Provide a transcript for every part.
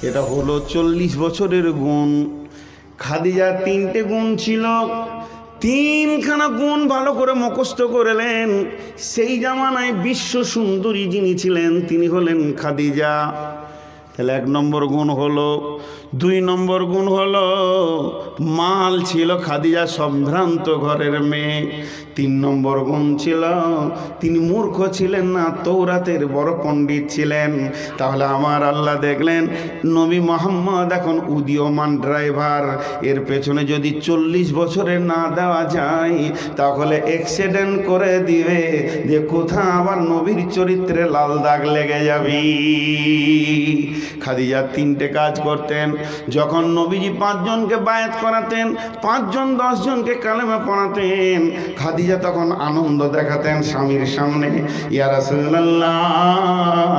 এটা হলো 40 বছরের গুণ। খাদিজার 3টে গুণ ছিল, 3খানা গুণ ভালো করে মুখস্থ করলেন। সেই জামানায় বিশ্ব সুন্দরী যিনি ছিলেন তিনি হলেন খাদিজা। তাহলে 1 নম্বর গুণ হলো। 2 নম্বর গুণ হলো মাল ছিল, খাদিজা সম্ভ্রান্ত ঘরের মেয়ে। 3 নম্বর গুণ ছিল তিনি মূর্খ ছিলেন না, তৌরাতের বড় পণ্ডিত ছিলেন। তাহলে আমার আল্লাহ দেখলেন নবী মোহাম্মদ এখন উদীয়মান ড্রাইভার, এর পেছনে যদি 40 বছরের না দেওয়া যায় তাহলে অ্যাক্সিডেন্ট করে দিবে, যে কোথা আবার নবীর চরিত্রে লাল দাগ লেগে যাবি। খাদিজা 3টে কাজ করতেন। যখন নবীজি 5 জনকে বায়াত করাতেন, 5 জন 10 জনকে কালেমা পড়াতেন, খাদিজা তখন আনন্দ দেখাতেন স্বামীর সামনে, ইয়া রাসূলুল্লাহ,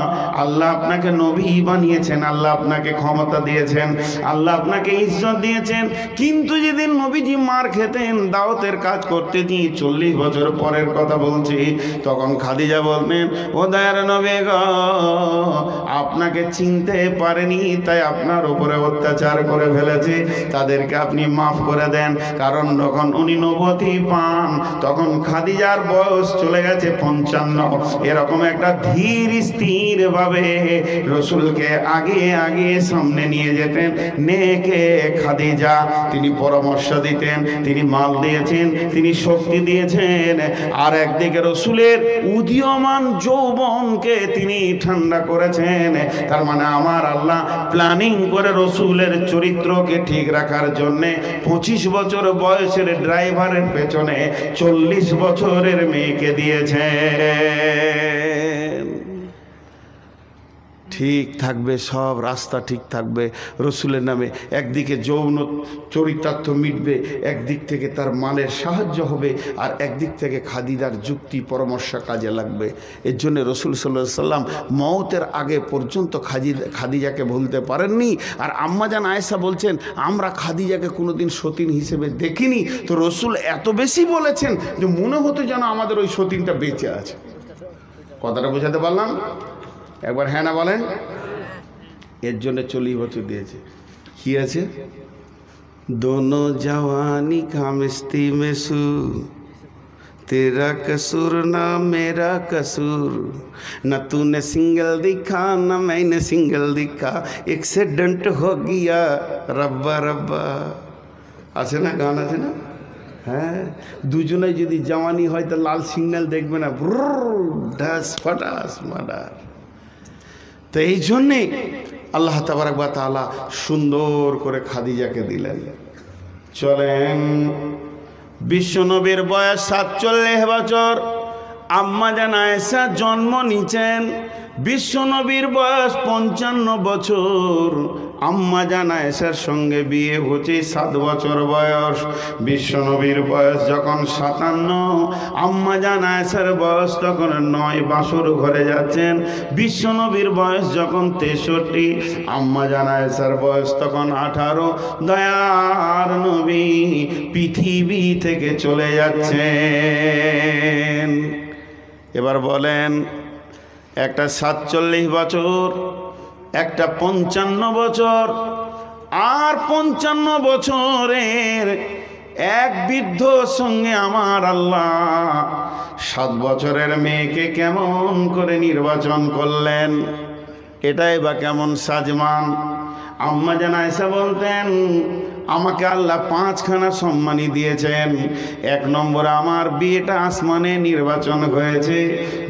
আল্লাহ আপনাকে নবী বানিয়েছেন, আল্লাহ আপনাকে ক্ষমতা দিয়েছেন, আল্লাহ আপনাকে ইজ্জত দিয়েছেন। কিন্তু যেদিন নবীজি মার খেতেন দাওয়াতের কাজ করতে গিয়ে, 40 বছর পরের কথা বলছি, তখন খাদিজা বলতেন, ও দয়ার নবী গো, আপনাকে চিনতে পারেনি তাই আপনার উপরে অত্যাচার করে ফেলেছে, তাদেরকে আপনি মাফ করে দেন। কারণ যখন উনি নবুয়ত পান তখন খাদিজার বয়স চলে গেছে 55। এরকম একটা ধীর স্থির ভাবে রসুলকে আগে আগে সামনে নিয়ে যেতেন নেকে খাদিজা। তিনি পরামর্শ দিতেন, তিনি মাল দিয়েছেন, তিনি শক্তি দিয়েছেন। আর একদিকে রসুলের উদীয়মান যৌবনকে তিনি ঠান্ডা করেছেন। তার মানে আমার আল্লাহ প্ল্যানিং করে রসুলের চরিত্রকে ঠিক রাখার জন্যে 25 বছর বয়সের ড্রাইভারের পেছনে 40 বছরের মেয়েকে দিয়েছেন। ঠিক থাকবে, সব রাস্তা ঠিক থাকবে রসুলের নামে। একদিকে যৌন চরিতার্থ মিটবে, একদিক থেকে তার মালের সাহায্য হবে, আর একদিক থেকে খাদিজার যুক্তি পরামর্শ কাজে লাগবে। এর জন্য রসুল সাল্লাল্লাহু আলাইহি সাল্লাম মওতের আগে পর্যন্ত খাদিজাকে ভুলতে পারেননি। আর আম্মাজান আয়েশা বলছেন, আমরা খাদিজাকে কোনোদিন সতীন হিসেবে দেখিনি। তো রসুল এত বেশি বলেছেন যে মনে হতো যেন আমাদের ওই সতীনটা বেঁচে আছে। কথাটা বোঝাতে পারলাম? একবার হ্যাঁ না বলেন। এর জন্য 40 বছর দিয়েছে। কি আছে? দোনো জওয়ানি কা মিস্তি মেসু, तेरा कसूर ना मेरा कसूर, न तूने सिंगल दिखा न मैंने सिंगल दिखा, एक्सीडेंट हो गया रब्बा रब्बा। আছে না, গান আছে না? হ্যাঁ, দুজনে যদি জওয়ানি হয় তো লাল সিগন্যাল দেখবে না, ঢাস ফটাস মার্ডার। তো এই জন্যে আল্লাহ তাবারক ওয়া তাআলা সুন্দর করে খাদিজাকে দিলেন। চলেন, বিশ্বনবীর বয়স 47 বছর, আম্মাজান আয়েশা জন্ম নিয়েছেন। বিশ্বনবীর বয়স 55 বছর, আম্মাজান আয়েশার সঙ্গে বিয়ে হচ্ছে 7 বছর বয়স। বিশ্বনবীর বয়স যখন 57, আম্মাজান আয়েশার বয়স তখন 9, বাসর ঘরে যাচ্ছেন। বিশ্বনবীর বয়স যখন 63, আম্মাজান আয়েশার বয়স তখন 18। দয়ার নবী পৃথিবী থেকে চলে যাচ্ছেন। এবার বলেন, একটা 47 বছর, একটা 55 বছর, আর 55 বছরের এক বৃদ্ধ সঙ্গে আমার আল্লাহ 7 বছরের মেয়েকে কেমন করে নির্বাচন করলেন? এটাই বা কেমন সাজমান? আম্মাজান আয়েশা বলতেন, আমাকে আল্লাহ 5খানা সম্মানী দিয়েছেন। 1 নম্বরে আমার বিয়েটা আসমানে নির্বাচন হয়েছে।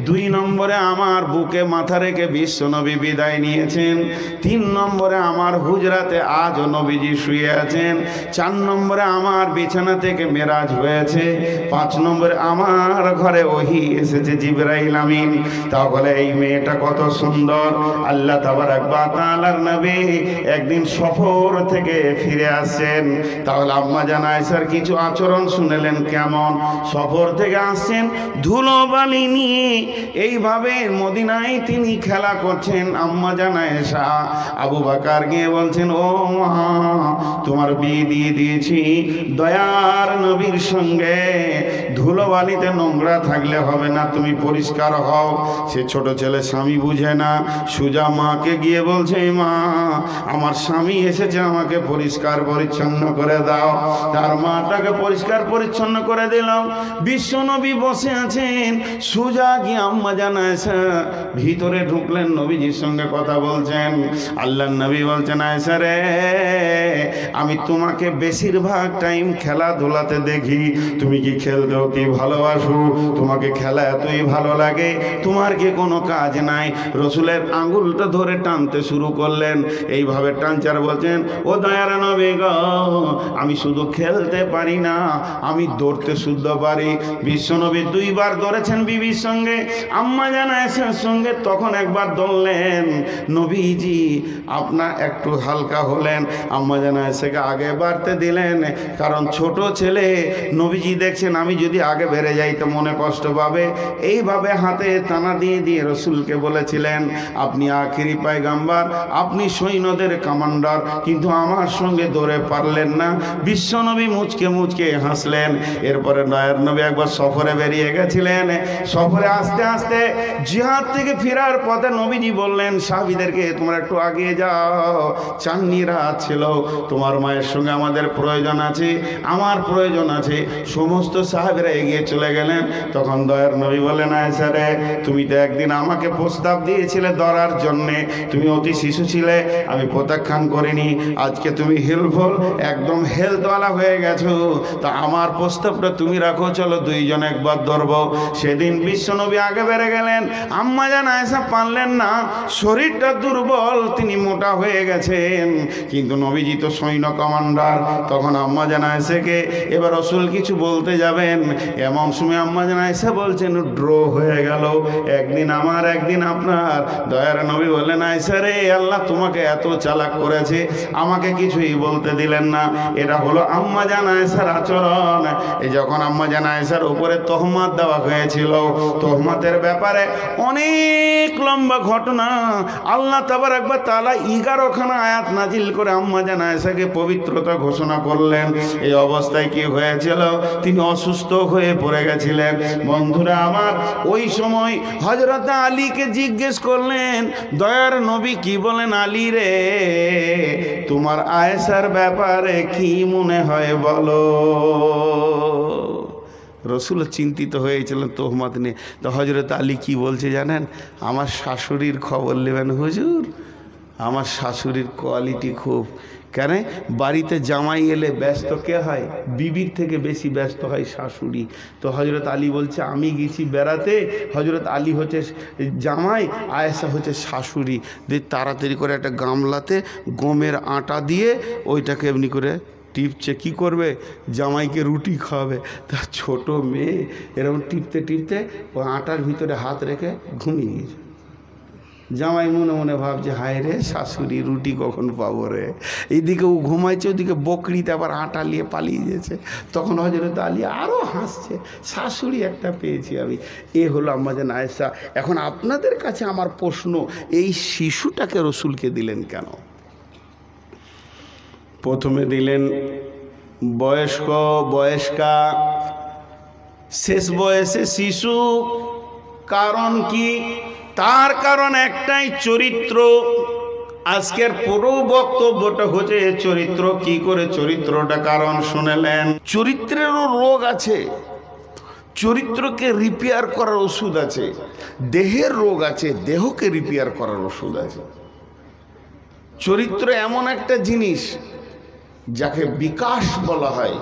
2 নম্বরে আমার বুকে মাথা রেখে বিশ্বনবী বিদায় নিয়েছেন। 3 নম্বরে আমার হুজরাতে আজও নবীজি শুয়ে আছেন। 4 নম্বরে আমার বিছানা থেকে মেরাজ হয়েছে। 5 নম্বরে আমার ঘরে ওহী এসেছে, জিবরাইল আমিন। তাহলে এই মেয়েটা কত সুন্দর! আল্লাহ তাবারক ওয়া তাআলার নবী একদিন সফর থেকে ফিরে আসছেন। তাহলে আম্মাজান আয়েশার কিছু আচরণ শুনলেন কেমন। সফর থেকে আসছেন, ধুলোবালি নিয়ে এইভাবে মদিনায় তিনি খেলা করছেন। আম্মাজান আয়েশা আবু বকর গিয়ে বলছেন, ও মা, তোমার বিয়ে দিয়ে দিয়েছি দয়ার নবীর সঙ্গে, ধুলোবালিতে নোংরা থাকলে হবে না, তুমি পরিষ্কার হও। সে ছোট ছেলে স্বামী বুঝে না, সুজা মাকে গিয়ে বলছে, মা, আমার স্বামী এসেছে, আমাকে পরিষ্কার পরিচ্ছন্ন করে দাও। তার মাটাকে পরিষ্কার পরিচ্ছন্ন করে দিলাম। বিশ্বনবী বসে আছেন, সোজা গিয়ে আম্মা জান আয়েশা ভিতরে ঢুকলেন, নবীজির সঙ্গে কথা বলছেন। আল্লাহর নবী বলছেন, আয়েশা রে, আমি তোমাকে বেশিরভাগ টাইম খেলাধুলাতে দেখি, তুমি কি খেলতে অতি ভালোবাসো? তোমাকে খেলা এতই ভালো লাগে, তোমার কি কোনো কাজ নাই? রসুলের আঙ্গুলটা ধরে টানতে শুরু করলেন। এইভাবে টানচার বলছেন, ও দয়ার নবী গো, আমি শুধু খেলতে পারি না, আমি দৌড়তে শুদ্ধ পারি। বিশ্বনবী দুইবার দৌড়েছেন বিবির সঙ্গে, আম্মা জান আয়েশার সঙ্গে। তখন একবার দৌড়লেন, নবীজি আপনার একটু হালকা হলেন, আম্মা জান আয়েশাকে আগে বাড়তে দিলেন। কারণ ছোট ছেলে, নবীজি দেখছেন আমি যদি আগে বেড়ে যাই তো মনে কষ্ট পাবে। এইভাবে হাতে টানা দিয়ে দিয়ে রসুলকে বলেছিলেন, আপনি আখিরি পয়গাম্বার, আপনি সৈন্যদের কমান্ডার, কিন্তু আমার সঙ্গে দৌড়ে পারলেন না। বিশ্বনবী মুচকে মুচকে হাসলেন। এরপরে দয়ার নবী একবার সফরে বেরিয়ে গেছিলেন। সফরে আস্তে আস্তে জিহাদ থেকে ফেরার পথে নবীজি বললেন সাহাবীদেরকে, তোমরা একটু আগিয়ে যাও, চাঁদনি রাত ছিল, তোমার মায়ের সঙ্গে আমাদের প্রয়োজন আছে, আমার প্রয়োজন আছে। সমস্ত সাহাবীরা এগিয়ে চলে গেলেন। তখন দয়ার নবী বলেন, আয়েশা রে, তুমি তো একদিন আমাকে প্রস্তাব দিয়েছিলে ধরার জন্যে, তুমি অতি শিশু ছিলে, আমি প্রত্যাখ্যান করিনি। আজকে তুমি হেলফুল, একদম হেলথওয়ালা হয়ে গেছো, তা আমার প্রস্তাবটা তুমি রাখো, চলো দুইজন একবার ধরবো। সেদিন বিশ্বনবী আগে বেড়ে গেলেন। আম্মা জান আয়েশা পারলেন না, শরীরটা দুর্বল, তিনি মোটা হয়ে গেছেন, কিন্তু নবীজি তো সৈন্য কমান্ডার। তখন আম্মা জান আয়েশাকে এবার রসুল কিছু বলতে যাবেন, এমন সময় আম্মা জান আয়েশা বলছেন, ড্র হয়ে গেল, একদিন আমার একদিন আপনার। দয়ার নবী বললেন, আয়েশা রে, আল্লাহ তোমাকে এত চালাক করেছে, আমাকে কিছুই বলতে দিলেন না। এটা হলো আম্মা জান আয়েশার আচরণ। এই যখন আম্মা জান আয়েশার উপরে তহমাত দেওয়া হয়েছিল, তহমাতের ব্যাপারে অনেক লম্বা ঘটনা, আল্লাহ তাবারক ওয়া তাআলা 11খানা আয়াত নাজিল করে আম্মা জান আয়েশাকে পবিত্রতা ঘোষণা করলেন। এই অবস্থায় কি হয়েছিল, তিনি অসুস্থ হয়ে পড়ে গেছিলেন। বন্ধুরা আমার, ওই সময় হযরত আলীকে জিজ্ঞেস করলেন, দয়ার নবী কি বলেন, আলী রে, তোমার আয়েশার ব্যাপারে কি মনে হয় বলো। রসুল চিন্তিত হয়েছিলেন তোহমত নিয়ে। তো হযরত আলী কি বলছে জানেন, আমার শাশুড়ির খবর নেবেন হুজুর, আমার শাশুড়ির কোয়ালিটি খুব। কেন, বাড়িতে জামাই এলে ব্যস্ত কে হয়? বিবির থেকে বেশি ব্যস্ত হয় শাশুড়ি। তো হযরত আলী বলছে, আমি গেছি বেড়াতে, হযরত আলী হচ্ছে জামাই, আয়েশা হচ্ছে শাশুড়ি। দিয়ে তাড়াতাড়ি করে একটা গামলাতে গমের আটা দিয়ে ওইটাকে এমনি করে টিপছে, কি করবে, জামাইকে রুটি খাওয়াবে। তার ছোট মেয়ে এরকম টিপতে টিপতে ওই আটার ভিতরে হাত রেখে ঘুমিয়ে গেছে। জামাই মনে মনে ভাবছে, হায় রে শাশুড়ি, রুটি কখন পাবো রে। এইদিকে ও ঘুমাইছে, ওদিকে বকরিতে আবার আটা নিয়ে পালিয়ে গেছে। তখন হযরত আলী আরও হাসছে, শাশুড়ি একটা পেয়েছি আমি। এ হলো আম্মা জান আয়েশা। এখন আপনাদের কাছে আমার প্রশ্ন, এই শিশুটাকে রসুলকে দিলেন কেন? প্রথমে দিলেন বয়স্ক, বয়স্কা, শেষ বয়সে শিশু। কারণ কি? তার কারণ একটাই, চরিত্র। আজকের পুরো বক্তব্যটা হচ্ছে চরিত্র, কি করে চরিত্রটা কারণ শুনেলেন। চরিত্রেরও রোগ আছে, চরিত্রকে রিপেয়ার করার ওষুধ আছে। দেহের রোগ আছে, দেহকে রিপেয়ার করার ওষুধ আছে। চরিত্র এমন একটা জিনিস যাকে বিকাশ বলা হয়।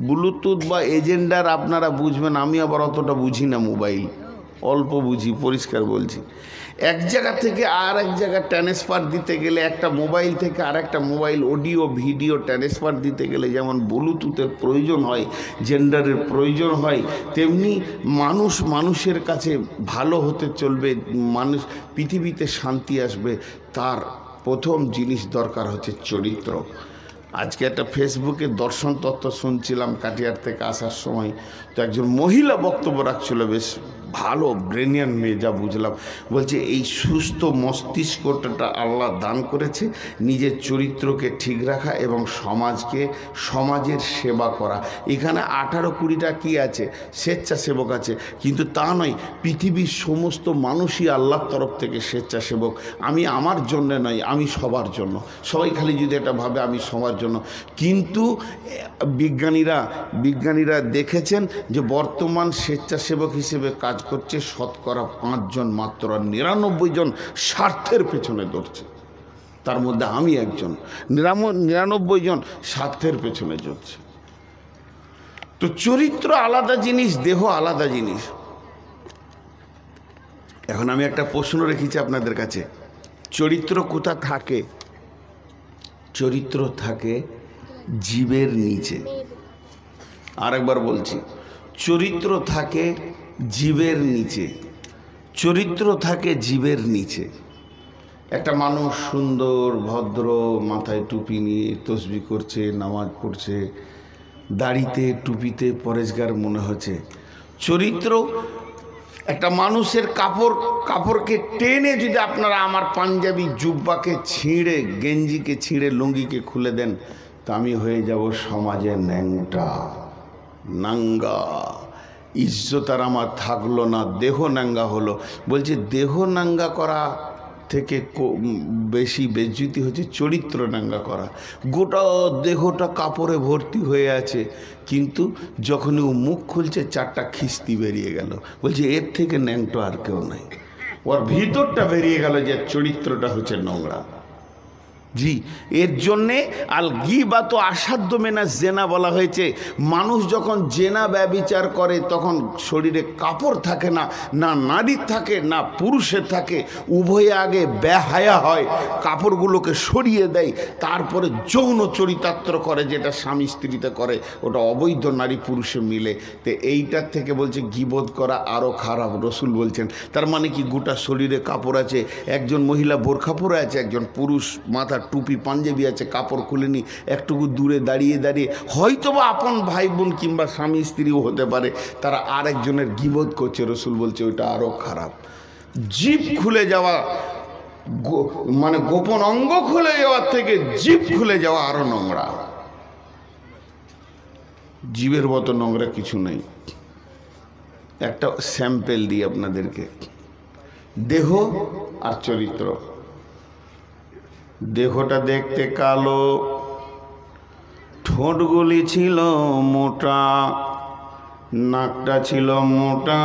ব্লুটুথ বা এজেন্ডার আপনারা বুঝবেন, আমি আবার অতটা বুঝি না, মোবাইল অল্প বুঝি, পরিষ্কার বলছি। এক জায়গা থেকে আর এক জায়গা ট্রান্সফার দিতে গেলে, একটা মোবাইল থেকে আর একটা মোবাইল অডিও ভিডিও ট্রান্সফার দিতে গেলে যেমন ব্লুটুথের প্রয়োজন হয়, জেন্ডারের প্রয়োজন হয়, তেমনি মানুষের কাছে ভালো হতে চলবে, মানুষ পৃথিবীতে শান্তি আসবে, তার প্রথম জিনিস দরকার হচ্ছে চরিত্র। আজকে একটা ফেসবুকে দর্শন তত্ত্ব শুনছিলাম কাটিয়ার থেকে আসার সময়, তো একজন মহিলা বক্তব্য রাখছিল, বেশ ভালো ব্রেনিয়ান মেয়ে, যা বুঝলাম। বলছে এই সুস্থ মস্তিষ্কটা আল্লাহ দান করেছে নিজের চরিত্রকে ঠিক রাখা এবং সমাজের সেবা করা। এখানে 18-20টা কি আছে, স্বেচ্ছাসেবক আছে, কিন্তু তা নয়, পৃথিবীর সমস্ত মানুষই আল্লাহর তরফ থেকে স্বেচ্ছাসেবক। আমি আমার জন্য নয়, আমি সবার জন্য। সবাই খালি যদি এটা ভাবে আমি সবার জন্য। কিন্তু বিজ্ঞানীরা দেখেছেন যে বর্তমান স্বেচ্ছাসেবক হিসেবে কাজ করছে 5% মাত্র, আর 99 জন স্বার্থের পেছনে দৌড়ছে। তার মধ্যে আমি একজন। 99 জন স্বার্থের পেছনে দৌড়ছে। তো চরিত্র আলাদা জিনিস, দেহ আলাদা জিনিস। এখন আমি একটা প্রশ্ন রেখেছি আপনাদের কাছে, চরিত্র কোথা থাকে? চরিত্র থাকে জীবের নিচে। আরেকবার বলছি, চরিত্র থাকে জীবের নিচে। চরিত্র থাকে জীবের নিচে। একটা মানুষ সুন্দর ভদ্র, মাথায় টুপি নিয়ে তসবিহ করছে, নামাজ পড়ছে, দাড়িতে টুপিতে পরেশগার মনে হচ্ছে। চরিত্র একটা মানুষের কাপড়কে টেনে যদি আপনারা আমার পাঞ্জাবি জুব্বাকে ছিঁড়ে, গেঞ্জিকে ছিঁড়ে, লুঙ্গিকে খুলে দেন, তা আমি হয়ে যাব সমাজে ন্যাংটা, নাঙ্গা। ইজ্জত আর আমার থাকলো না, দেহ নাঙ্গা হলো। বলছে দেহ নাঙ্গা করা থেকে বেশি বেজ্জতি হচ্ছে চরিত্র নাঙ্গা করা। গোটা দেহটা কাপড়ে ভর্তি হয়ে আছে, কিন্তু যখনই ও মুখ খুলছে 4টা খিস্তি বেরিয়ে গেল। বলছে এর থেকে ন্যাংটো আর কেউ নাই। ওর ভিতরটা বেরিয়ে গেল যে চরিত্রটা হচ্ছে নোংরা। জি, এর জন্যে আল গীবাত আসাধ্য মেনা জেনা বলা হয়েছে। মানুষ যখন জেনা ব্যভিচার করে তখন শরীরে কাপড় থাকে না, না নারীর থাকে না পুরুষের থাকে, উভয়ে আগে বেহায়া হয়, কাপড়গুলোকে সরিয়ে দেয়, তারপরে যৌন চরিতার্থ করে, যেটা স্বামী স্ত্রীতে করে, ওটা অবৈধ নারী পুরুষে মিলে। তো এইটার থেকে বলছে গীবত করা আরও খারাপ। রসুল বলছেন তার মানে কি, গোটা শরীরে কাপড় আছে, একজন মহিলা বোরখা পরে আছে, একজন পুরুষ মাথা টুপি পাঞ্জাবি আছে, কাপড় খুলেনি, একটুকু দূরে দাঁড়িয়ে দাঁড়িয়ে হয়তোবা আপন ভাই বোন কিংবা স্বামী স্ত্রীও হতে পারে, তারা আরেকজনের গীবত করছে। রসুল বলছে ওইটা আরও খারাপ। জিভ খুলে যাওয়া, মানে গোপন অঙ্গ খুলে যাওয়ার থেকে জিভ খুলে যাওয়া আরো নোংরা। জীবের মতো নোংরা কিছু নেই। একটা স্যাম্পেল দিই আপনাদেরকে, দেহ আর চরিত্র। দেহটা দেখতে কালো, ঠোঁটগুলি ছিল মোটা, নাকটা ছিল মোটা,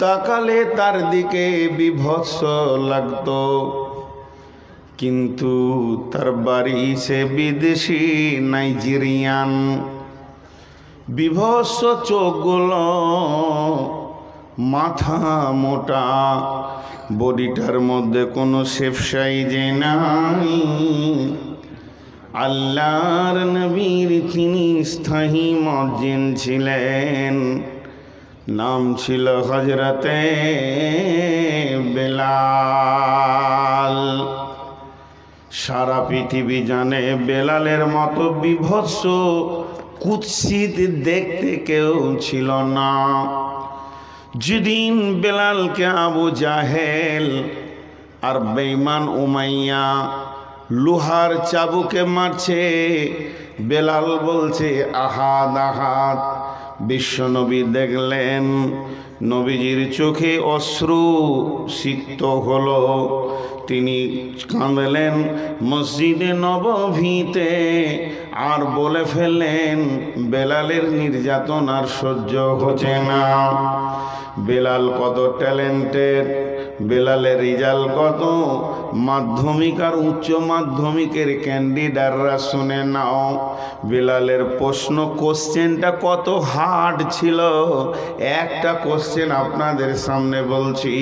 তাকালে তার দিকে বিভৎস লাগতো, কিন্তু তার বাড়ি সে বিদেশি নাইজেরিয়ান। বিভৎস চোখগুলো, মাথা মোটা, বডিটার মধ্যে কোনো শেপ সাইজে নাই। আল্লাহর নবীর তিনি স্থায়ী মুয়াজ্জিন ছিলেন, নাম ছিল হযরতে বেলাল। সারা পৃথিবী জানে বেলালের মতো বিভৎস কুৎসিত দেখতে কেউ ছিল না। যেদিন বেলালকে আবু জাহেল আর বেঈমান উমাইয়া লোহার চাবুকে মারছে, বেলাল বলছে আহাদ আহাদ। বিশ্বনবী দেখলেন, নবীজির চোখে অশ্রু সিক্ত হলো, তিনি কাঁদলেন মসজিদে নববীতে, আর বলে ফেললেন বেলালের নির্যাতন আর সহ্য হচ্ছে না। বেলাল কত ট্যালেন্টেড, বেলালের রেজাল্ট কত, মাধ্যমিক আর উচ্চ মাধ্যমিকের ক্যান্ডিডেটরা শুনে নাও। বেলালের কোশ্চেনটা কত হার্ড ছিল। একটা কোশ্চেন আপনাদের সামনে বলছি।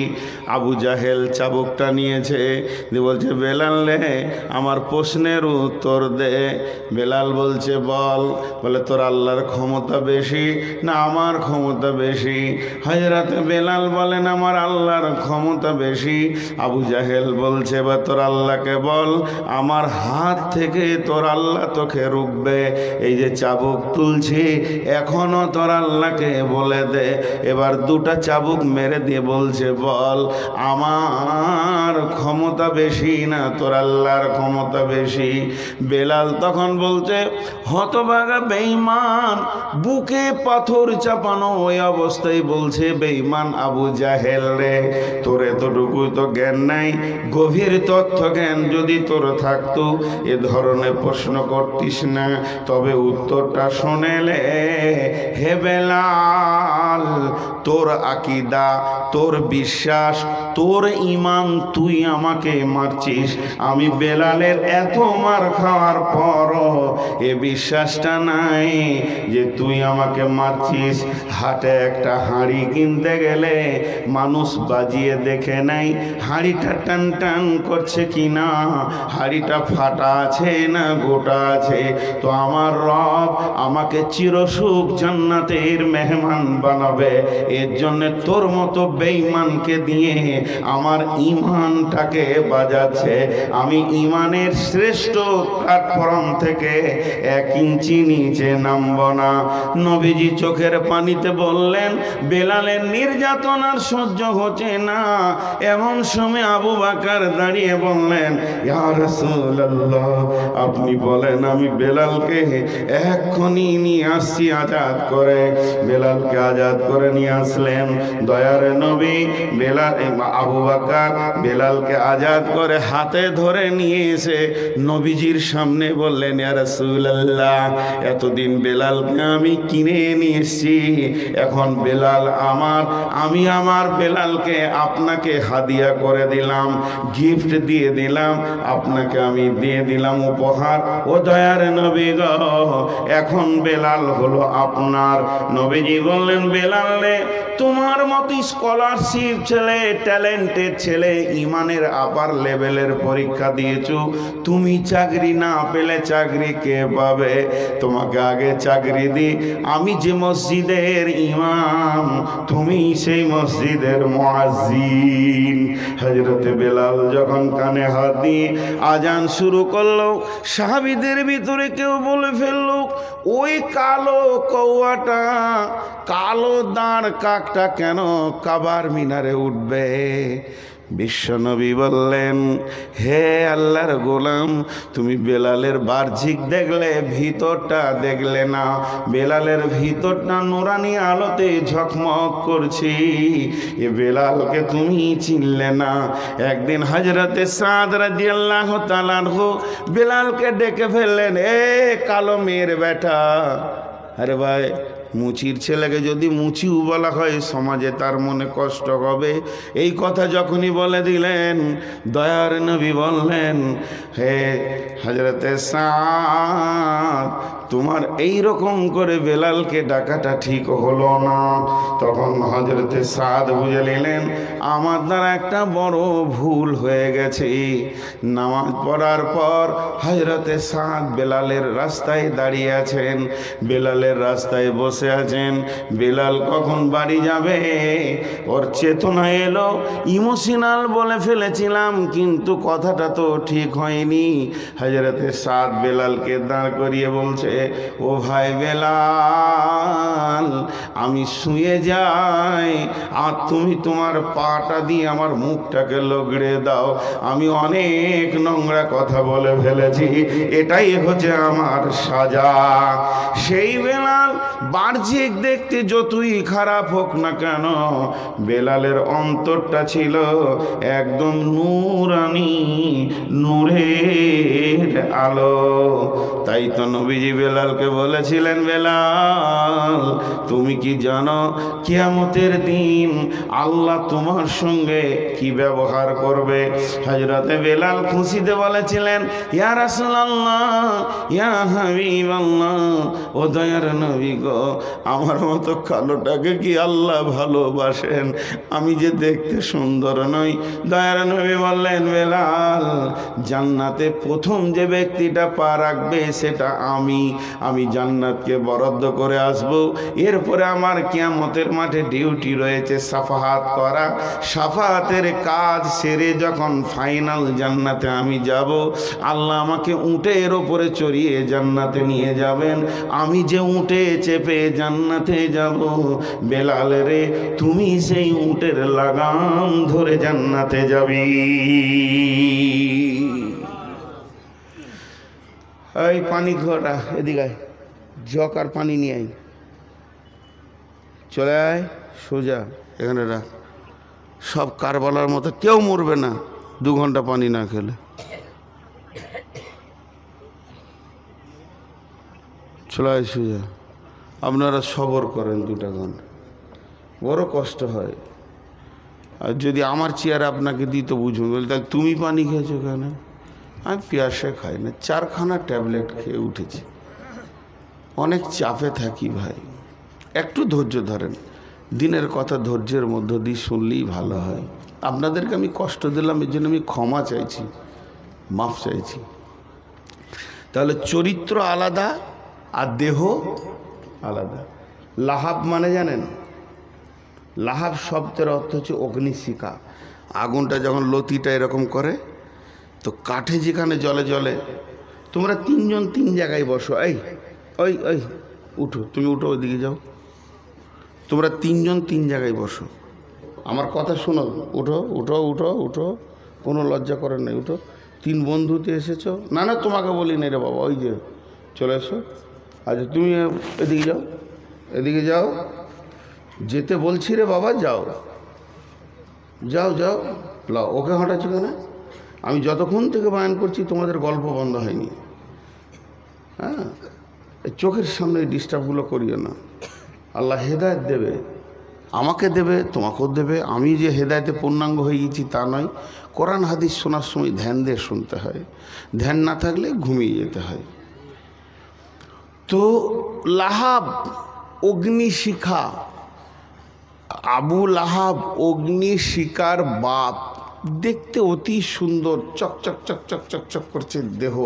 আবু জাহেল চাবুকটা নিয়েছে, বলছে বেলাল রে আমার প্রশ্নের উত্তর দে। বেলাল বলছে বল। বলে তোর আল্লাহর ক্ষমতা বেশি না আমার ক্ষমতা বেশি? হযরত বেলাল বলেন আমার আল্লাহর ক্ষমতা ক্ষমতা বেশি। আবু জাহেল বলছে, বা তোর আল্লাহকে বল আমার হাত থেকে তোর আল্লাহ তোকে রুখবে। এই যে চাবুক তুলছি এখনো তোর আল্লাহকে বলে দে। এবার দুটা চাবুক মেরে দিয়ে বলছে, বল আমার ক্ষমতা বেশি না তোর আল্লাহর ক্ষমতা বেশি? বেলাল তখন বলছে, হতভাগা বেঈমান, বুকে পাথর চাপানো ওই অবস্থায় বলছে, বেঈমান আবু জাহেল রে, তোর এতটুকু তো জ্ঞান নাই, গভীর তথ্য জ্ঞান যদি তোর থাকতো এ ধরনের প্রশ্ন করতিস না। তবে উত্তরটা শোনেলে, হে বেলাল, তোর আকীদা, তোর বিশ্বাস, তোর ঈমান, তুই আমাকে মারছিস। আমি বেলালের এত মার খাওয়ার পরও এ বিশ্বাসটা নাই যে তুই আমাকে মারছিস। হাটে একটা হাঁড়ি কিনতে গেলে মানুষ বাজিয়ে দেখে নাই হাঁড়িটা টান টান করছে কিনা, হাঁড়িটা ফাটা আছে না গোটা আছে। তো আমার রব আমাকে চিরসুখ জান্নাতের মেহমান বানাবে, এর জন্য তোর মতো বেঈমানকে দিয়ে আমার ঈমানটাকে বাজাচ্ছে। আমি ঈমানের শ্রেষ্ঠ প্ল্যাটফর্ম থেকে 1 ইঞ্চি নিচে নামব না। নবীজি চোখের পানিতে বললেন, বেলালের নির্যাতন আর সহ্য হচ্ছে না। এমন সময় আবু বকর দাঁড়িয়ে বললেন, ইয়া রাসূলুল্লাহ, আপনি বলেন আমি বেলালকে এক্ষুনি নিয়ে আসছি আজাদ করে। বেলালকে আজাদ করে নিয়ে আসলেন দয়ার নবী। আবু বকর বেলালকে আজাদ করে হাতে ধরে নিয়ে এসে নবীজির সামনে বললেন, ইয়া রাসূলুল্লাহ, এতদিন বেলালকে আমি কিনে নিয়ে এসেছি, এখন বেলাল আমার, আমি আমার বেলালকে আপনাকে হাদিয়া করে দিলাম, গিফট দিয়ে দিলাম, আপনাকে আমি দিয়ে দিলাম উপহার। ও দয়ার নবী গো, এখন বেলাল হলো আপনার। নবীজি বললেন, বেলাল রে, তোমার মতো স্কলারশিপ ছেলে, ট্যালেন্টেড ছেলে, ইমানের আপার লেভেলের পরীক্ষা দিয়েছো, তুমি চাকরি না পেলে চাকরি কে পাবে? তোমাকে আগে চাকরি দি, আমি যে মসজিদের ইমাম, তুমি সেই মসজিদের মুয়াজ্জিন। হযরতে বেলাল যখন কানে হাত দিয়ে আজান শুরু করলো, সাহাবীদের ভিতরে কেউ বলে ফেললো, ওই কালো কৌয়াটা, কালো দাঁড় কাকটা কেন কাবার মিনারে উঠবে? বিশ্বনবী বললেন, হে আল্লাহর গোলাম, তুমি বেলালের বাহ্যিক দেখলে, ভিতরটা দেখলে না। বেলালের ভিতরটা নুরানি আলোতে ঝকমক করছি, এ বেলালকে তুমি চিনলে না। একদিন হযরতে সাদ রাদিয়াল্লাহু তাআলা আনহু বেলালকে ডেকে ফেললেন, এ কালো মেয়ের বেটা। আরে ভাই, মুচির ছেলেকে যদি মুচিও বলা হয় সমাজে তার মনে কষ্ট হবে। এই কথা যখনই বলে দিলেন, দয়ার নবী বললেন, হে হযরতে সাদ, তোমার এই রকম করে বেলালকে ডাকাটা ঠিক হলো না। তখন হযরতে সাদ বুঝে নিলেন, আমার দ্বারা একটা বড় ভুল হয়ে গেছে। নামাজ পড়ার পর হযরতে সাদ বেলালের রাস্তায় দাঁড়িয়ে আছেন, বেলালের রাস্তায় বসে আছেন। বেলাল কখন বাড়ি যাবে ওর চেতনা এলো। ইমোশনাল বলে ফেলেছিলাম, কিন্তু কথাটা তো ঠিক হয়নি। হযরতে সাদ বেলালকে দাঁড় করিয়ে বলছে, ও ভাই বেলাল, আমি শুয়ে যাই আর তুমি তোমার পাটা দিয়ে আমার মুখটাকে লগড়ে দাও। আমি অনেক নোংরা কথা বলে ফেলেছি, এটাই হচ্ছে আমার সাজা। সেই বেলাল বাহ্যিক দেখতে যতই খারাপ হোক না কেন, বেলালের অন্তরটা ছিল একদম নূরানি, নূরের আলো। তাই তো নবীজি বেলালকে বলেছিলেন, বেলাল, তুমি কি জানো কিয়ামতের দিন আল্লাহ তোমার সঙ্গে কি ব্যবহার করবে? হযরতে বেলাল খুশিতে বলেছিলেন, ইয়া রাসূলুল্লাহ, ইয়া হাবিবাল্লাহ, ও দয়ার নবী গো, আমার মতো কালোটাকে কি আল্লাহ ভালোবাসেন? আমি যে দেখতে সুন্দর নই। দয়ার নবী বললেন, বেলাল, জান্নাতে প্রথম যে ব্যক্তিটা পা রাখবে সেটা আমি জান্নাতকে বরাদ্দ করে আসব। এরপরে আমার কিয়ামতের মাঠে ডিউটি রয়েছে সাফাহাত করা। সাফাহাতের কাজ সেরে যখন ফাইনাল জান্নাতে আমি যাব, আল্লাহ আমাকে উটের ওপরে চড়িয়ে জান্নাতে নিয়ে যাবেন। আমি যে উটে চেপে জান্নাতে যাব, বেলাল রে তুমি সেই উটের লাগাম ধরে জান্নাতে যাবি। এই পানি ঘোড়া এদিকে আয়, জগ আর পানি নিয়ে আয়, চলে আয় সোজা এখানে রাখ। সব কারবালার মতো কেউ মরবে না 2 ঘন্টা পানি না খেলে। চলে আয় সোজা। আপনারা সবর করেন 2টা ঘন্টা, বড় কষ্ট হয়। আর যদি আমার চেয়ার আপনাকে দিই তো বুঝুন, বলি তাহলে তুমি পানি খেয়েছো কেন? আমি পিয়াসে খাই না, 4খানা ট্যাবলেট খেয়ে উঠেছি, অনেক চাপে থাকি ভাই। একটু ধৈর্য ধরেন, দিনের কথা ধৈর্যের মধ্য দিয়ে শুনলেই ভালো হয়। আপনাদেরকে আমি কষ্ট দিলাম, এর জন্য আমি ক্ষমা চাইছি, মাফ চাইছি। তাহলে চরিত্র আলাদা আর দেহ আলাদা। লাহাব মানে জানেন? লাহাব শব্দের অর্থ হচ্ছে অগ্নিশিখা। আগুনটা যখন লতিটা এরকম করে, তো কাঠে যেখানে জলে জলে, তোমরা 3 জন 3 জায়গায় বসো। এই ওই ওই উঠো, তুমি উঠো, ওইদিকে যাও। তোমরা 3 জন 3 জায়গায় বসো, আমার কথা শোনো। উঠো উঠো উঠো উঠো, কোনো লজ্জা করেন নাই, উঠো। 3 বন্ধুতে এসেছো? না না তোমাকে বলি না রে বাবা, ওই যে চলে এসো। আচ্ছা তুমি এদিকে যাও, এদিকে যাও, যেতে বলছি রে বাবা, যাও যাও যাও। লাও, ওকে হঠাৎ কেন? আমি যতক্ষণ থেকে বয়ান করছি তোমাদের গল্প বন্ধ হয়নি। হ্যাঁ, চোখের সামনে এই ডিস্টার্বগুলো করিও না। আল্লাহ হেদায়েত দেবে, আমাকে দেবে, তোমাকেও দেবে। আমি যে হেদায়েতে পূর্ণাঙ্গ হয়ে গেছি তা নয়। কোরআন হাদিস শোনার সময় ধ্যান দিয়ে শুনতে হয়, ধ্যান না থাকলে ঘুমিয়ে যেতে হয়। তো লাহাব অগ্নিশিখা, আবু লাহাব অগ্নিশিখার বাপ, দেখতে অতি সুন্দর, চকচক চকচক চকচক করছে দেহ,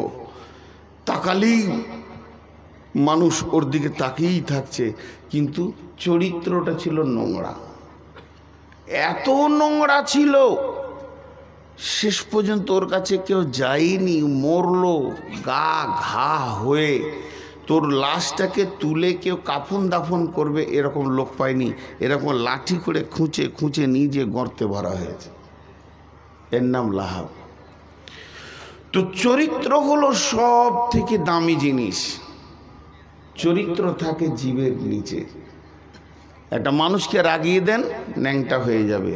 তাকালেই মানুষ ওর দিকে তাকিয়েই থাকছে, কিন্তু চরিত্রটা ছিল নোংরা। এত নোংরা ছিল, শেষ পর্যন্ত ওর কাছে কেউ যায়নি, মরলো গা ঘা হয়ে। তোর লাশটাকে তুলে কেউ কাফন দাফন করবে এরকম লোক পায়নি, এরকম লাঠি করে খুঁচে খুঁচে নিজে গর্তে ভরা হয়েছে। এর নাম লাহাব। তো চরিত্র হলো সব থেকে দামি জিনিস। চরিত্র থাকে জীবের নিচে। একটা মানুষকে রাগিয়ে দেন, ন্যাংটা হয়ে যাবে,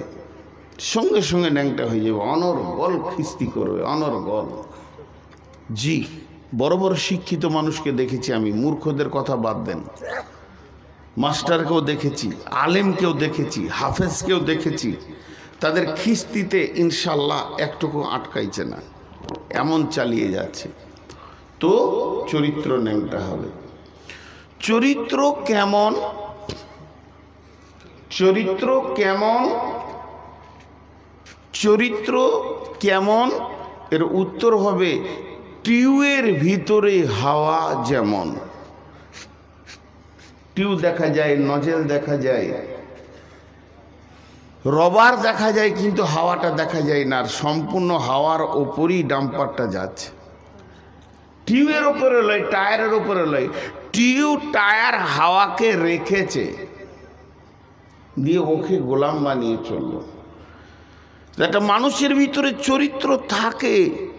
সঙ্গে সঙ্গে ন্যাংটা হয়ে যাবে, অনর্গল খিস্তি করবে, অনর্গল। জি, বড় বড় শিক্ষিত মানুষকে দেখেছি আমি, মূর্খদের কথা বাদ দেন। মাস্টারকেও দেখেছি, আলেমকেও দেখেছি, হাফেজকেও দেখেছি, তাদের খিস্তিতে ইনশাল্লাহ একটুকু আটকাইছে না, এমন চালিয়ে যাচ্ছে। তো চরিত্র ন্যাংটা হবে। চরিত্র কেমন? চরিত্র কেমন? চরিত্র কেমন এর উত্তর হবে, টিউবের ভিতরে হাওয়া যেমন। টিউব দেখা যায়, নজেল দেখা যায়, রবার দেখা যায়, কিন্তু হাওয়াটা দেখা যায় না। আর সম্পূর্ণ হাওয়ার ওপরই ডাম্পারটা যাচ্ছে। টিউবের ওপরে লয়, টায়ারের ওপরে লয়, টিউব টায়ার হাওয়াকে রেখেছে, দিয়ে ওকে গোলাম বানিয়ে চললো। একটা মানুষের ভিতরে চরিত্র থাকে,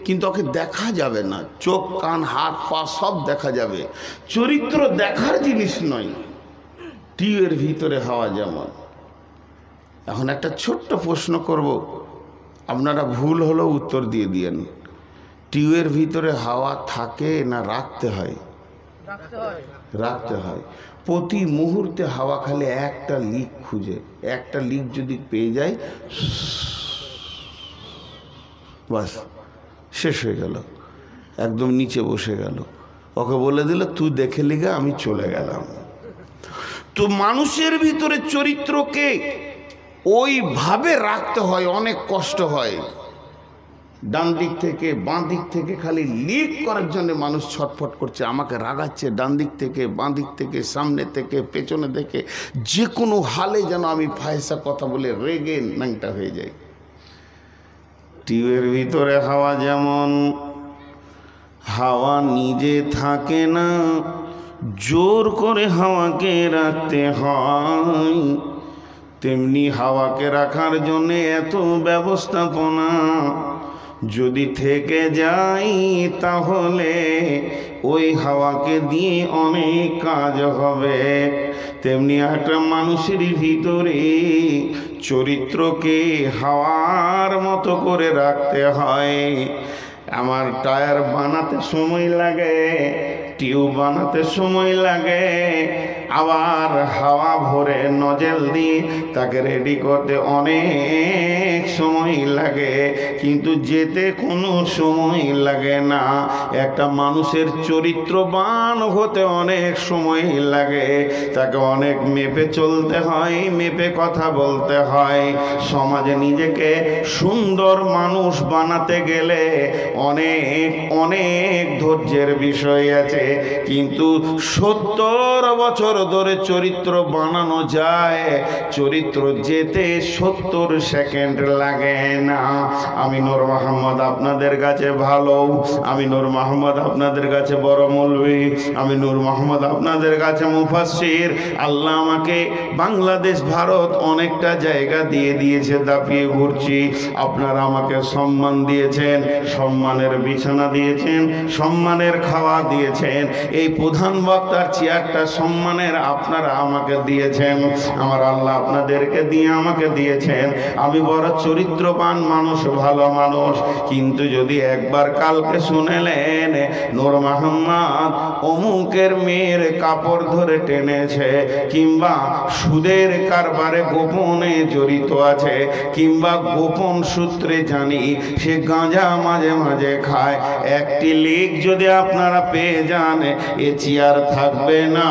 কিন্তু ওকে দেখা যাবে না। চোখ কান হাত পা সব দেখা যাবে, চরিত্র দেখার জিনিস নয়। টিউবের ভিতরে হাওয়া যেমন। এখন একটা ছোট্ট প্রশ্ন করব, আপনারা ভুল হলেও উত্তর দিয়ে দিয়েন। টিউবের ভিতরে হাওয়া থাকে না রাখতে হয়? রাখতে হয়। প্রতি মুহূর্তে হাওয়া খালি একটা লিক খুঁজে, একটা লিক যদি পেয়ে যায় বাস শেষ হয়ে গেল, একদম নিচে বসে গেল। ওকে বলে দিল তুই দেখে লিগা, আমি চলে গেলাম। তো মানুষের ভিতরে চরিত্রকে ওইভাবে রাখতে হয়, অনেক কষ্ট হয়। ডান দিক থেকে বাঁ দিক থেকে খালি লিক করার জন্য মানুষ ছটফট করছে, আমাকে রাগাচ্ছে ডান দিক থেকে বাঁ দিক থেকে সামনে থেকে পেছনে থেকে, যে কোনো হালে যেন আমি ফায়সা কথা বলে রেগে ন্যাংটা হয়ে যাই। টিউবের ভিতরে হাওয়া যেমন হাওয়া নিজে থাকে না, জোর করে হাওয়াকে রাখতে হয়, তেমনি হাওয়াকে রাখার জন্য এত ব্যবস্থাপনা। যদি থেকে যাই তাহলে ওই হাওয়াকে দিয়ে অনেক কাজ হবে। তেমনি একটা মানুষের ভিতরে চরিত্রকে হাওয়ার মতো করে রাখতে হয়। আমার টায়ার বানাতে সময় লাগে, টিউব বানাতে সময় লাগে, আবার হাওয়া ভরে নজেল দিয়ে তাকে রেডি করতে অনেক সময় লাগে, কিন্তু যেতে কোনো সময় লাগে না। একটা মানুষের চরিত্রবান হতে অনেক সময় লাগে, তাকে অনেক মেপে চলতে হয়, মেপে কথা বলতে হয়। সমাজে নিজেকে সুন্দর মানুষ বানাতে গেলে অনেক অনেক ধৈর্যের বিষয় আছে, কিন্তু 70 বছর ধরে চরিত্র বানানো যায়, চরিত্র যেতে 70 সেকেন্ড লাগে না। আমি নূর মোহাম্মদ আপনাদের কাছে ভালো, আমি নূর মোহাম্মদ আপনাদের কাছে বড় মৌলভী, আমি নূর মোহাম্মদ আপনাদের কাছে মুফাসসির। আল্লাহ আমাকে বাংলাদেশ ভারত অনেকটা জায়গা দিয়ে দিয়েছে, দাপিয়ে ঘুরছি। আপনারা আমাকে সম্মান দিয়েছেন, সম্মানের বিছানা দিয়েছেন, সম্মানের খাওয়া দিয়েছেন, এই প্রধান বক্তার চেয়ারটা সম্মানের আপনারা আমাকে দিয়েছেন। আমার আল্লাহ আপনাদেরকে দিয়ে আমাকে দিয়েছেন। আমি বড় চরিত্রবান মানুষ, ভালো মানুষ, কিন্তু যদি একবার কালকে শুনেলেন নূর মোহাম্মদ অমুকের মেয়ের কাপড় ধরে টেনেছে, কিংবা সুদের কারবারে গোপনে জড়িত আছে, কিংবা গোপন সূত্রে জানি সে গাঁজা মাঝে মাঝে খায়, একটি লিক যদি আপনারা পেয়ে যান, এ চেয়ার থাকবে না,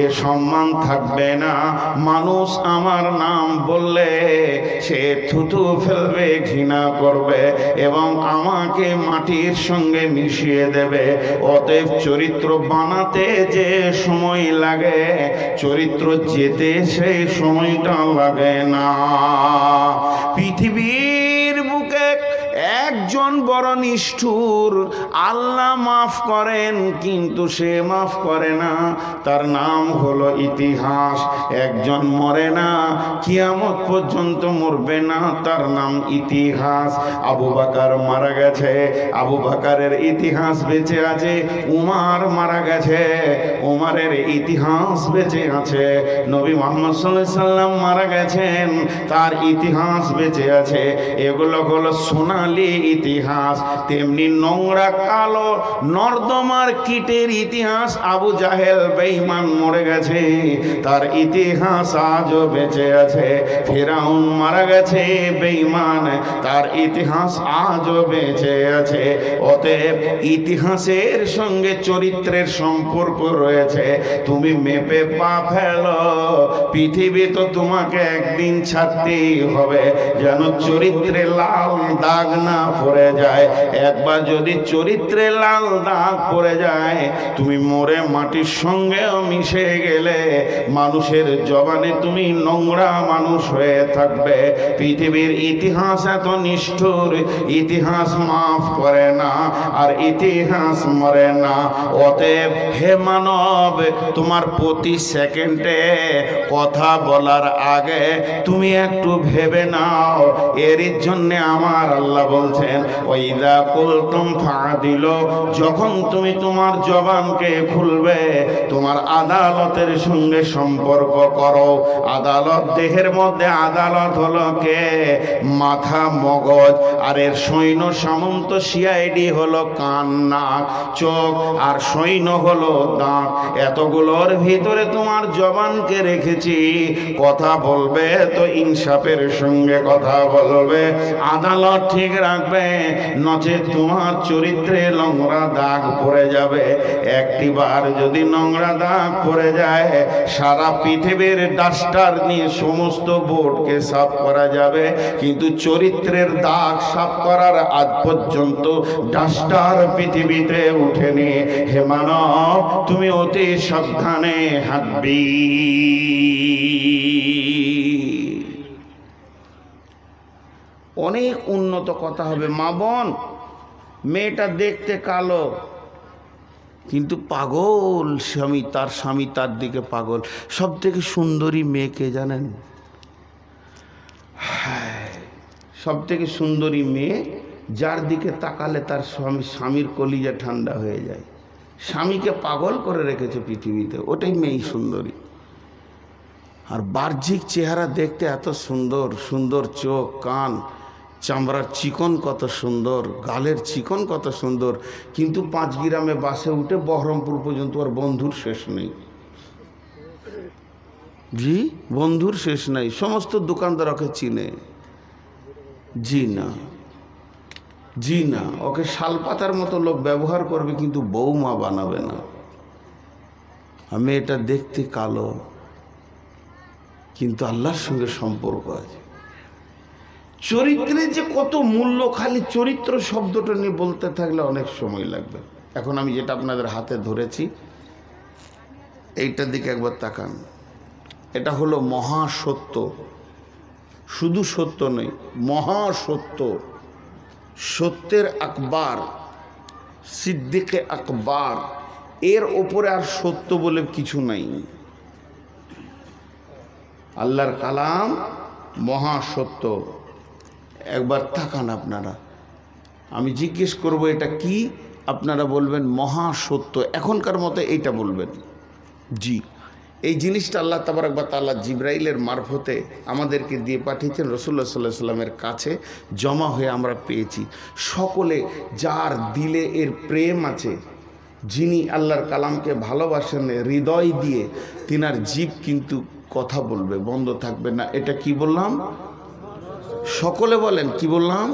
এ সম্মান থাকবে না। মানুষ আমার নাম বললে সে থুতু ফেলবে, ঘৃণা করবে এবং আমাকে মাটির সঙ্গে মিশিয়ে দেবে। অতএব চরিত্র বানাতে যে সময় লাগে, চরিত্র যেতে সেই সময়টা লাগে না। পৃথিবীর বুকে একজন বড় নিষ্ঠুর, আল্লাহ মাফ করেন কিন্তু সে মাফ করে না, তার নাম হলো ইতিহাস। একজন মরে না, কিয়ামত পর্যন্ত মরবে না, তার নাম ইতিহাস। আবু বকর মারা গেছে, আবু বকরের ইতিহাস বেঁচে আছে। উমর মারা গেছে, উমরের ইতিহাস বেঁচে আছে। নবী মুহাম্মদ সাল্লাল্লাহু আলাইহি সাল্লাম মারা গেছেন, তার ইতিহাস বেঁচে আছে। এগুলো হলো সোনালী ইতিহাস। তেমনি নোংরা কালো নর্দমার কীটের ইতিহাস। আবু জাহেল বেঈমান মরে গেছে, তার ইতিহাস আজও বেঁচে আছে। ফিরআউন মারা গেছে বেঈমান, তার ইতিহাস আজও বেঁচে আছে। অতএব ইতিহাসের সঙ্গে চরিত্রের সম্পর্ক রয়েছে। তুমি মেপে পা ফেলো, পৃথিবী তো তোমাকে একদিন ছাড়তেই হবে, যেন চরিত্রে লাল দাগ না পড়ে যায়। একবার যদি চরিত্রে লাল দাগ পড়ে যায়, তুমি মরে মাটির সঙ্গেও মিশে গেলে মানুষের জবানে তুমি নোংরা মানুষ হয়ে থাকবে। পৃথিবীর ইতিহাস এত নিষ্ঠুর, ইতিহাস মাফ করে না, আর ইতিহাস মরে না। অতএব হে মানব, তোমার প্রতি সেকেন্ডে কথা বলার আগে তুমি একটু ভেবে নাও। এর জন্য আমার আল্লাহ বলছেন, ওয়াইদা কুলতুম ফাদিলু, যখন তুমি তোমার জবানকে খুলবে, তোমার আদালতের সঙ্গে সম্পর্ক করো। আদালত, দেহের মধ্যে আদালত হলো কে? মাথা, মগজ, আর এর সৈন্য সামন্ত সিআইডি হলো কান, নাক, চোখ, আর সৈন্য হলো দাঁত। এতগুলোর ভিতরে তোমার জবানকে রেখেছি। কথা বলবে তো ইনসাফের সঙ্গে কথা বলবে, আদালত ঠিক রাখবে, নচেৎ তোমার চরিত্রে নোংরা দাগ পড়ে যাবে। একটি বার যদি নোংরা দাগ পড়ে যায়, সারা পৃথিবীর ডাস্টার নিয়ে সমস্ত বোর্ডকে সাফ করা যাবে, কিন্তু চরিত্রের দাগ সাফ করার আজ পর্যন্ত ডাস্টার পৃথিবীতে উঠেনি। হে মানব, তুমি অতি সাবধানে হাঁটবি। অনেক উন্নত কথা হবে। মা বোন, মেয়েটা দেখতে কালো কিন্তু পাগল স্বামী, তার স্বামী তার দিকে পাগল। সব থেকে সুন্দরী মেয়েকে জানেন? সব থেকে সুন্দরী মেয়ে যার দিকে তাকালে তার স্বামীর কলিজা ঠান্ডা হয়ে যায়। স্বামীকে পাগল করে রেখেছে পৃথিবীতে, ওটাই মেয়ে সুন্দরী। আর বাহ্যিক চেহারা দেখতে এত সুন্দর, সুন্দর চোখ, কান, চামড়ার চিকন কত সুন্দর, গালের চিকন কত সুন্দর, কিন্তু 5 গ্রামে বাসে উঠে বহরমপুর পর্যন্ত আর বন্ধুর শেষ নেই। জি, বন্ধুর শেষ নাই। সমস্ত দোকানদার ওকে চিনে। জি না, জি না, ওকে শালপাতার মতো লোক ব্যবহার করবে কিন্তু বৌমা বানাবে না। আমি এটা দেখতে কালো কিন্তু আল্লাহর সঙ্গে সম্পর্ক আছে। চরিত্রের যে কত মূল্য, খালি চরিত্র শব্দটা নিয়ে বলতে থাকলে অনেক সময় লাগবে। এখন আমি যেটা আপনাদের হাতে ধরেছি এইটার দিকে একবার তাকান। এটা হলো মহাসত্য। শুধু সত্য নয়, মহাসত্য। সত্যের আকবার, সিদ্দিকে আকবার, এর ওপরে আর সত্য বলে কিছু নাই। আল্লাহর কালাম মহাসত্য। একবার তাকান আপনারা, আমি জিজ্ঞেস করব এটা কি, আপনারা বলবেন মহাসত্য। এখনকার মতো এইটা বলবেন। জি, এই জিনিসটা আল্লাহ তাবারক ওয়া তাআলা জিবরাইলের মারফতে আমাদেরকে দিয়ে পাঠিয়েছেন, রাসূলুল্লাহ সাল্লাল্লাহু আলাইহি ওয়াসাল্লামের কাছে জমা হয়ে আমরা পেয়েছি। সকলে যার দিলে এর প্রেম আছে, যিনি আল্লাহর কালামকে ভালোবাসেন হৃদয় দিয়ে, তিনার জীব কিন্তু কথা বলবে, বন্ধ থাকবে না। এটা কি বললাম? সকলে বলেন, কি বললাম?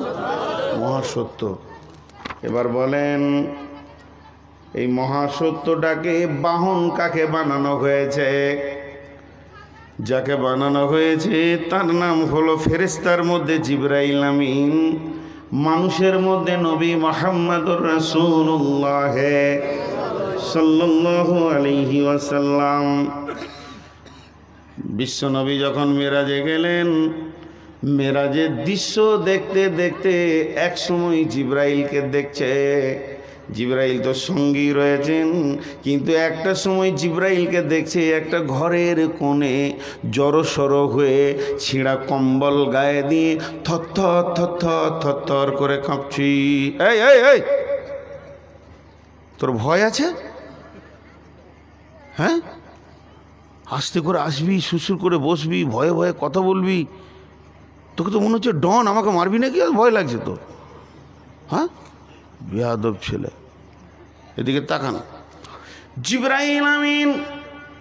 মহাসত্য। এবার বলেন, এই মহাসত্যটাকে বাহন কাকে বানানো হয়েছে? যাকে বানানো হয়েছে তার নাম হলো ফেরেশতার মধ্যে জিবরাইল আমিন, মানুষের মধ্যে নবী মুহাম্মদুর রাসূলুল্লাহ সাল্লাল্লাহু আলাইহি ওয়াসাল্লাম। বিশ্বনবী যখন মেরাজে গেলেন, মেরাজের দৃশ্য দেখতে দেখতে এক সময় জিবরাইলকে দেখছে। জিবরাইল তো সঙ্গী রয়েছেন, কিন্তু একটা সময় জিবরাইলকে দেখছে একটা ঘরের কোণে জড়সড় হয়ে ছিঁড়া কম্বল গায়ে দিয়ে থরথর থরথর থরথর করে কাঁপছি। এই এই এই, তোর ভয় আছে? হ্যাঁ, আস্তে করে আসবি, সুসুর করে বসবি, ভয়ে ভয়ে কথা বলবি। তোকে তো মনে হচ্ছে ডন, আমাকে মারবি নাকি? আর ভয় লাগছে তো? হ্যাঁ, বেয়াদব ছেলে। এদিকে তাকান, জিবরাইল আমিন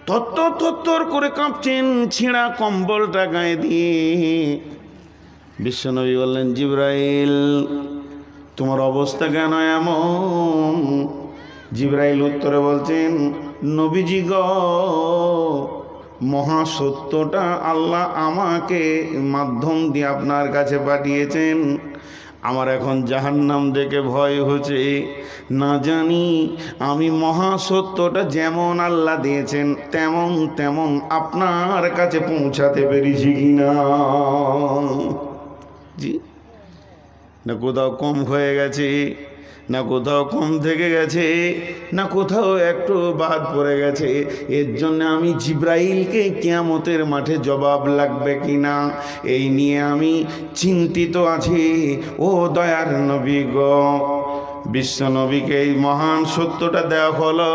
থরথর থরথর করে কাঁপছেন ছিঁড়া কম্বলটা গায়ে দিয়ে। বিশ্বনবী বললেন, জিবরাইল তোমার অবস্থা কেন এমন? জিবরাইল উত্তরে বলছেন, নবীজি গো, মহাসত্যটা আল্লাহ আমাকে মাধ্যম দিয়ে আপনার কাছে পাঠিয়েছেন। আমার এখন জাহান্নাম দেখে ভয় হচ্ছে, না জানি আমি মহাসত্যটা যেমন আল্লাহ দিয়েছেন তেমন তেমন আপনার কাছে পৌঁছাতে পেরেছি কিনা। জি, না কোথাও কম হয়ে গেছে, না কোথাও কম থেকে গেছে, না কোথাও একটু বাদ পড়ে গেছে। এর জন্য আমি জিবরাইলকে কিয়ামতের মাঠে জবাব লাগবে কিনা এই নিয়ে আমি চিন্তিত আছি। ও দয়ার নবী গো, বিশ্বনবীকে এই মহান সত্যটা দেওয়া হলো।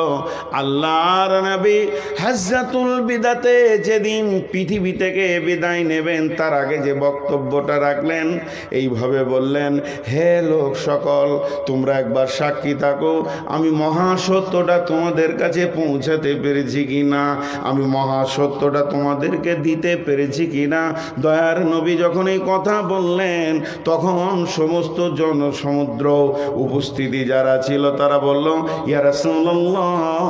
আল্লাহর নবী হাজ্জাতুল বিদাতে যেদিন পৃথিবী থেকে বিদায় নেবেন তার আগে যে বক্তব্যটা রাখলেন, এইভাবে বললেন, হে লোক সকল, তোমরা একবার সাক্ষী থাকো আমি মহাসত্যটা তোমাদের কাছে পৌঁছাতে পেরেছি কিনা, আমি মহাসত্যটা তোমাদেরকে দিতে পেরেছি কিনা। দয়ার নবী যখন এই কথা বললেন তখন সমস্ত জনসমুদ্র উপস্থিতি যারা ছিল তারা বলল, ইয়া রাসূলুল্লাহ,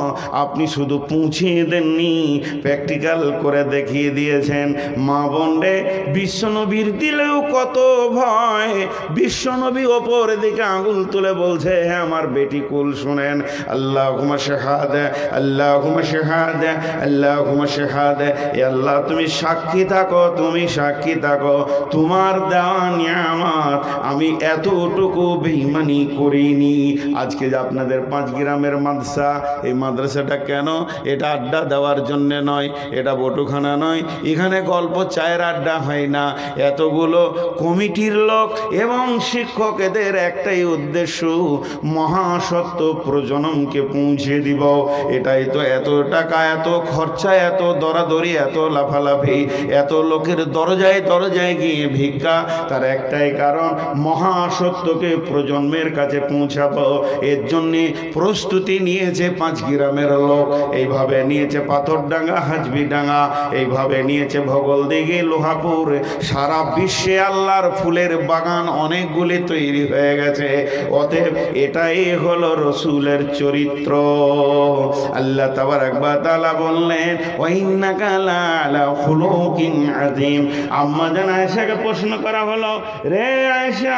আপনি শুধু পৌঁছিয়ে দেননি, প্র্যাকটিক্যাল করে দেখিয়ে দিয়েছেন। মা বোনরে, বিশ্বনবীর দিলেও কত ভয়। বিশ্বনবী ওপর দিকে আঙুল তুলে বলছে, হ্যাঁ আমার বেটি কুল শুনেন, আল্লাহুম্মা শাহাদা, আল্লাহুম্মা শাহাদা, আল্লাহুম্মা শাহাদা। এ আল্লাহ তুমি সাক্ষী থাকো, তুমি সাক্ষী থাকো, তোমার দেওয়া নিয়ামত আমি এতটুকু বেঈমানি করিনি। আজকে যে আপনাদের 5 গ্রামের মাদ্রাসা, এই মাদ্রাসাটা কেন? এটা আড্ডা দেওয়ার জন্য নয়, এটা বটুখানা নয়, এখানে গল্প চায়ের আড্ডা হয় না। এতগুলো কমিটির লোক এবং শিক্ষক, এদের একটাই উদ্দেশ্য, মহাসত্য প্রজননকে পৌঁছে দিব। এটাই তো এত টাকা, এত খরচা, এত দরাদরি, এত লাফালাফি, এত লোকের দরজায় দরজায় গিয়ে ভিক্ষা, তার একটাই কারণ, মহাসত্যকে প্রজন্মের কাছে পৌঁছাবো। এর জন্যে প্রস্তুতি নিয়েছে 5 গ্রামের লোক, এইভাবে নিয়েছে পাথরডাঙ্গা, হাজবিডাঙ্গা, এইভাবে নিয়েছে ভগলদিঘি, লোহাপুর। সারা বিশ্বে আল্লাহর ফুলের বাগান অনেকগুলি তৈরি হয়ে গেছে। অতএব এটাই হলো রসুলের চরিত্র। আল্লাহ তাবারাক ওয়া তাআলা বললেন, ওয়া ইন্নাকা লাআলা খুলুকিন আযীম। আম্মা জান আয়েশাকে প্রশ্ন করা হলো, রে আয়েশা,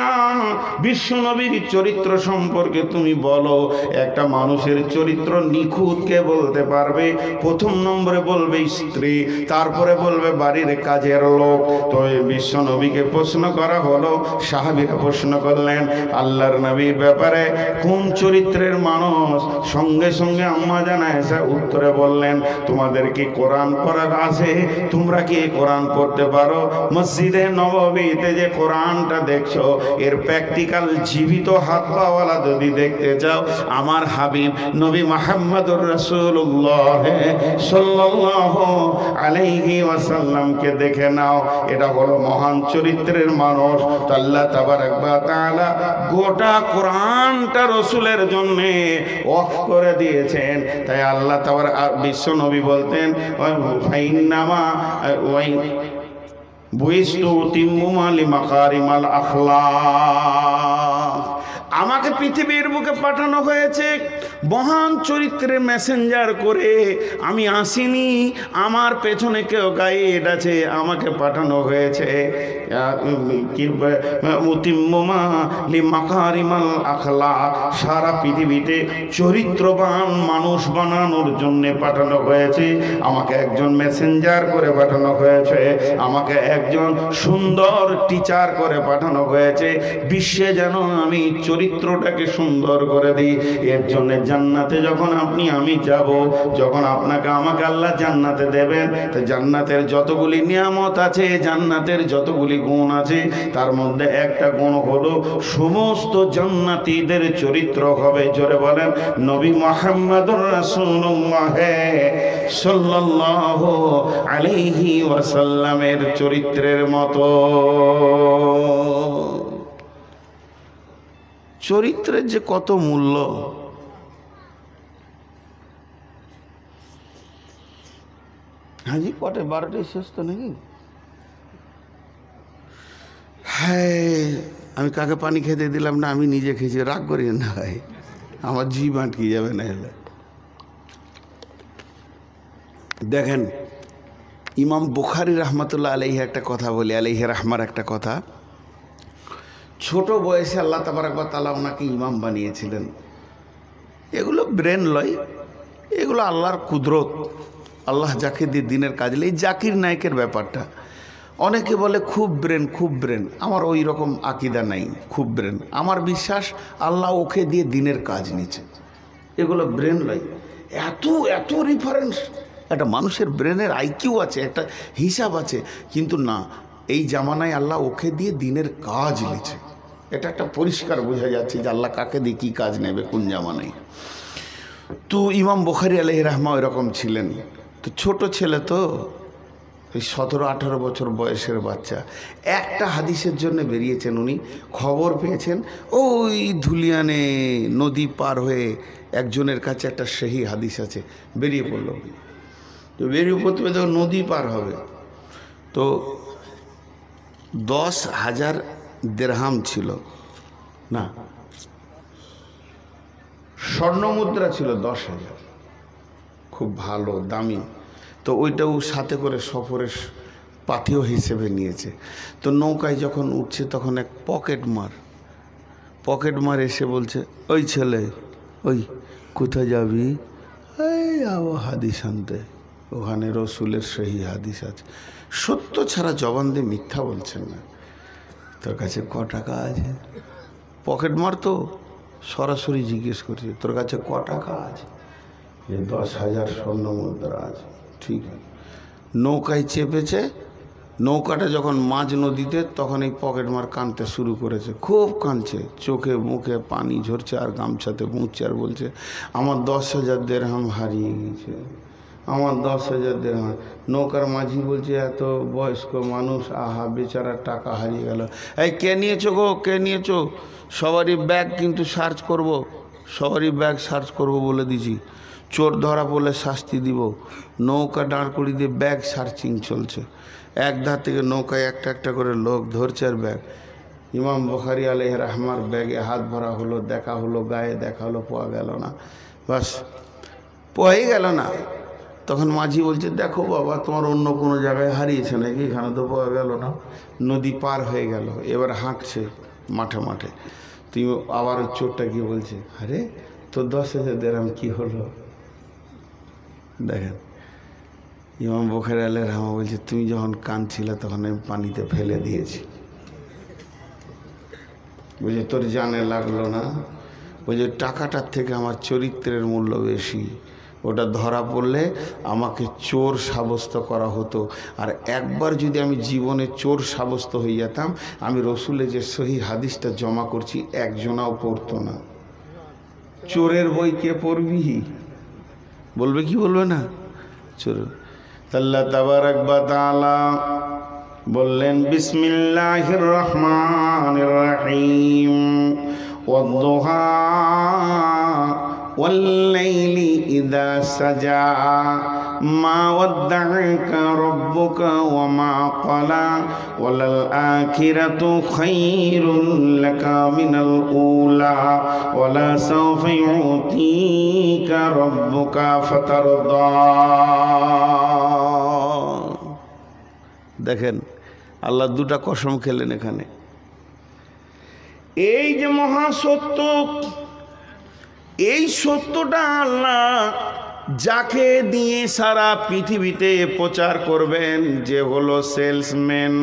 বিশ্বনবীর চরিত্র সম্পর্কে তুমি বলো। একটা মানুষের চরিত্র নিখুঁত কে বলতে পারবে? প্রথম নম্বরে বলবে স্ত্রী, তারপরে বলবে বাড়ির কাজের লোক। তো এই বিশ্বনবীকে প্রশ্ন করা হলো, সাহাবীরা প্রশ্ন করলেন আল্লাহর নবীর ব্যাপারে কোন চরিত্রের মানুষ? সঙ্গে সঙ্গে আম্মা জান আয়েশা উত্তরে বললেন, তোমাদের কি কোরআন পড়া আছে? তোমরা কি কোরআন পড়তে পারো? মসজিদে নববীতে যে কোরআনটা দেখছো, এর প্র্যাকটিক্যাল জীবিত হাত পাওয়ালা যদি দেখতে চাও, আমার হাবিব নবী মুহাম্মদুর রাসূলুল্লাহ সাল্লাল্লাহু আলাইহি ওয়াসাল্লামকে দেখে নাও। এটা হলো মহান চরিত্রের মানুষ। তো আল্লাহ তাবারাক ওয়া তাআলা গোটা কোরআনটা রাসূলের জন্য ওয়াকফ করে দিয়েছেন। তাই আল্লাহ তাবারাক, বিশ্ব নবী বলতেন, ফাইন্নামা বুইস্তু তিম্মুমা লিমাকারিমাল আখলাক। আমাকে পৃথিবীর বুকে পাঠানো হয়েছে মহান চরিত্রের মেসেঞ্জার করে। আমি আসিনি, আমার পেছনে কেউ গাইড আছে, আমাকে পাঠানো হয়েছে মুতিম্মুমা লিমাকারিমাল আখলাক, সারা পৃথিবীতে চরিত্রবান মানুষ বানানোর জন্য পাঠানো হয়েছে। আমাকে একজন মেসেঞ্জার করে পাঠানো হয়েছে, আমাকে একজন সুন্দর টিচার করে পাঠানো হয়েছে, বিশ্বে যেন আমি চরিত্রটাকে সুন্দর করে দিই। এর জন্য জান্নাতে যখন আপনি আমি যাব, যখন আপনাকে আমাকে আল্লাহ জান্নাতে দেবেন, তো জান্নাতের যতগুলি নিয়ামত আছে, জান্নাতের যতগুলি গুণ আছে, তার মধ্যে একটা গুণ হলো সমস্ত জান্নাতীদের চরিত্র হবে, জোরে বলেন, নবী মুহাম্মদুর রাসূলুল্লাহ সাল্লাল্লাহু আলাইহি ওয়াসাল্লামের চরিত্রের মতো। চরিত্রের যে কত মূল্য! হাজি কটে 12টায় শেষ তো নাকি? হ্যাঁ, আমি কাকে পানি খেতে দিলাম না, আমি নিজে খেয়েছি, রাগ করি না ভাই, আমার জিভ আটকে যাবে না হলে। দেখেন, ইমাম বুখারী রাহমাতুল্লাহ আলাইহি একটা কথা বলি, আলাইহি রাহমার একটা কথা। ছোট বয়সে আল্লাহ তাবারাক ওয়া তাআলা ওনাকে ইমাম বানিয়েছিলেন। এগুলো ব্রেন লয়, এগুলো আল্লাহর কুদরত। আল্লাহ যাকে দিয়ে দিনের কাজ, এই জাকির নায়কের ব্যাপারটা অনেকে বলে খুব ব্রেন, খুব ব্রেন। আমার ওই রকম আকিদা নাই খুব ব্রেন। আমার বিশ্বাস আল্লাহ ওকে দিয়ে দিনের কাজ নিচ্ছে। এগুলো ব্রেন লয়, এত এত রেফারেন্স। একটা মানুষের ব্রেনের আইকিউ আছে, একটা হিসাব আছে, কিন্তু না, এই জামানায় আল্লাহ ওকে দিয়ে দিনের কাজ নিচ্ছে। এটা একটা পরিষ্কার বোঝা যাচ্ছে যে আল্লাহ কাকে দিয়ে কী কাজ নেবে কোন জামানায়। তো ইমাম বুখারী আলাইহির রাহমা ওইরকম ছিলেন। তো ছোট ছেলে তো, ওই 17-18 বছর বয়সের বাচ্চা, একটা হাদিসের জন্য বেরিয়েছেন উনি। খবর পেয়েছেন ওই ধুলিয়ানে নদী পার হয়ে একজনের কাছে একটা সহি হাদিস আছে, বেরিয়ে পড়ল। তো বেরিয়ে পড়তে যখন নদী পার হবে, তো 10,000 দিরহাম ছিল না, স্বর্ণ মুদ্রা ছিল 10,000, খুব ভালো দামি। তো ওইটাও সাথে করে সফরের পাথেয় হিসেবে নিয়েছে। তো নৌকায় যখন উঠছে তখন এক পকেট মার এসে বলছে, ওই ছেলে, ওই কোথায় যাবি? এই যাবো হাদিস আনতে, ওখানে রসুলের সহি হাদিস আছে। সত্য ছাড়া জবান দিয়ে মিথ্যা বলছেন না। তোর কাছে ক টাকা আছে? পকেট মার তো সরাসরি জিজ্ঞেস করছে, তোর কাছে ক টাকা আছে? 10,000 স্বর্ণ মুদ্রা আছে। ঠিক আছে। নৌকায় চেপেছে, নৌকাটা যখন মাঝ নদীতে, তখন এই পকেট মার কাঁদতে শুরু করেছে, খুব কাঁদছে, চোখে মুখে পানি ঝরছে আর গামছাতে মুছছে আর বলছে, আমার 10,000 দিরহাম হারিয়ে গেছে, আমার 10,000 দিরহাম। নৌকার মাঝি বলছে, এত বয়স্ক মানুষ, আহা বেচারা টাকা হারিয়ে গেল। এই কে নিয়েছো গো, কে নিয়েছো? সবারই ব্যাগ কিন্তু সার্চ করব, সবারই ব্যাগ সার্চ করব বলে দিছি, চোর ধরা পড়লে শাস্তি দিব। নৌকা দাঁড় করিয়ে দিয়ে ব্যাগ সার্চিং চলছে, এক ধার থেকে নৌকায় একটা একটা করে লোক ধরছে আর ব্যাগ। ইমাম বুখারী আলাইহির রাহমার ব্যাগে হাত ভরা হলো, দেখা হলো, গায়ে দেখা হলো, পাওয়া গেল না, বাস পাওয়াই গেল না। তখন মাঝি বলছে, দেখো বাবা, তোমার অন্য কোনো জায়গায় হারিয়েছে নাকি, এখানে তো পাওয়া গেল না। নদী পার হয়ে গেল, এবার হাঁকছে মাঠে মাঠে। তুই আবার চোরটা গিয়ে বলছে, আরে তোর 10,000 দিরহাম কি হলো? দেখেন, ইমাম বুখারী আলাইহির রাহমা বলছে, তুমি যখন কাঁদছিলে তখন আমি পানিতে ফেলে দিয়েছি। বুঝে তোর জানে লাগলো না? বুঝে টাকাটার থেকে আমার চরিত্রের মূল্য বেশি। ওটা ধরা পড়লে আমাকে চোর সাব্যস্ত করা হতো, আর একবার যদি আমি জীবনে চোর সাব্যস্ত হয়ে যেতাম, আমি রসুলের যে সহি হাদিসটা জমা করছি একজনাও পড়তো না। চোরের বই কে পড়বি? বলবে কি বলবে না? চোর। আল্লাহ তাবারাক ওয়া তাআলা বললেন, বিসমিল্লাহির রহমানির রহিম, ওয়াদ-দুহা ওয়াল-লাইলি ইযা সাজা, মা ওয়াদ্দা'আকা রাব্বুকা ওয়া মা ক্বালা, ওয়ালাল আখিরাতু খায়রুল লাকা মিনাল উলা, ওয়ালা সাওফা ইউতিকা রাব্বুকা ফাতারদা। দেখেন, আল্লাহ দুটা কসম খেলেন এখানে। এই যে মহাসত্য, এই সত্যটা আল্লাহ যাকে দিয়ে সারা পৃথিবীতে প্রচার করবেন, যে হলো সেলসম্যান,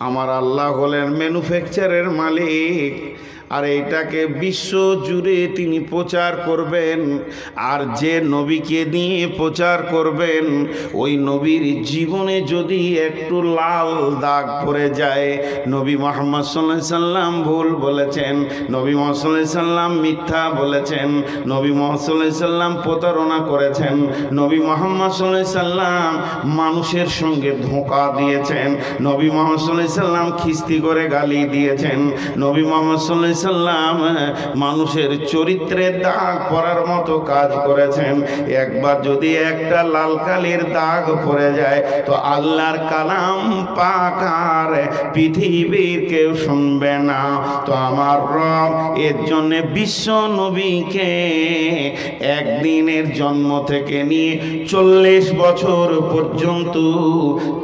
আমার আল্লাহ হলেন ম্যানুফ্যাকচারের মালিক, আর এইটাকে বিশ্ব জুড়ে তিনি প্রচার করবেন। আর যে নবীকে দিয়ে প্রচার করবেন, ওই নবীর জীবনে যদি একটু লাল দাগ পড়ে যায়, নবী মুহাম্মদ সাল্লাল্লাহু আলাইহি সাল্লাম ভুল বলেছেন, নবী মুহাম্মদ সাল্লাল্লাহু আলাইহি সাল্লাম মিথ্যা বলেছেন, নবী মুহাম্মদ সাল্লাল্লাহু আলাইহি সাল্লাম প্রতারণা করেছেন, নবী মুহাম্মদ সাল্লাল্লাহু আলাইহি সাল্লাম মানুষের সঙ্গে ধোঁকা দিয়েছেন, নবী মুহাম্মদ সাল্লাল্লাহু আলাইহি সাল্লাম খিস্তি করে গালি দিয়েছেন, নবী মুহাম্মদ সাল্লাল্লাহু আলাইহি সাল্লাম মানুষের চরিত্রে দাগ পড়ার মতো কাজ করেছেন। একবার যদি একটা লাল কালির দাগ পড়ে যায়, তো আল্লাহর কালাম পাক আর পৃথিবীর কেউ শুনবে না। তো আমার রব এর জন্য বিশ্ব নবীকে একদিনের জন্ম থেকে নিয়ে 40 বছর পর্যন্ত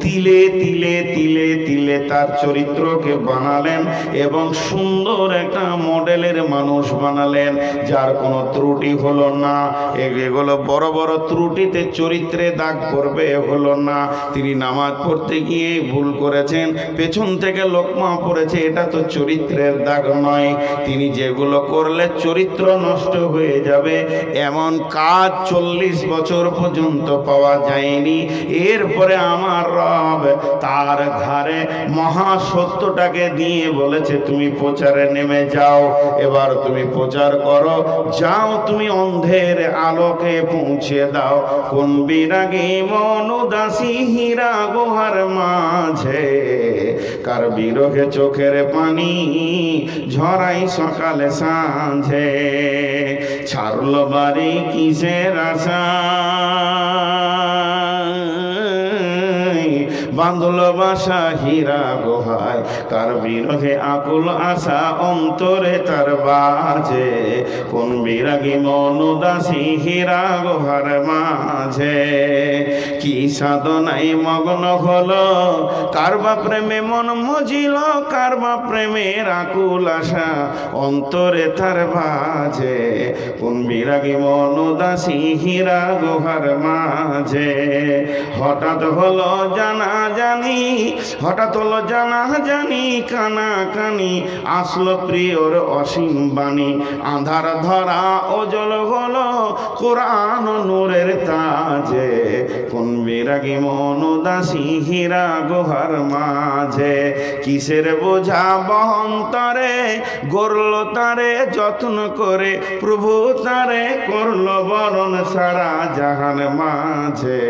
তিলে তিলে তিলে তিলে তার চরিত্রকে বানালেন, এবং সুন্দর একটা মডেলের মানুষ বানালেন, যার কোনো ত্রুটি হলো না। এগুলো বড় বড় ত্রুটিতে চরিত্রে দাগ পড়বে হলো না। তিনি নামাজ পড়তে গিয়ে ভুল করেছেন, পেছন থেকে লোকমা পড়েছে, এটা তো চরিত্রের দাগ নয়। তিনি যেগুলো করলে চরিত্র নষ্ট হয়ে যাবে এমন কাজ 40 বছর পর্যন্ত পাওয়া যায়নি। এরপরে আমার রব তার ঘাড়ে মহাসত্যটাকে দিয়ে বলেছে, তুমি প্রচারে নেমে যাও, এবার তুমি প্রচার করো, যাও তুমি অন্ধের আলোকে পৌঁছে দাও। কোন বিরাগী মন উদাসী হীরা গুহার মাঝে, কার বিরহে চোখের পানি ঝরাই সকালে সাঁঝে। ছাড়লো বাড়ি কিসের আশা, বাঁধল বাসা হীরা গুহায়, কার বিরহে আকুল আশা অন্তরে তার বাজে। কোন বিরাগী মন উদাসী হীরা গুহার মাঝে, কি সাধনায় মগ্ন হলো, কারবা প্রেমে মন মজিল, কারবা প্রেমের আকুল আশা অন্তরে তার বাজে। কোন বিরাগী মন উদাসী হীরা গুহার মাঝে। হঠাৎ হলো জানা জানি, হঠাৎ হলো জানা জানি, কানা কানি আসলো প্রিয়র অসীম বাণী। আধার ধরা ওজল হলো কোরআন নূরের তাজে। কোন বিরাগী মন উদাসী হীরা গুহার মাঝে, কিসের বোঝা বহন্তরে গড়ল তারে যত্ন করে, প্রভু তারে করল বরণ সারা জাহান মাঝে।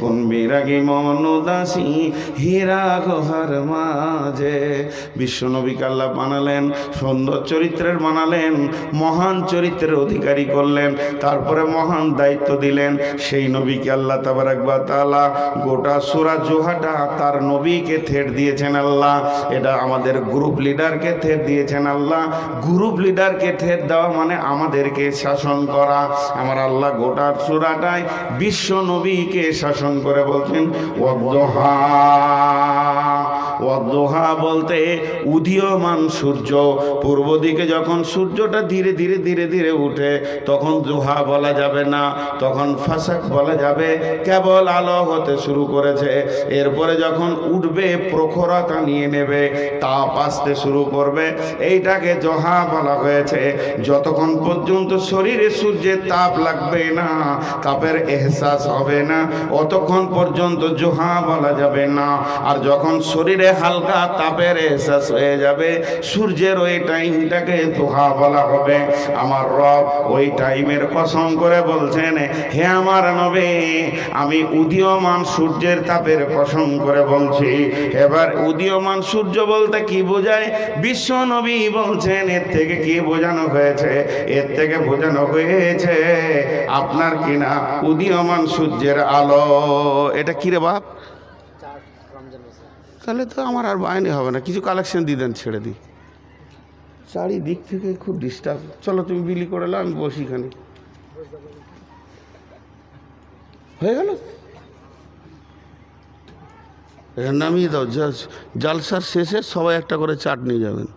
কোন বিরাগী মন উদাসী হীরা গুহার মাঝে। বিশ্বনবীকে আল্লাহ বানালেন, সুন্দর চরিত্রের বানালেন, মহান চরিত্রের অধিকারী করলেন, তারপরে মহান দায়িত্ব দিলেন। সেই নবীকে আল্লাহ তাবারাক ওয়া তাআলা গোটা সূরা জুহাটা তার নবীকে থেট দিয়েছেন আল্লাহ। এটা আমাদের গ্রুপ লিডারকে থেট দিয়েছেন আল্লাহ। গ্রুপ লিডারকে থেট দেওয়া মানে আমাদেরকে শাসন করা। আমার আল্লাহ গোটা সূরাটায় বিশ্ব নবীকে শাসন করে বলছেন ওয়াদুহা। ওয়াদুহা বলতে উদীয়মান সূর্য, পূর্ব দিকে যখন সূর্যটা ধীরে ধীরে ধীরে ধীরে উঠে তখন দুহা বলা যাবে না, তখন ফাসাক বলা যাবে। কেবল আলো হতে শুরু করেছে, এরপরে যখন উঠবে প্রখরতা নিয়ে নেবে, তাপ আসতে শুরু করবে, এইটাকে জোহা বলা হয়েছে। যতক্ষণ পর্যন্ত শরীরে সূর্যের তাপ লাগবে না, তাপের এহসাস হবে না, অতক্ষণ পর্যন্ত জোহা বলা যাবে না। আর যখন শরীরে হালকা তাপের এহসাস হয়ে যাবে, সূর্যের ওই টাইমটাকে দোহা বলা হবে। আমার রব ওই টাইমের কসম করে বলছেন, হে আমার নবী, আমি উদীয়মান সূর্যের তাপের কসম করে বলছি। এবার উদীয়মান সূর্য বলতে কি বোঝায়? বিশ্ব নবী বলছেন এর থেকে কি বোঝানো হয়েছে? এর থেকে বোঝানো হয়েছে আপনার কিনা উদীয়মান সূর্যের আলো। এটা কি রে বাপ? তাহলে তো আমার আর বায়নি হবে না, কিছু কালেকশন দিয়ে দেন, ছেড়ে দিই। চারিদিক থেকে খুব ডিস্টার্ব। চলো তুমি বিলি করে নাও, আমি বসি এখানে। হয়ে গেল, এখানে নামিয়ে দাও। জালসার শেষে সবাই একটা করে চাট নিয়ে যাবেন।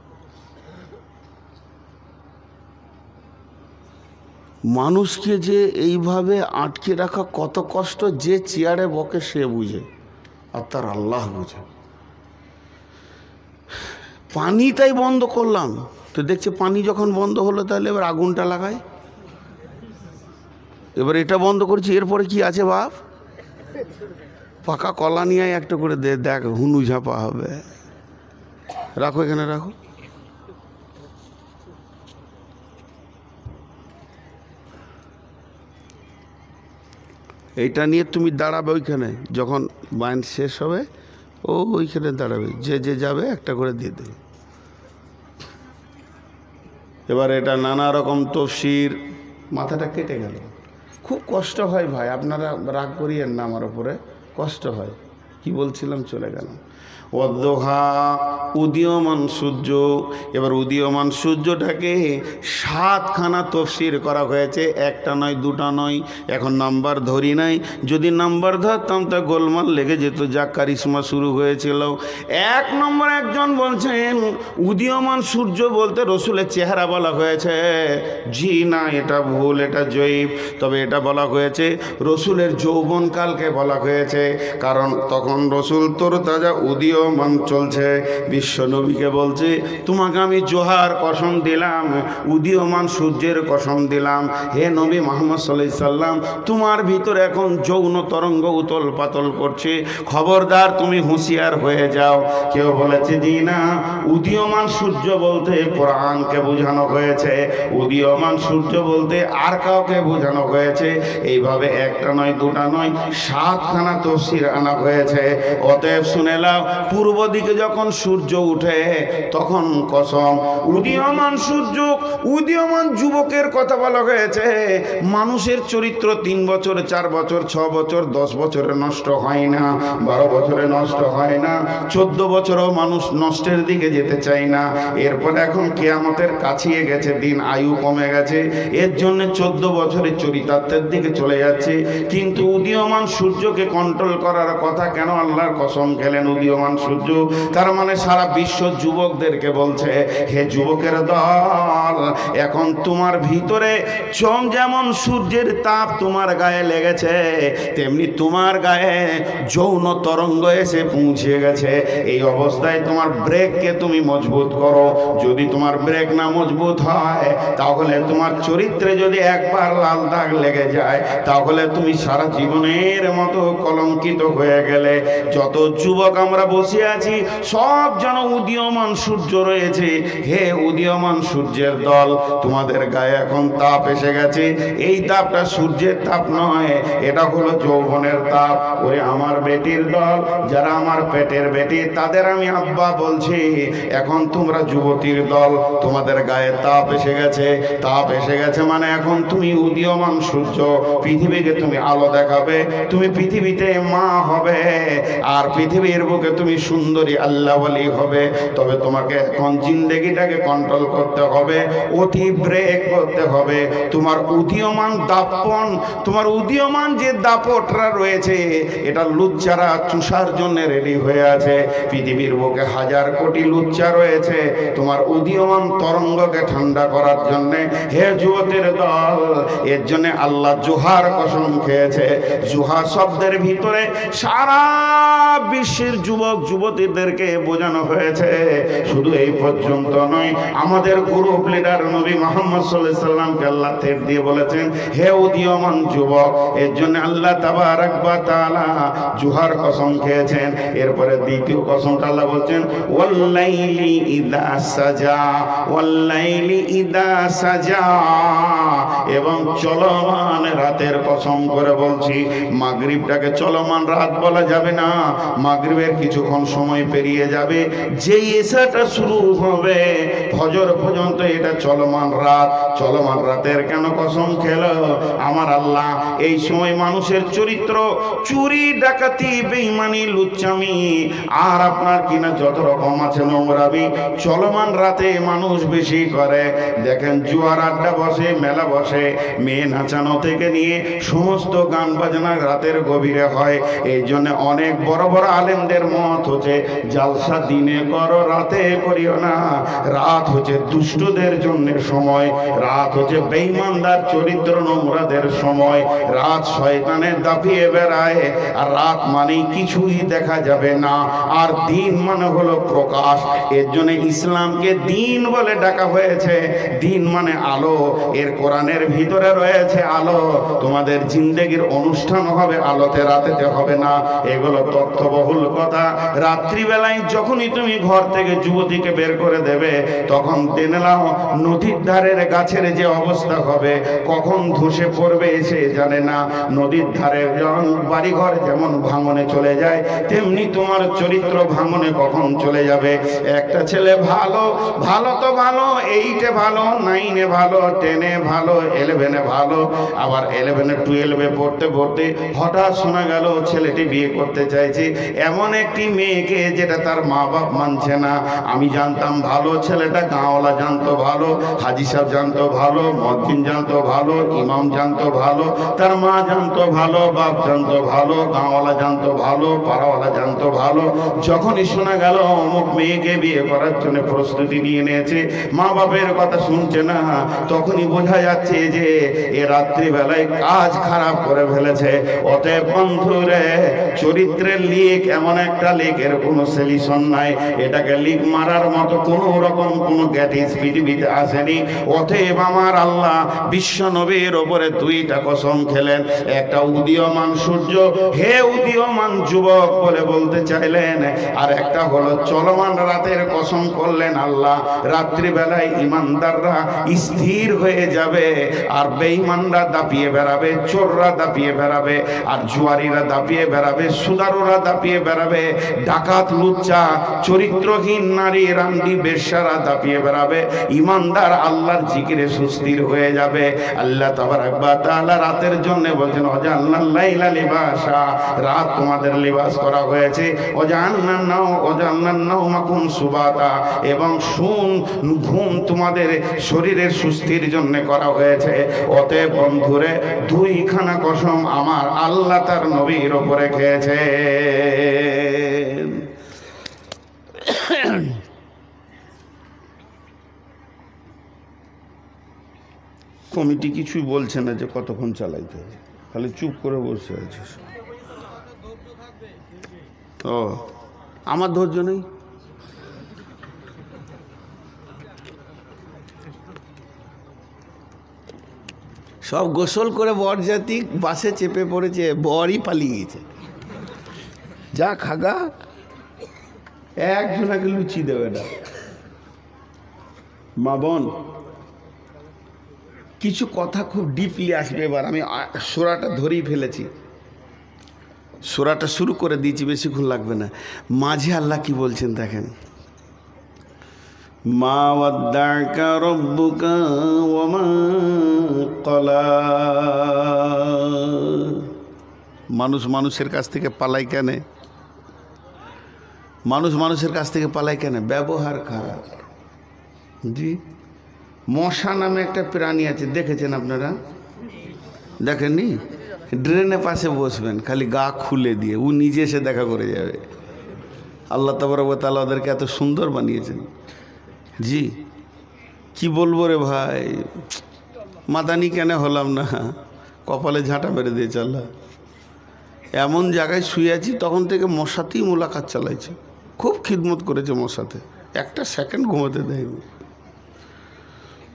মানুষকে যে এইভাবে আটকে রাখা কত কষ্ট, যে চেয়ারে বকে সে বুঝে, আর তার আল্লাহ বুঝে। পানি তাই বন্ধ করলাম, তো দেখছে পানি যখন বন্ধ হলো তাহলে এবার আগুনটা লাগাই। এবার এটা বন্ধ করছি, এরপরে কি আছে বাপ? পাকা কলা নিয়ে একটা করে দে, দেখ হুনু ঝাপা হবে। রাখো এখানে রাখো। এইটা নিয়ে তুমি দাঁড়াবে ওইখানে, যখন বাইন শেষ হবে ও ওইখানে দাঁড়াবে, যে যে যাবে একটা করে দিয়ে দেবে। এবার এটা নানা রকম তফসির, মাথাটা কেটে গেল। খুব কষ্ট হয় ভাই, আপনারা রাগ করিয়েন না আমার ওপরে, কষ্ট হয়। কি বলছিলাম, চলে গেলাম। ওয়াদ্দোহা, উদীয়মান সূর্য। এবার উদীয়মান সূর্যটাকে 7খানা তফসির করা হয়েছে, একটা নয়, দুটা নয়। এখন নাম্বার ধরি নাই, যদি নাম্বার ধরতাম তা গোলমাল লেগে যেত, যা কারিশমা শুরু হয়েছিল। 1 নম্বর একজন বলছেন উদীয়মান সূর্য বলতে রসুলের চেহারা বলা হয়েছে। জি না, এটা ভুল, এটা জয়ীফ। তবে এটা বলা হয়েছে রসুলের যৌবনকালকে বলা হয়েছে, কারণ তখন রসুল তরতাজা উদীয়মান চলছে। বিশ্ব নবীকে বলছে, তোমাকে আমি জোহার কসম দিলাম, উদীয়মান সূর্যের কসম দিলাম, হে নবী মুহাম্মদ সাল্লাল্লাহু আলাইহি সাল্লাম, তোমার ভিতরে এখন যৌন তরঙ্গ উতল পাতল করছে, খবরদার তুমি হুঁশিয়ার হয়ে যাও। কেউ বলেছে জি না, উদীয়মান সূর্য বলতে কোরআনকে বোঝানো হয়েছে, উদীয়মান সূর্য বলতে আর কাউকে বোঝানো হয়েছে। এইভাবে একটা নয়, দুটা নয়, 7খানা তফসির আনা হয়েছে। অতএব শুনে নাও, পূর্ব দিকে যখন সূর্য উঠে তখন কসম, উদীয়মান সূর্য, উদীয়মান যুবকের কথা বলা হয়েছে। মানুষের চরিত্র 3 বছর, 4 বছর, 6 বছর, 10 বছরে নষ্ট হয় না, 12 বছরে নষ্ট হয় না, 14 বছরও মানুষ নষ্টের দিকে যেতে চায় না। এরপর এখন কিয়ামতের কাছিয়ে গেছে দিন, আয়ু কমে গেছে, এর জন্য 14 বছরের চরিতার্থের দিকে চলে যাচ্ছে। কিন্তু উদীয়মান সূর্যকে কন্ট্রোল করার কথা কেন আল্লাহর কসম খেলেন উদীয়মান সূর্য? তার মানে সারা বিশ্ব যুবকদেরকে বলছে, হে যুবকের দল, এখন তোমার ভিতরে যেমন সূর্যের তাপ তোমার গায়ে লেগেছে, তেমনি তোমার গায়ে যৌন তরঙ্গ এসে পৌঁছে গেছে। এই অবস্থায় তোমার ব্রেককে তুমি মজবুত করো। যদি তোমার ব্রেক না মজবুত হয়, তাহলে তোমার চরিত্রে যদি একবার লাল দাগ লেগে যায়, তাহলে তুমি সারা জীবনের মতো কলঙ্কিত হয়ে গেলে। যত যুবক আমরা বসে আছি, সব যেন উদীয়মান সূর্য রয়েছে। হে উদীয়মান সূর্যের দল, তোমাদের গায়ে এখন তাপ এসে গেছে। এই তাপটা সূর্যের তাপ নয়, এটা হলো যৌবনের তাপ। ওরে আমার বেটির দল, যারা আমার পেটের বেটি, তাদের আমি আব্বা বলছি, এখন তোমরা যুবতীর দল, তোমাদের গায়ে তাপ এসে গেছে। তাপ এসে গেছে মানে এখন তুমি উদীয়মান সূর্য, পৃথিবীকে তুমি আলো দেখাবে, তুমি পৃথিবীতে মা হবে, আর পৃথিবীর বুকে তুমি সুন্দরী আল্লাহওয়ালি হবে। তবে তোমাকে এখন জিন্দেগিটাকে কন্ট্রোল করতে হবে, অতি ব্রেক করতে হবে। তোমার উদীয়মান দাপন, তোমার উদীয়মান যে দাপটরা রয়েছে, এটা লুচ্চারা চুষার জন্য রেডি হয়ে আছে। পৃথিবীর বুকে 1000 কোটি লুচ্চা রয়েছে তোমার উদীয়মান তরঙ্গকে ঠান্ডা করার জন্য। হে যুবতীর দল, এর জন্য আল্লাহ জোহার কসম খেয়েছে। জোহার শব্দের ভিতরে সারা বিশ্বের যুবক যুবতীদেরকে বোঝানো হয়েছে। শুধু এই পর্যন্ত নয়, আমাদের গ্রুপ লিডার নবী মুহাম্মদ সাল্লাল্লাহু আলাইহি সাল্লামকে আল্লাহ থের দিয়ে বলেছেন, হে উদীয়মান যুবক। এর জন্য আল্লাহ তাবারাক ওয়া তাআলা জোহার কসম খেয়েছেন। এরপরে দ্বিতীয় কসমটা আল্লাহ বলছেন, ওয়াল্লাইলি ইযা সাজা, ওয়াল্লাইলি ইযা সাজা, এবং চলমান রাতের কসম করে বলছি। মাগরিবটাকে চলমান রাত বলা যাবে না, মাগরিবের কিছুক্ষণ সময় পেরিয়ে যাবে, যেই এশাটা শুরু হবে ফজর পর্যন্ত এটা চলমান রাত। চলমান রাতের কেন কসম খেলো আমার আল্লাহ? এই সময় মানুষের চরিত্র চুরি, ডাকাতি, বেঈমানি, লুচ্চামি আর আপনার কিনা যত রকম আছে নোংরামি, চলমান রাতে মানুষ বেশি করে। দেখেন জুয়ার আড্ডা বসে, মেলা বসে, মেয়ে নাচানো থেকে নিয়ে সমস্ত গান বাজনা রাতের গভীরে হয়। এই জন্য অনেক বড় বড় আলেমদের মত হচ্ছে, জালসা দিনে করো, রাতে করিও না। রাত হচ্ছে দুষ্টদের জন্য সময়, রাত হচ্ছে বেঈমানদার চরিত্র নোংরাদের সময়, রাত শয়তানের দাপিয়ে বেড়ায়। আর রাত মানেই কিছুই দেখা যাবে না, আর দিন মানে হলো প্রকাশ। এর জন্য ইসলামকে দিন বলে ডাকা হয়েছে। দিন মানে আলো, এর কোরআনের ভিতরে রয়েছে আলো। তোমাদের জিন্দেগির অনুষ্ঠান হবে আলোতে, রাতেতে হবে না। এগুলো তথ্যবহুল কথা। রাত্রিবেলায় যখনই তুমি ঘর থেকে যুবতীকে বের করে দেবে, তখন জেনে নাও নদীর ধারের গাছের যে অবস্থা হবে, কখন ধসে পড়বে সে জানে না। নদীর ধারে বাড়িঘর যেমন ভাঙনে চলে যায়, তেমনি তোমার চরিত্র ভাঙনে কখন চলে যাবে। একটা ছেলে ভালো ভালো তো ভালো, 8-এ ভালো, 9-এ ভালো, 10-এ ভালো, 11-এ ভালো, আবার 11-এ 12-এ পড়তে পড়তে হঠাৎ শোনা গেল ছেলেটি বিয়ে করতে চাইছে এমন একটি মেয়েকে যেটা তার মা বাপ মানছে না। আমি জানতাম ভালো ছেলেটা, গাঁওয়ালা জানতো ভালো, হাজি সাহেব জানতো ভালো, মুয়াজ্জিন জানতো ভালো, ইমাম জানতো ভালো, তার মা জানতো ভালো, বাপ জানতো ভালো, গাঁওয়ালা জানতো ভালো, পাড়াওয়ালা জানতো ভালো। যখনই শোনা গেল অমুক মেয়েকে বিয়ে করার জন্য প্রস্তুতি নিয়ে নিয়েছে, মা বাপের কথা শুনছে না, তখনই বোঝা যাচ্ছে যে এ রাত্রিবেলায় কাজ খারাপ করে ফেলেছে। অতএব বন্ধুরে, চরিত্রের লিক এমন একটা লিকের কোনো সলিউশন নাই, এটাকে লিক মারার মতো কোনো রকম কোনো গ্যাটিস পৃথিবীতে আসেনি। অতএব আমার আল্লাহ বিশ্ব নবীর ওপরে 2টা কসম খেলেন। একটা উদীয়মান সূর্য, হে উদীয়মান যুবক বলে বলতে চাইলেন, আর একটা হলো চলমান রাতের কসম করলেন আল্লাহ। রাত্রিবেলায় ইমানদাররা স্থির হয়ে যাবে, আর বেঈমানরা দাপিয়ে বেড়াবে, চোররা দাপিয়ে বেড়াবে, আর জুয়ারিরা দাপিয়ে বেড়াবে, সুদারুরা দাপিয়ে বেড়াবে, ডাকাত লুচ্চা চরিত্রহীন নারী রান্ডি বেশ্যারা দাপিয়ে বেড়াবে। ইমানদার আল্লাহর জিকিরে সুস্থির হয়ে যাবে। আল্লাহ তাবারাক ওয়া তাআলা রাতের জন্য বলেন ওয়াজআলনাল লাইলা লিবাসা, রাত তোমাদের লিবাস করা হয়েছে। ওয়াজআলনান নাওমাকুম সুবাতা, এবং ঘুম তোমাদের শরীরের সুস্থির জন্য করা হয়েছে। অতএব বন্ধুরে, 2খানা কসম আমার আল্লাহ তার নবীর ওপরে খেয়েছে। কমিটি কিছুই বলছে না যে কতক্ষণ চালাইতে হবে, খালি চুপ করে বসে আছে। ও, আমার ধৈর্য নেই। সব গোসল করে বরযাত্রী বাসে চেপে পড়েছে, বরই পালিয়ে গেছে। যা খাগা, একজনাকে লুচি দেবে না। মা বোন, কিছু কথা খুব ডিপলি আসবে। এবার আমি সূরাটা ধরেই ফেলেছি, সূরাটা শুরু করে দিয়েছি, বেশিক্ষণ লাগবে না। মাঝে আল্লাহ কি বলছেন দেখেন, মা ওয়াদ্দাকা রাব্বুকা ওয়া মা ক্বালা। মানুষ মানুষের কাছ থেকে পালায় কেন? মানুষ মানুষের কাছ থেকে পালায় কেন? ব্যবহার খারাপ। জি, মশা নামে একটা প্রাণী আছে, দেখেছেন আপনারা? দেখেননি? ড্রেনে পাশে বসবেন, খালি গা খুলে দিয়ে ও নিজে এসে দেখা করে যাবে। আল্লাহ তাবারক ওয়া তাআলা ওদেরকে এত সুন্দর বানিয়েছেন। জি, কি বলবো রে ভাই, মাদানি কেন হলাম না, কপালে ঝাঁটা মেরে দিয়েছে আল্লাহ। এমন জায়গায় শুয়ে আছি, তখন থেকে মশাতেই মোলাকাত চালাইছে, খুব খিদমত করেছে মশাতে, একটা সেকেন্ড ঘুমোতে দেয়নি।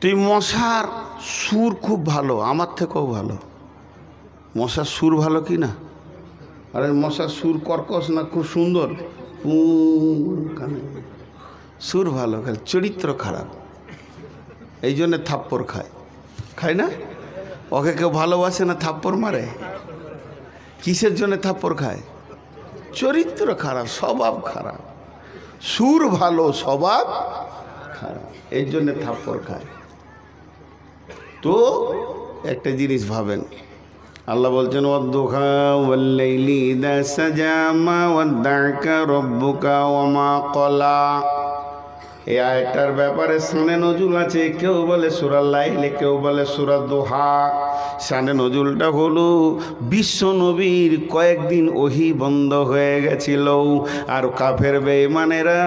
তুই মশার সুর খুব ভালো, আমার থেকেও ভালো। মশার সুর ভালো কি না? আরে মশার সুর কর্কশ না, খুব সুন্দর সুর ভালো, খালি চরিত্র খারাপ, এই জন্যে থাপ্পড় খায় না? ওকে কেউ ভালোবাসে না, থাপ্পড় মারে। কিসের জন্যে থাপ্পড় খায়? চরিত্র খারাপ, স্বভাব খারাপ। সুর ভালো, স্বভাব খারাপ, এই জন্যে থাপ্পড় খায়। তো একটা জিনিস ভাবেন, আল্লাহ বলছেন ওয়াদ-দুহা ওয়াল-লাইলি ইযা সাজা মা ওয়াদ্দা'কা রাব্বুকা ওয়া মা ক্বালা। এই আয়াতটার ব্যাপারে শানে নজুল আছে, কেউ বলে সূরা লাইল, কেউ বলে সূরা দুহা। শানে নজুলটা হলো বিশ্ব নবীর কয়েকদিন ওহী বন্ধ হয়ে গেছিল, আর কাফের বেঈমানেরা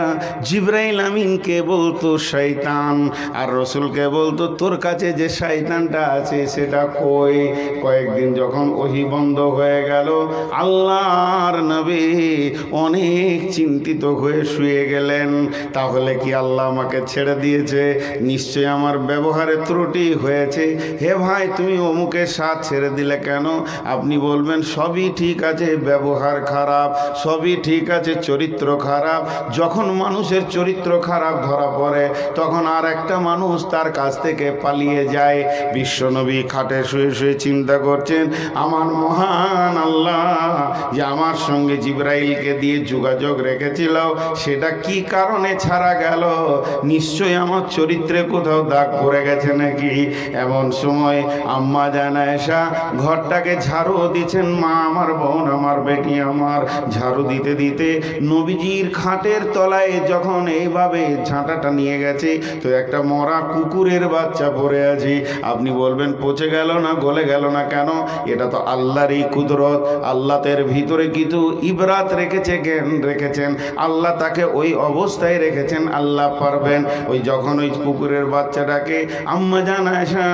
জিবরাইল আমিনকে বলতো শয়তান, আর রসুলকে বলতো তোর কাছে যে শয়তানটা আছে সেটা কই। কয়েকদিন যখন ওহী বন্ধ হয়ে গেল, আল্লাহর নবী অনেক চিন্তিত হয়ে শুয়ে গেলেন। তাহলে কি আল্লাহ আমাকে ছেড়ে দিয়েছে, নিশ্চয়ই আমার ব্যবহারে ত্রুটি হয়েছে। হে ভাই, তুমি অমুকের সাথ ছেড়ে দিলে কেন? আপনি বলবেন সবই ঠিক আছে, ব্যবহার খারাপ, সবই ঠিক আছে, চরিত্র খারাপ। যখন মানুষের চরিত্র খারাপ ধরা পড়ে তখন আর একটা মানুষ তার কাছ থেকে পালিয়ে যায়। বিশ্বনবী খাটে শুয়ে শুয়ে চিন্তা করছেন, আমার মহান আল্লাহ যে আমার সঙ্গে জিবরাইলকে দিয়ে যোগাযোগ রেখেছিল সেটা কি কারণে ছাড়া গেল? নিশ্চয়ই আমার চরিত্রে কোথাও দাগ পড়ে গেছে নাকি? এমন সময় আম্মা জান আয়েশা ঘরটাকে ঝাড়ু দিচ্ছেন। মা আমার, বোন আমার, বেটি আমার, ঝাড়ু দিতে দিতে নবীজির খাটের তলায় যখন এইভাবে ঝাঁটাটা নিয়ে গেছে তো একটা মরা কুকুরের বাচ্চা পড়ে আছে। আপনি বলবেন পচে গেল না, গলে গেল না কেন? এটা তো আল্লাহরই কুদরত। আল্লাহ তার ভিতরে কিন্তু ইবরাত রেখেছে, জ্ঞান রেখেছেন। আল্লাহ তাকে ওই অবস্থায় রেখেছেন, আল্লাহ পারবেন। ওই যখন ওই কুকুরের বাচ্চাটাকে আম্মা জান আয়েশা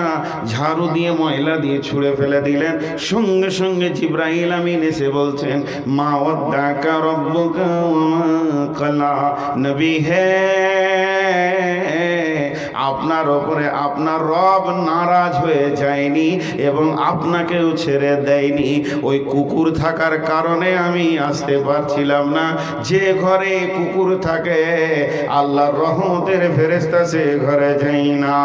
ঝাড়ু দিয়ে ময়লা দিয়ে ছুঁড়ে ফেলে দিলেন, সঙ্গে সঙ্গে জিবরাইল আমিন এসে বলছেন, মা ওয়াদ্দাকা রব্বুকা ওয়া মা ক্বালা। নবী হে, আপনার ওপরে আপনার রব নারাজ হয়ে যায়নি এবং আপনাকেও ছেড়ে দেয়নি। ওই কুকুর থাকার কারণে আমি আসতে পারছিলাম না। যে ঘরে কুকুর থাকে আল্লাহর রহমতের ফেরেশতা সে ঘরে যাই না।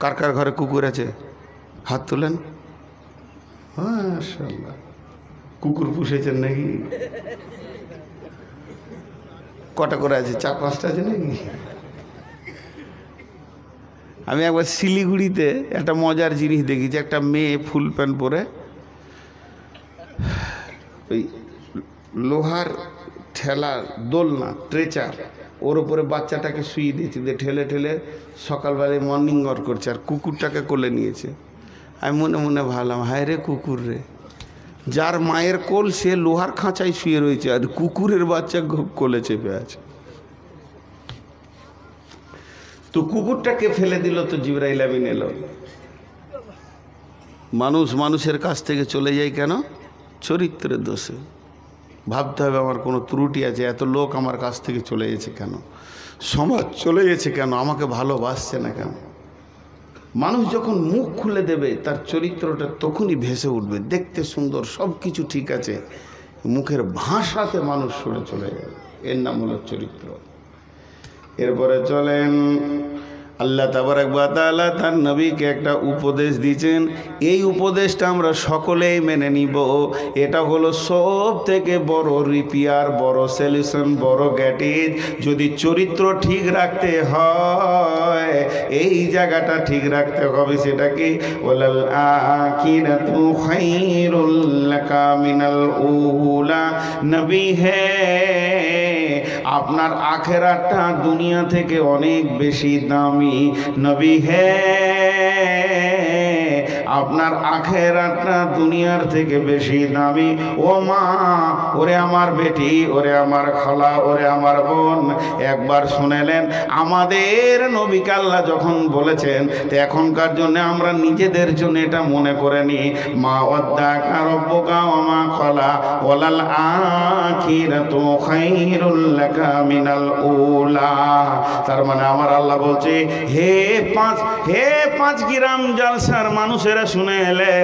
কার কার ঘরে কুকুর আছে? হাত তুলেন। মাশাআল্লাহ, কুকুর পুষেছেন নাকি? কটা করে আছে? 4-5টা আছে নাকি? আমি একবার শিলিগুড়িতে একটা মজার জিনিস দেখেছি। একটা মেয়ে ফুল প্যান্ট পরে ওই লোহার ঠেলা, দোলনা, ট্রেচার, ওর উপরে বাচ্চাটাকে শুয়ে দিয়েছে, দিয়ে ঠেলে ঠেলে সকালবেলায় মর্নিং ওয়াক করছে আর কুকুরটাকে কোলে নিয়েছে। আমি মনে মনে ভাবলাম, হায় রে কুকুর রে, যার মায়ের কোল সে লোহার খাঁচায় শুয়ে রয়েছে আর কুকুরের বাচ্চা কোলে চেপে আছে। তো কুকুরটাকে ফেলে দিল, তো জিবরাইল আমিন এলো। মানুষ মানুষের কাছ থেকে চলে যায় কেন? চরিত্রের দোষে। ভাবতে হবে আমার কোনো ত্রুটি আছে, এত লোক আমার কাছ থেকে চলে গেছে কেন, সমাজ চলে গেছে কেন, আমাকে ভালোবাসছে না কেন? মানুষ যখন মুখ খুলে দেবে তার চরিত্রটা তখনই ভেসে উঠবে। দেখতে সুন্দর, সব কিছু ঠিক আছে, মুখের ভাষাতে মানুষ সরে চলে যাবে। এর নাম হলো চরিত্র। এরপরে চলেন, আল্লাহ তাবারাক ওয়া তাআলা তার নবীকে একটা উপদেশ দিয়েছেন। এই উপদেশটা আমরা সকলেই মেনে নিব। এটা হলো সব থেকে বড় রিপেয়ার, বড় সলিউশন, বড় গ্যাটিজ। যদি চরিত্র ঠিক রাখতে হয় এই জায়গাটা ঠিক রাখতে হবে। সেটা কি? ওয়ালাল আখিরাতু খায়রুল লাকা মিনাল উলা। নবী হে, আপনার আখেরাতটা দুনিয়া থেকে অনেক বেশি দামি। নবী হে, আপনার আখেরাতটা দুনিয়ার থেকে বেশি দামি। ও মা, ওরে আমার বেটি, ওরে আমার খালা, ওরে আমার বোন, একবার শুনেলেন আমাদের নবীকে আল্লাহ যখন বলেছেন, তো এখনকার জন্য আমরা নিজেদের জন্য এটা মনে করে নিই, মা ওয়াদ্দাকা রব্বুকা ওয়া মা ক্বালা ওয়ালাল আখিরাতু খায়রুল লাকা মিনাল উলা। তার মানে আমার আল্লাহ বলছে, হে পাঁচ গ্রাম জালসার মানুষেরা শুনে এলে,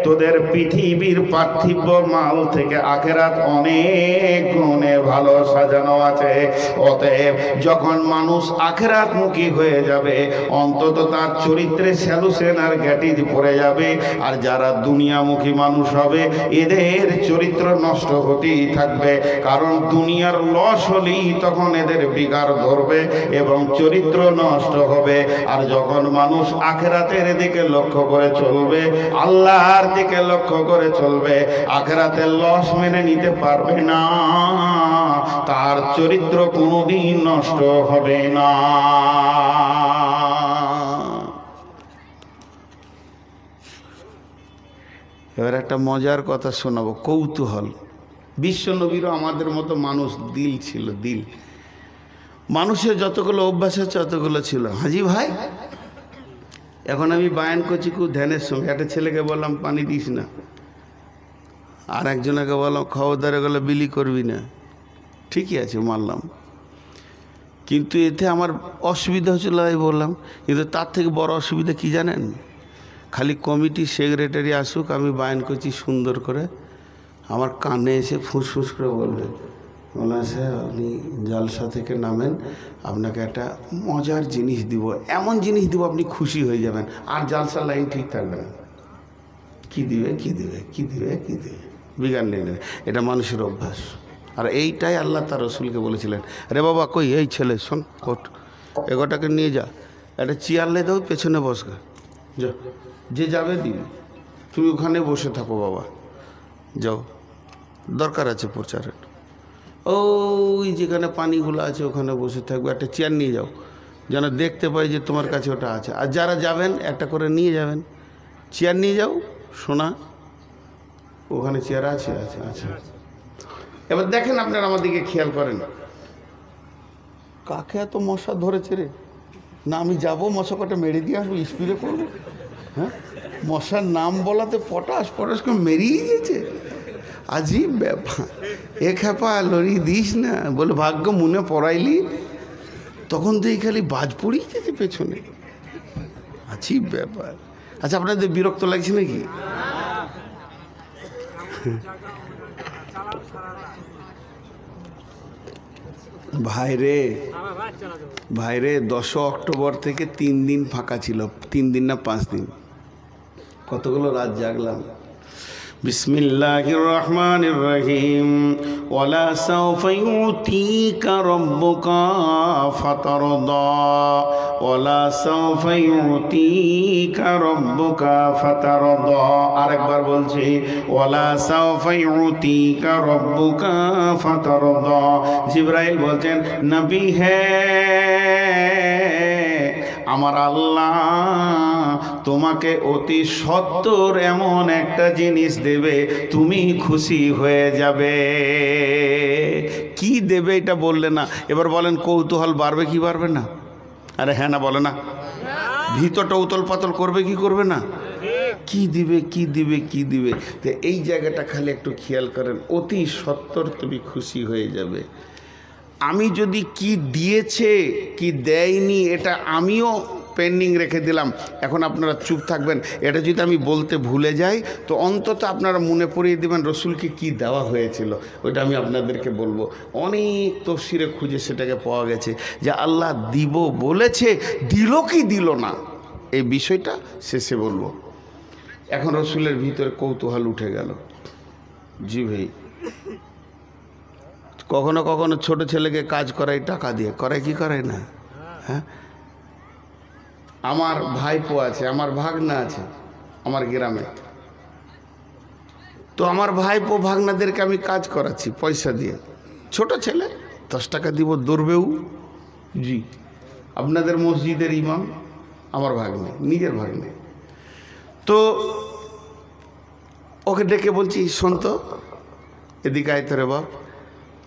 তোদের পৃথিবীর পার্থিব মাল থেকে আখেরাত অনেক গুণে ভালো সাজানো আছে। অতএব যখন মানুষ আখেরাত মুখী হয়ে যাবে অন্তত তার চরিত্রে স্যালুশন আর গ্যাটিজ পড়ে যাবে। আর যারা দুনিয়ামুখী মানুষ হবে এদের চরিত্র নষ্ট হতেই থাকবে, কারণ দুনিয়ার লস হলেই তখন এদের বিকার ধরবে এবং চরিত্র নষ্ট হবে। আর যখন মানুষ আখেরাতের দিকে লক্ষ্য করে চলবে, আল্লাহর দিকে লক্ষ্য করে চলবে, আখেরাতের লস মেনে নিতে পারবে না, তার চরিত্র কোনোদিন নষ্ট হবে না। এবার একটা মজার কথা শোনাবো, কৌতূহল। বিশ্ব নবীরও আমাদের মতো মানুষ দিল ছিল, দিল। মানুষের যতগুলো অভ্যাস আছে ততগুলো ছিল। হাজি ভাই, এখন আমি বায়ান করছি খুব ধ্যানের সঙ্গে। একটা ছেলেকে বললাম পানি দিস না, আর একজনকে বললাম খবরদারে গেলে বিলি করবি না। ঠিকই আছে মানলাম, কিন্তু এতে আমার অসুবিধা হচ্ছিল তাই বললাম। কিন্তু তার থেকে বড় অসুবিধা কি জানেন? খালি কমিটি সেক্রেটারি আসুক, আমি বায়ন করছি সুন্দর করে, আমার কানে এসে ফুসফুস করে বলবে, মৌলানা সাহেব আপনি জালসা থেকে নামেন, আপনাকে একটা মজার জিনিস দিব, এমন জিনিস দিব আপনি খুশি হয়ে যাবেন, আর জালসার লাইন ঠিক থাকবে না। কী দিবে কী দিবে কী দিবে কী দিবে, বিজ্ঞান নেই। এটা মানুষের অভ্যাস। আর এইটাই আল্লাহ তার রসুলকে বলেছিলেন, রে বাবা কই এই ছেলে শোন, কোট এগোটাকে নিয়ে যা, একটা চেয়ার লে দাও, পেছনে বসগা, যা যে যাবে দিবি, তুমি ওখানে বসে থাকো বাবা, যাও, দরকার আছে প্রচারের, ওই যেখানে পানিগুলো আছে ওখানে বসে থাকবে, একটা চেয়ার নিয়ে যাও, যেন দেখতে পাই যে তোমার কাছে ওটা আছে। আর যারা যাবেন একটা করে নিয়ে যাবেন, চেয়ার নিয়ে যাও, শোনা ওখানে চেয়ার আছে, আছে আচ্ছা। এবার দেখেন আপনারা আমার দিকে খেয়াল করেন, কাকে এত মশা ধরেছে রে, না আমি যাবো মশা কটা মেরে দিয়ে আসবো, স্প্রে করবো, হ্যাঁ মশার নাম বলাতে পটাশ পটাশ করে মেরিয়ে গেছে, আজীব ব্যাপার। এ খেপা লড়ি দিস না বলে ভাগ্য মনে পড়াইলি, তখন তো এই খালি বাজ পড়িয়ে গেছে পেছনে, আজীব ব্যাপার। আচ্ছা আপনাদের বিরক্ত লাগছে নাকি? ভাইরে ভাইরে 10 অক্টোবর থেকে 3 দিন ফাঁকা ছিল, 3 দিন না 5 দিন, কতগুলো রাত জাগলাম। বিসমিল্লাহির রহমানির রহিম। ওয়ালা সাওফা ইউতিকা রাব্বুকা ফাতারদা, ওয়ালা সাওফা ইউতিকা রাব্বুকা ফাতারদা। আরেকবার বলছি, ওয়ালা সাওফা ইউতিকা রাব্বুকা ফাতারদা। জিবরাইল বলছেন, নবী হে আমার আল্লাহ তোমাকে অতি সত্বর এমন একটা জিনিস দেবে, তুমি খুশি হয়ে যাবে। কি দেবে এটা বললে না, এবার বলেন কৌতূহল বাড়বে কি বাড়বে না? আরে হ্যাঁ না বলে না, ভিতরটা উতল পাতল করবে কি করবে না? কি দিবে কি দিবে কি দিবে। তো এই জায়গাটা খালি একটু খেয়াল করেন, অতি সত্বর তুমি খুশি হয়ে যাবে। আমি যদি কি দিয়েছে কি দেয়নি এটা আমিও পেন্ডিং রেখে দিলাম, এখন আপনারা চুপ থাকবেন। এটা যদি আমি বলতে ভুলে যাই তো অন্তত আপনারা মনে পড়িয়ে দেবেন রসুলকে কি দেওয়া হয়েছিল, ওইটা আমি আপনাদেরকে বলবো। অনেক তফসিরে খুঁজে সেটাকে পাওয়া গেছে যে আল্লাহ দিব বলেছে, দিল কি দিল না এই বিষয়টা শেষে বলবো। এখন রসুলের ভিতরে কৌতূহল উঠে গেল। জি ভাই, কখনো কখনো ছোট ছেলেকে কাজ করাই টাকা দিয়ে, করায় কি করায় না? হ্যাঁ, আমার ভাইপো আছে, আমার ভাগনা আছে আমার গ্রামে, তো আমার ভাইপো ভাগনাদেরকে আমি কাজ করাচ্ছি পয়সা দিয়ে। ছোট ছেলে, 10 টাকা দিব, দৌড়বেও। জি, আপনাদের মসজিদের ইমাম আমার ভাগ্নে, নিজের ভাগ্নে। তো ওকে ডেকে বলছি, শোন তো এদিকে আয় তোরে বাপ,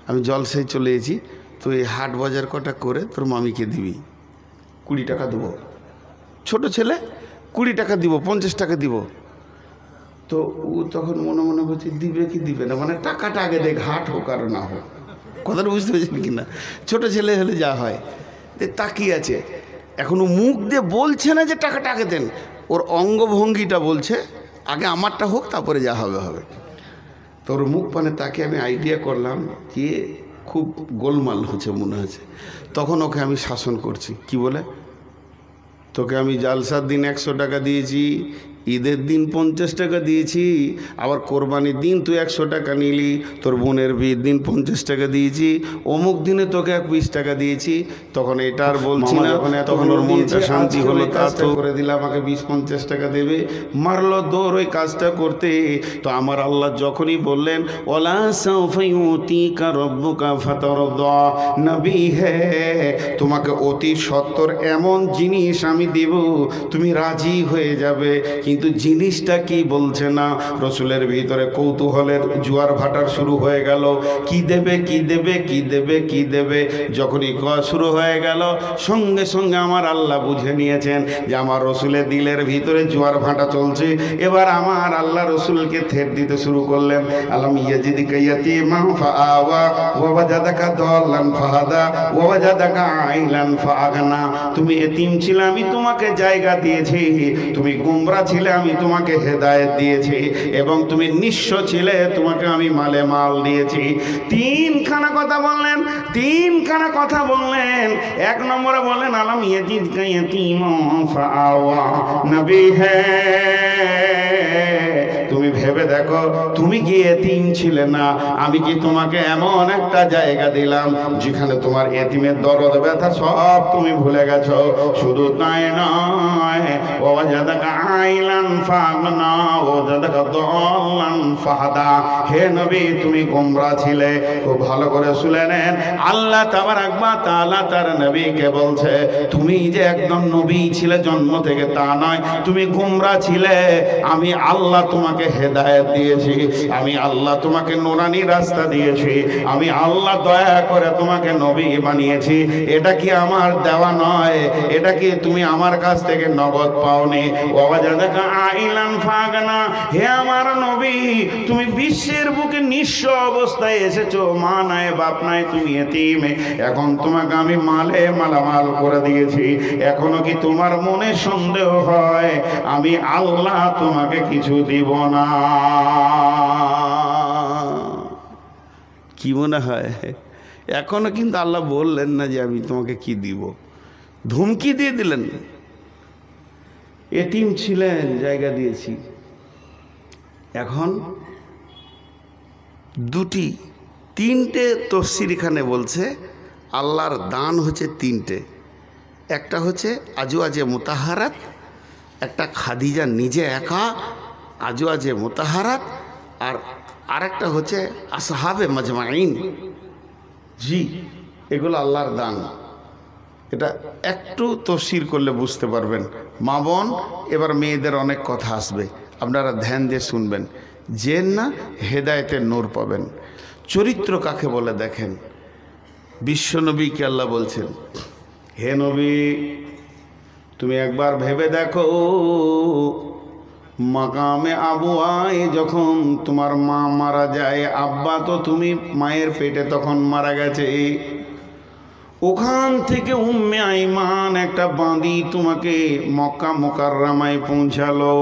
আমি জলসায় চলে এসেছি, তুই হাট বাজার কটা করে তোর মামিকে দিবি, 20 টাকা দেবো। ছোট ছেলে, 20 টাকা দিব, 50 টাকা দিব। তো ও তখন মনে মনে বলছে দিবে কি দিবে না, মানে টাকাটা আগে দেখ, হাট হোক আর না হোক, কথাটা বুঝতে পেরেছেন কিনা? ছোট ছেলে হলে যা হয়, তাকিয়ে আছে, এখনো মুখ দিয়ে বলছে না যে টাকাটা আগে দেন, ওর অঙ্গভঙ্গিটা বলছে আগে আমারটা হোক তারপরে যা হবে হবে। তোর মুখ পানে তাকে আমি আইডিয়া করলাম যে খুব গোলমাল হচ্ছে মনে হচ্ছে। তখন ওকে আমি শাসন করছি, কি বলে, তোকে আমি জালসার দিন 100 টাকা দিয়েছি, ঈদের দিন 50 টাকা দিয়েছি, আবার কোরবানির দিন তুই 100 টাকা নিলি, তোর বোনের বিয়ের দিন 50 টাকা দিয়েছি, অমুক দিনে তোকে 20 টাকা দিয়েছি। তখন এটা আর বলছি না, তখন ওর মনটা শান্তি হলো, কাজটা করে দিলে আমাকে 20-50 টাকা দেবে। মারলো দৌড় ওই কাজটা করতে। তো আমার আল্লাহ যখনই বললেন ওয়ালা সাওফা ইউতিকা রাব্বুকা ফাতারদা, নবী হে তোমাকে অতি সত্বর এমন জিনিস আমি দেব, তুমি রাজি হয়ে যাবে। কিন্তু জিনিসটা কি বলছে না। রসুলের ভিতরে কৌতূহলের জোয়ার ভাটার শুরু হয়ে গেল, কি দেবে কি দেবে কি দেবে কি দেবে। যখনই খাওয়া শুরু হয়ে গেল সঙ্গে সঙ্গে আমার আল্লাহ বুঝে নিয়েছেন যে আমার রসুলের দিলের ভিতরে জোয়ার ভাটা চলছে। এবার আমার আল্লাহ রসুলকে থেট দিতে শুরু করলেন। আলাম ইয়াজিদিকা ইয়াতীমান ফাআওয়া ওয়া ওয়াজাদাকা দাল্লান ফাহাদা ওয়া ওয়াজাদাকা আইলান ফাআগনা। তুমি এতিম ছিলে, আমি তোমাকে জায়গা দিয়েছি। তুমি গোমরা ছিলে, আমি তোমাকে হেদায়েত দিয়েছি। এবং তুমি নিঃস্ব ছিলে, তোমাকে আমি মালে মাল দিয়েছি। তিনখানা কথা বললেন, তিনখানা কথা বললেন। এক নম্বরে বলেন আলাম ইয়াজিদকা ইয়াতীমান ফাআওয়া। নবী তুমি ভেবে দেখো, তুমি কি এতিম ছিলে না? আমি কি তোমাকে এমন একটা জায়গা দিলাম যেখানে তোমার এতিমের দরদ ব্যথা সব তুমি ভুলে গেছো। শুধু তাই নয়, ওয়াজাদাকা আইলান ফাগনা ওয়াজাদাকা দাল্লান ফাহাদা। হে নবী, তুমি গোমরা ছিলে। খুব ভালো করে শুনে নেন, আল্লাহ তাবারাক ওয়া তাআলা তার নবীকে বলছে, তুমি যে একদম নবী ছিলে জন্ম থেকে তা নয়, তুমি গোমরা ছিলে। আমি আল্লাহ তোমাকে হেদায়েত দিয়েছি, আমি আল্লাহ তোমাকে নুরানি রাস্তা দিয়েছি, আমি আল্লাহ দয়া করে তোমাকে নবী বানিয়েছি। এটা কি আমার দেওয়া নয়? এটা কি তুমি আমার কাছ থেকে নগদ পাওনি? ওয়াজাদাকা আইলান ফাগনা। হে আমার নবী, তুমি বিশ্বের বুকে নিঃস্ব অবস্থায় এসেছো, মা নাই বাপ নাই, তুমি এতিম। এখন তোমাকে আমি মালে মালামাল করে দিয়েছি। এখনো কি তোমার মনে সন্দেহ হয় আমি আল্লাহ তোমাকে কিছু দিব না? কি মনে হয়? এখনো কিন্তু আল্লাহ বললেন না যে আমি তোমাকে কি দিব, ধুমকি দিয়ে দিলেন। এতিম ছিলেন, জায়গা দিয়েছি। এখন তিনটে তফসির এখানে বলছে। আল্লাহর দান হচ্ছে তিনটে। একটা হচ্ছে আজওয়াজে মুতাহারাত, একটা খাদিজা নিজে একা আজওয়াজে মুতাহারাত, আর আরেকটা হচ্ছে আসহাবে মাজমাইন। জি, এগুলো আল্লাহর দান। এটা একটু তফসির করলে বুঝতে পারবেন। মা বোন, এবার মেয়েদের অনেক কথা আসবে, আপনারা ধ্যান দিয়ে শুনবেন, যে না হেদায়েতের নূর পাবেন। চরিত্র কাকে বলে দেখেন। বিশ্বনবীকে আল্লাহ বলছেন, হে নবী, তুমি একবার ভেবে দেখো, মাকামে আবুয়ায় যখন তোমার মা মারা যায়, আব্বা তো তুমি মায়ের পেটে তখন মারা গেছে, ওখান থেকে উম্মে আইমান একটা বাঁধি তোমাকে মক্কা মুকাররমায় পৌঁছালো।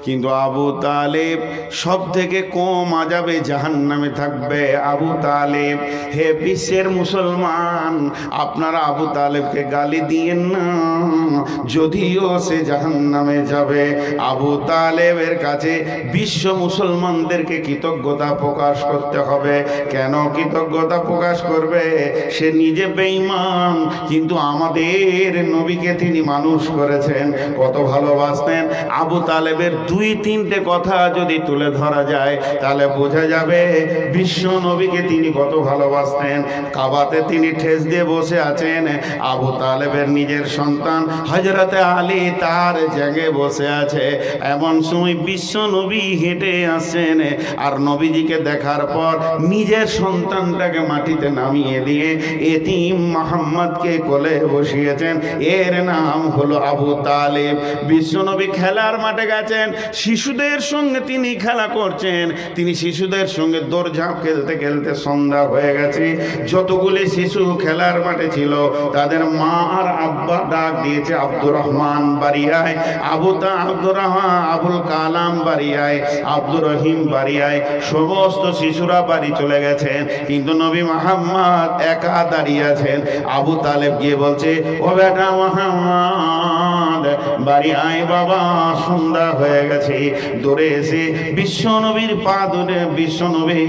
কিন্তু আবু তালেব সব থেকে কম আযাবে জাহান্নামে থাকবে। আবু তালেব, হে বিশ্বের মুসলমান, আপনারা আবু তালেবকে গালি দিয়েন না, যদিও সে জাহান্নামে যাবে। আবু তালেবের কাছে বিশ্ব মুসলমানদেরকে কৃতজ্ঞতা প্রকাশ করতে হবে। কেন কৃতজ্ঞতা প্রকাশ করবে? সে নিজে বেঈমান, কিন্তু আমাদের নবীকে তিনি মানুষ করেছেন, কত ভালোবাসতেন। আবু তালেবের দুই তিনটে কথা যদি তুলে ধরা যায় তাহলে বোঝা যাবে বিশ্ব নবীকে তিনি কত ভালোবাসতেন। কাবাতে তিনি ঠেস দিয়ে বসে আছেন, আবু তালেবের নিজের সন্তান হযরতে আলী তার জায়গায় বসে আছে। এমন সময় বিশ্ব নবী হেঁটে আসছেন, আর নবীজিকে দেখার পর নিজের সন্তানটাকে মাটিতে নামিয়ে দিয়ে এতিম মুহাম্মদকে কোলে বসিয়েছেন। এর নাম হলো আবু তালেব। বিশ্ব নবী খেলার মাঠে গেছেন, শিশুদের সঙ্গে তিনি খেলা করছেন। তিনি শিশুদের সঙ্গে দৌড়ঝাঁপ খেলতে খেলতে সন্ধ্যা হয়ে গেছে। যতগুলি শিশু খেলার মাঠে ছিল তাদের মা আর আব্বা ডাক দিয়েছে, আব্দুর রহমান বাড়ি আয়, আব্দুর রহমান, আবুল কালাম বাড়ি আয়, আব্দুর রহিম বাড়ি আয়। সমস্ত শিশুরা বাড়ি চলে গেছেন, কিন্তু নবী মুহাম্মদ একা দাঁড়িয়ে আছেন। আবু তালেব গিয়ে বলছে, ও বেটা মুহাম্মদ বাড়ি আয় বাবা, সন্ধ্যা হয়ে গেছে। দৌড়ে এসে বিশ্ব নবীর পা দুটে, বিশ্ব নবী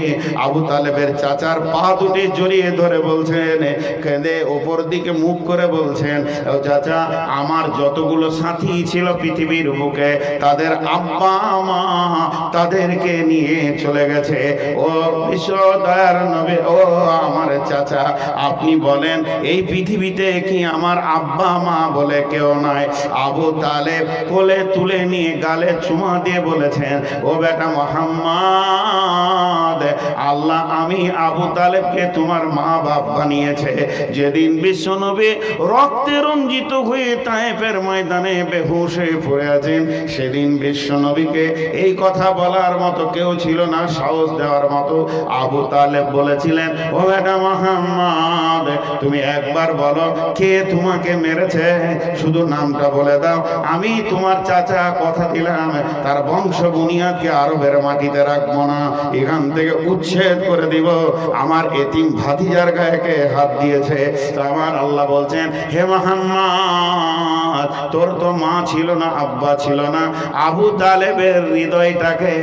আবু তালেবের চাচার পা দুটে জড়িয়ে ধরে বলছেন, কেঁদে ওপর দিকে মুখ করে বলছেন, ও চাচা, আমার যতগুলো সাথী ছিল পৃথিবীর বুকে তাদের আব্বা মা তাদেরকে নিয়ে চলে গেছে। ও বিশ্ব দয়ার নবী, ও আমার চাচা, আপনি বলেন এই পৃথিবীতে কি আমার আব্বা মা বলে কেউ নাই? আবু তালেব কোলে তুলে নিয়ে গালে গালে চুমা দিয়ে বলেছেন, ও বেটা মুহাম্মদ, আল্লাহ আমি আবু তালেবকে তোমার মা বাপ বানিয়েছে। যেদিন বিশ্বনবী রক্তে রঞ্জিত হয়ে তায়েফের ময়দানে বেহুশ হয়ে পড়ে আছেন, সেদিন বিশ্বনবীকে এই কথা বলার মতো কেউ ছিল না, সাহস দেওয়ার মতো। আবু তালেব বলেছিলেন, ও বেটা মুহাম্মদ, তুমি একবার বলো কে তোমাকে মেরেছে, শুধু নামটা বলে দাও, আমি তোমার চাচা কথা দিলাম তার বংশ বুনিয়াদকে আরবের মাটিতে রাখবো না, এখান থেকে উচ্ছেদ করে দিব। আমার এতিম ভাতিজার গায়ে হাত দিয়েছে। তো আমার আল্লাহ বলছেন, হে মুহাম্মদ, তোর তো মা ছিল না, আব্বা ছিল না, আবু তালেবের হৃদয়টাকে,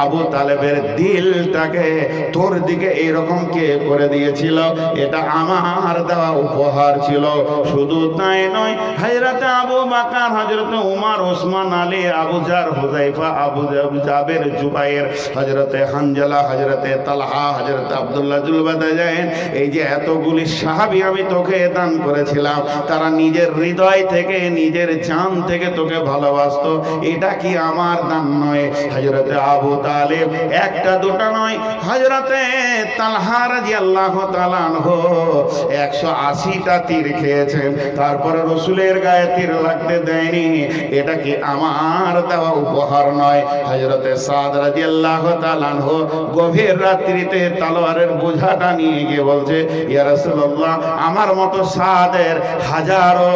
আবু তালেবের দিলটাকে তোর দিকে এইরকম কে করে দিয়েছিল? এটা আমার দেওয়া উপহার ছিল। শুধু তাই নয়, হযরত আবু বকর, হযরত উমর, ওসমান, আলী, আবু জার, হুযায়ফা, আবু জাবের, জুবাইর, হযরত হানজালা, হযরত তালহা, হযরত আব্দুল্লাহ জুলবাদাজাইন, এই যে এতগুলি সাহাবী আমি তোকে দান করেছিলাম, তারা নিজের হৃদয় থেকে, নিজের জান থেকে তোকে ভালোবাসতো। এটা কি আমার দান নয়? হযরত আবু তালেব একটা দুটা নয়, হযরত তালহা রাদিয়াল্লাহু তাআলা আনহু 180টা তীর খেয়েছেন, তারপরে রসুলের গায়ে তীর লাগতে দেয়নি। এটা কি আমার দেওয়া উপহার নয়? হযরত সাদ রাদিয়াল্লাহু তাআলা আনহু গভীর রাত্রিতে তলোয়ারের বোঝাটা নিয়ে গিয়ে বলছে, ইয়া রাসূলুল্লাহ, আমার মতো সাদের হাজারো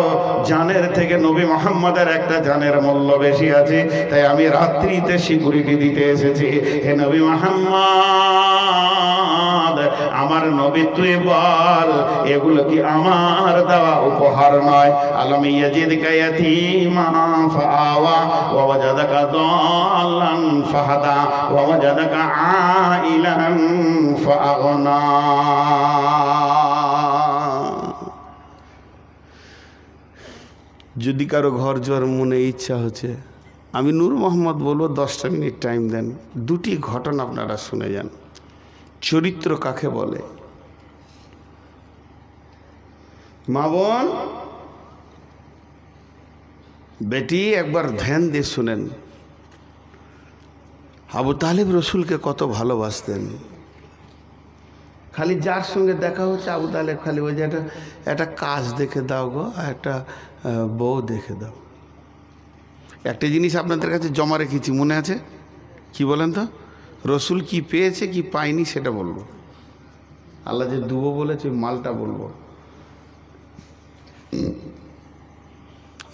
জানের থেকে নবী মুহাম্মদের একটা জানের মূল্য বেশি আছে, তাই আমি রাত্রিতে সিকিউরিটি দিতে এসেছি। হে নবী মুহাম্মদ, আমার নবী তুই বল, এগুলো কি আমার দেওয়া উপহার নয়? আলম ইয়াজিদকা ইয়াতীমান ফাআওয়া ওয়া ওয়াজাদাকা দাল্লান ফাহাদা ওয়া ওয়াজাদাকা আইলান ফাআগনা। যদি কারো ঘর জোয়ার মনে ইচ্ছা হচ্ছে, আমি নূর মোহাম্মদ বলবো 10টা মিনিট টাইম দেন, দুটি ঘটনা আপনারা শুনে যান। চরিত্র কাকে বলে? মা বোন বেটি একবার ধ্যান দিয়ে শুনেন। আবু তালেব রসুলকে কত ভালোবাসতেন। খালি যার সঙ্গে দেখা হচ্ছে আবু তালেব খালি ওই যে একটা কাজ দেখে দাও গো, একটা বউ দেখে দাও। একটা জিনিস আপনাদের কাছে জমা রেখেছি, মনে আছে? কি বলেন তো? রসুল কি পেয়েছে কি পায়নি সেটা বলবো। আল্লাহ যে দুবো বলেছে মালটা বলবো।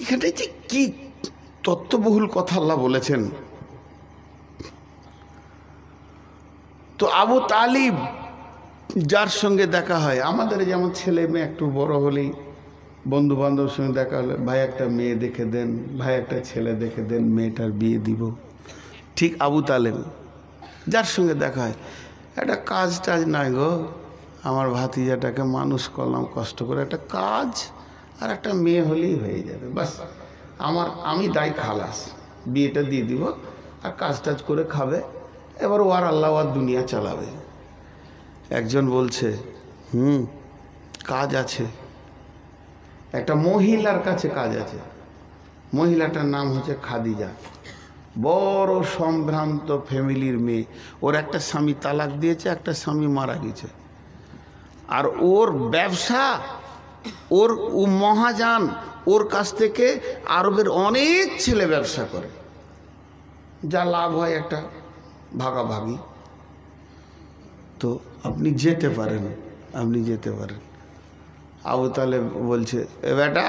এখানটায় যে কি তত্ত্ববহুল কথা আল্লাহ বলেছেন। তো আবু তালিব যার সঙ্গে দেখা হয়, আমাদের যেমন ছেলে মেয়ে একটু বড় হলেই বন্ধু বান্ধবের সঙ্গে দেখা হলে, ভাই একটা মেয়ে দেখে দেন, ভাই একটা ছেলে দেখে দেন, মেয়েটার বিয়ে দিব। ঠিক আবু তালেব যার সঙ্গে দেখা হয়, একটা কাজ টাজ নাই গো, আমার ভাতিজাটাকে মানুষ করলাম কষ্ট করে, একটা কাজ আর একটা মেয়ে হলেই হয়ে যাবে, বাস আমি দায় খালাস, বিয়েটা দিয়ে দিব আর কাজ টাজ করে খাবে, এবার ওর আল্লাহ আর দুনিয়া চালাবে। একজন বলছে কাজ আছে, একটা মহিলার কাছে কাজ আছে। মহিলাটার নাম হচ্ছে খাদিজা, বড় সম্ভ্রান্ত ফ্যামিলির মেয়ে। ওর একটা স্বামী তালাক দিয়েছে, একটা স্বামী মারা গেছে, আর ওর ব্যবসা, ওর মহাজান, ওর কাছ থেকে আরবের অনেক ছেলে ব্যবসা করে, যা লাভ হয় একটা ভাগাভাগি। তো আপনি যেতে পারেন, আপনি যেতে পারেন। আবু তালেব বলছে, এ বেটা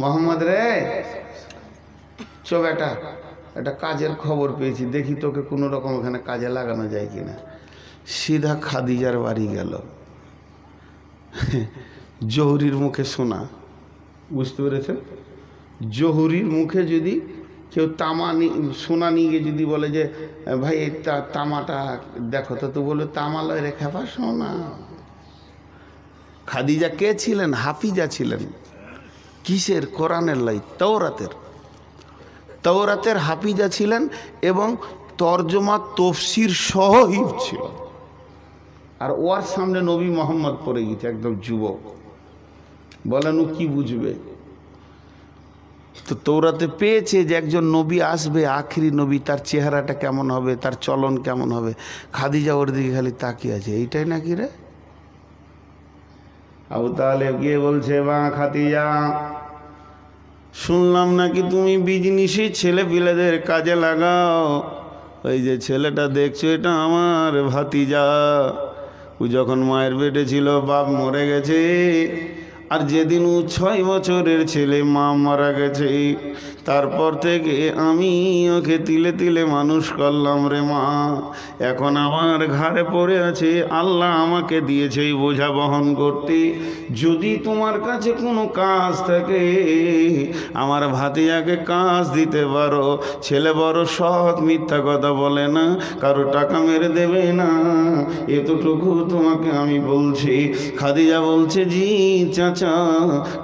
মোহাম্মদ রে, চো বেটা, একটা কাজের খবর পেয়েছি, দেখি তোকে কোনো রকম এখানে কাজে লাগানো যায় কিনা। সিধা খাদিজার বাড়ি গেল। জহুরির মুখে শোনা, বুঝতে পেরেছেন? জহুরির মুখে যদি কেউ সোনা নিয়ে গিয়ে যদি বলে যে ভাই এই তামাটা দেখো, তো বলে তামা লয় রে খেপা, সোনা। খাদিজা কে ছিলেন? হাফিজা ছিলেন। কিসের? কোরআনের লাই, তওরাতের হাফিজা ছিলেন এবং তর্জমা তফসির সহ হিফজ ছিল। আর ওর সামনে নবী মোহাম্মদ পড়ে গেছে, একদম যুবক। বলেন ও কি বুঝবে? তো তৌরাতে পেয়েছে যে একজন নবী আসবে, আখিরি নবী, তার চেহারাটা কেমন হবে, তার চলন কেমন হবে। খাদিজা ওর দিকে খালি তাকিয়ে আছে, এইটাই নাকি রে? আবু তালেব গিয়ে বলছে, বা খাদিজা, শুনলাম নাকি তুমি বিজনেসই ছেলে পিলেদের কাজে লাগাও। ওই যে ছেলেটা দেখছো, এটা আমার ভাতিজা। ও যখন মায়ের পেটে ছিল বাপ মরে গেছে, আর যেদিন ও 6 বছরের ছেলে মা মারা গেছে, তারপর থেকে আমি ওকে তিলে তিলে মানুষ করলাম রে মা। এখন আমার ঘাড়ে পড়ে আছে, আল্লাহ আমাকে দিয়েছে এই বোঝা বহন করতে। যদি তোমার কাছে কোনো কাজ থাকে, আমার ভাতিজাকে কাজ দিতে পারো। ছেলে বড় সৎ, মিথ্যা কথা বলে না, কারো টাকা মেরে দেবে না, এতটুকু তোমাকে আমি বলছি। খাদিজা বলছে, জি চাচা,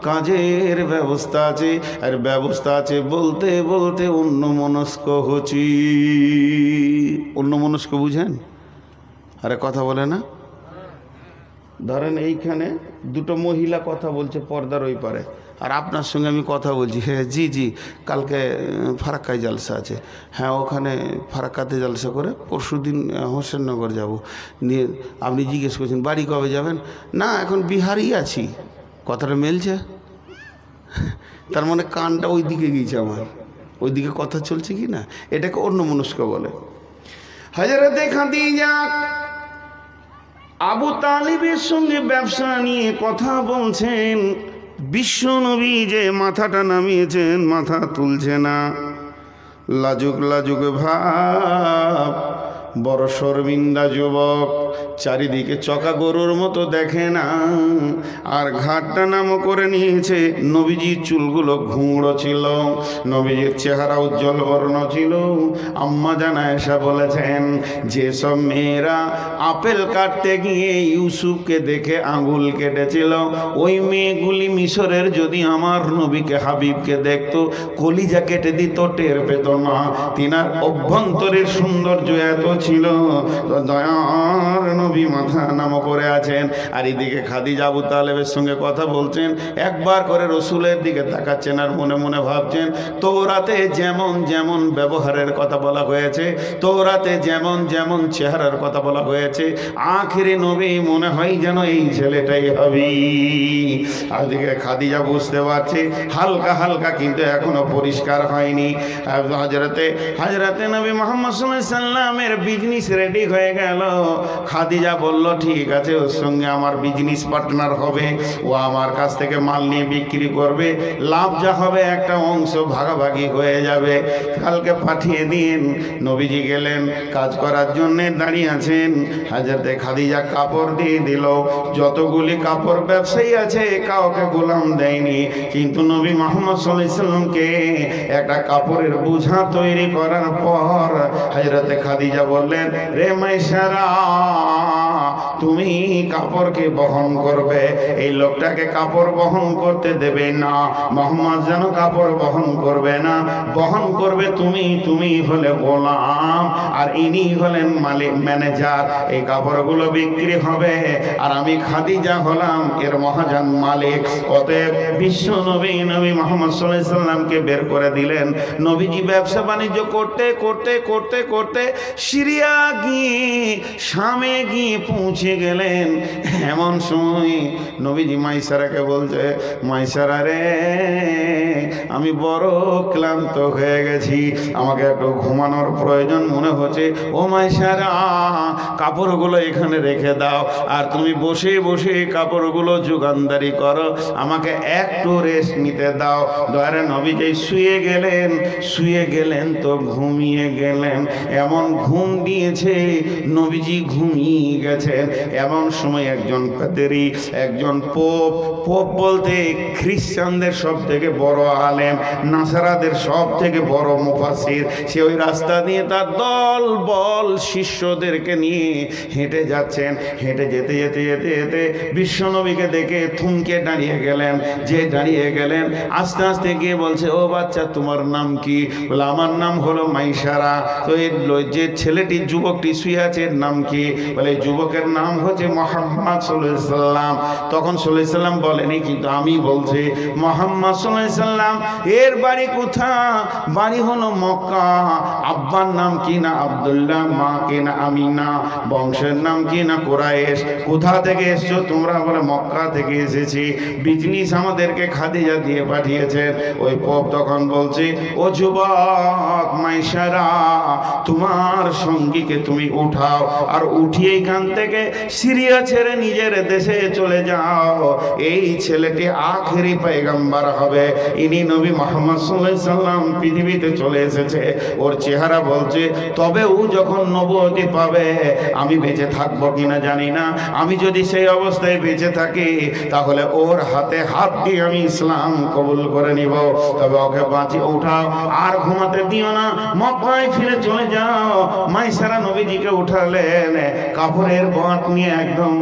কাজের ব্যবস্থা আছে। আর ব্যবস্থা আছে বলতে বলতে অন্যমনস্ক হচ্ছি। অন্যমনস্ক বুঝেন? আরে কথা বলে না। ধরেন এইখানে দুটো মহিলা কথা বলছে পর্দার ওই পারে, আর আপনার সঙ্গে আমি কথা বলছি। হ্যাঁ জি জি, কালকে ফারাক্কায় জালসা আছে। হ্যাঁ, ওখানে ফারাক্কাতে জালসা করে পরশুদিন হোসেননগর যাব। নিয়ে আপনি জিজ্ঞেস করছেন বাড়ি কবে যাবেন? না, এখন বিহারেই আছি। কথাটা মেলছে? তার মানে কানটা ওই দিকে গিয়েছে আমার, ওই দিকে কথা চলছে কি না, এটাকে অন্যমনস্ক বলে। হযরতে খাদিজা আবু তালিবের সঙ্গে ব্যবসা নিয়ে কথা বলছেন। বিশ্ব নবী যে মাথাটা নামিয়েছেন, মাথা তুলছে না, লাজুক লাজুক ভাব, বড় শর্মিন্দা যুবক, চারিদিকে চকা গরুর মতো দেখে না, আর ঘাটটা নামও করে নিয়েছে। নবীজির চুলগুলো ঘুমড়ো ছিল, নবীজির চেহারা উজ্জ্বল বর্ণ ছিল। আম্মা জান আয়েশা বলেছেন, যেসব মেয়েরা আপেল কাটতে গিয়ে ইউসুফকে দেখে আঙুল কেটেছিল, ওই মেয়েগুলি মিশরের যদি আমার নবীকে হাবিবকে দেখতো, কলিজা কেটে দিত, টের পেত না। তিনার অভ্যন্তরের সৌন্দর্য এত ছিল, দয়ার নবী মাথা নামো করে আছেন। আর এদিকে খাদিজা আবু তালেবের সঙ্গে কথা বলছেন, একবার করে রসুলের দিকে তাকাচ্ছেন, আর মনে মনে ভাবছেন, তৌরাতে যেমন যেমন ব্যবহারের কথা বলা হয়েছে, তৌরাতে যেমন যেমন চেহারার কথা বলা হয়েছে, আখিরি নবী মনে হয় যেন এই ছেলেটাই হবে। আর এদিকে খাদিজা বুঝতে পারছে হালকা হালকা, কিন্তু এখনো পরিষ্কার হয়নি। হযরতে নবী মুহাম্মদ সাল্লাল্লাহু আলাইহি সাল্লামের বিজনেস রেডি হয়ে গেল। খাদিজা বলল, ঠিক আছে, ওর সঙ্গে আমার বিজনেস পার্টনার হবে, ও আমার কাছ থেকে মাল নিয়ে বিক্রি করবে, লাভ যা হবে একটা অংশ ভাগাভাগি হয়ে যাবে। কালকে পাঠিয়ে দিন। নবীজি গেলেন, কাজ করার জন্যে দাঁড়িয়ে আছেন। হযরতে খাদিজা কাপড় দিয়ে দিল। যতগুলি কাপড় ব্যবসায়ী আছে কাউকে গোলাম দেয়নি, কিন্তু নবী মুহাম্মদ সাল্লাল্লাহু আলাইহি সাল্লামকে একটা কাপড়ের বোঝা তৈরি করার পর হযরতে খাদিজা বললেন, রে মাইসারা, তুমি কাপড়কে বহন করবে, এই লোকটাকে কাপড় বহন করতে দেবে না। মুহাম্মদ যেন কাপড় বহন করবে না, বহন করবে তুমি। তুমি হলে গোলাম, আর ইনি হলেন মালিক, ম্যানেজার। এই কাপড়গুলো বিক্রি হবে, আর আমি খাদিজা হলাম এর মহাজন মালিক। অতএব বিশ্ব নবী মুহাম্মদ সাল্লাল্লাহু আলাইহি সাল্লামকে বের করে দিলেন। নবীজি ব্যবসা বাণিজ্য করতে করতে করতে করতে সিরিয়া গিয়ে, শামে গিয়ে পৌঁছে গেলেন। এমন সময় নবীজি মাইসারাকে বলছে, মাইসারা রে, আমি বড় ক্লান্ত হয়ে গেছি, আমাকে একটু ঘুমানোর প্রয়োজন মনে হচ্ছে। ও মাইসারা, কাপড়গুলো এখানে রেখে দাও, আর তুমি বসে বসে কাপড়গুলো যোগানদারি করো, আমাকে একটু রেস্ট নিতে দাও। দয়ারে নবীজি শুয়ে গেলেন তো ঘুমিয়ে গেলেন। এমন ঘুম দিয়েছে, নবীজি ঘুমিয়ে গেছেন। এমন সময় একজন পাদ্রী, একজন পোপ বলতে খ্রিস্টানদের সব থেকে বড় আলেম, নাসারাদের সব থেকে বড় মুফাসসির, সে ওই রাস্তা দিয়ে তার দল বল শিষ্যদেরকে নিয়ে হেঁটে যাচ্ছেন। হেঁটে যেতে যেতে যেতে যেতে বিশ্বনবীকে দেখে থমকে দাঁড়িয়ে গেলেন। যে দাঁড়িয়ে গেলেন, আস্তে আস্তে গিয়ে বলছে, ও বাচ্চা, তোমার নাম কি? বলে, আমার নাম হলো মাইসারা। তো যে ছেলেটি, যুবকটি শুয়ে আছে, এর নাম কি? বলে, যুবকের লোকের নাম হচ্ছে মুহাম্মদ সাল্লাল্লাহু আলাইহি সাল্লাম। তখন সাল্লাল্লাহু আলাইহি সাল্লাম বলেনি, কিন্তু আমি বলছি মুহাম্মদ সাল্লাল্লাহু আলাইহি সাল্লাম এর বাড়ি কোথায়? বাড়ি হলো মক্কা। আব্বার নাম কি না আব্দুল্লাহ, মা কি না আমিনা, বংশের নাম কি না কুরাইশ। কোথা থেকে এসছো তোমরা? বলে মক্কা থেকে এসেছি, বিজনেস আমাদেরকে খাদিজা দিয়ে পাঠিয়েছেন। ওই পোপ তখন বলছে, ও যুবক মাইসারা, তোমার সঙ্গীকে তুমি উঠাও, আর উঠিয়ে এখান থেকে সিরিয়া ছেড়ে নিজের দেশে চলে যাও। এই ছেলেটি আখেরি পয়গম্বর হবে, ইনি নবী মুহাম্মদ সাল্লাল্লাহু আলাইহি সাল্লাম পৃথিবীতে চলে এসেছে। ওর চেহারা বলছে, তবে ও যখন নবুয়তি পাবে আমি বেঁচে থাকবো কিনা জানি না। আমি যদি সেই অবস্থায় বেঁচে থাকি তাহলে ওর হাতে হাত দিয়ে আমি ইসলাম কবুল করে নিব। তবে ওকে বাঁচিয়ে উঠাও, আর ঘুমাতে দিও না, মক্কায় ফিরে চলে যাও। মাইসারা নবীজিকে উঠালেন, কাপড়ের বাঁট নিয়ে একদম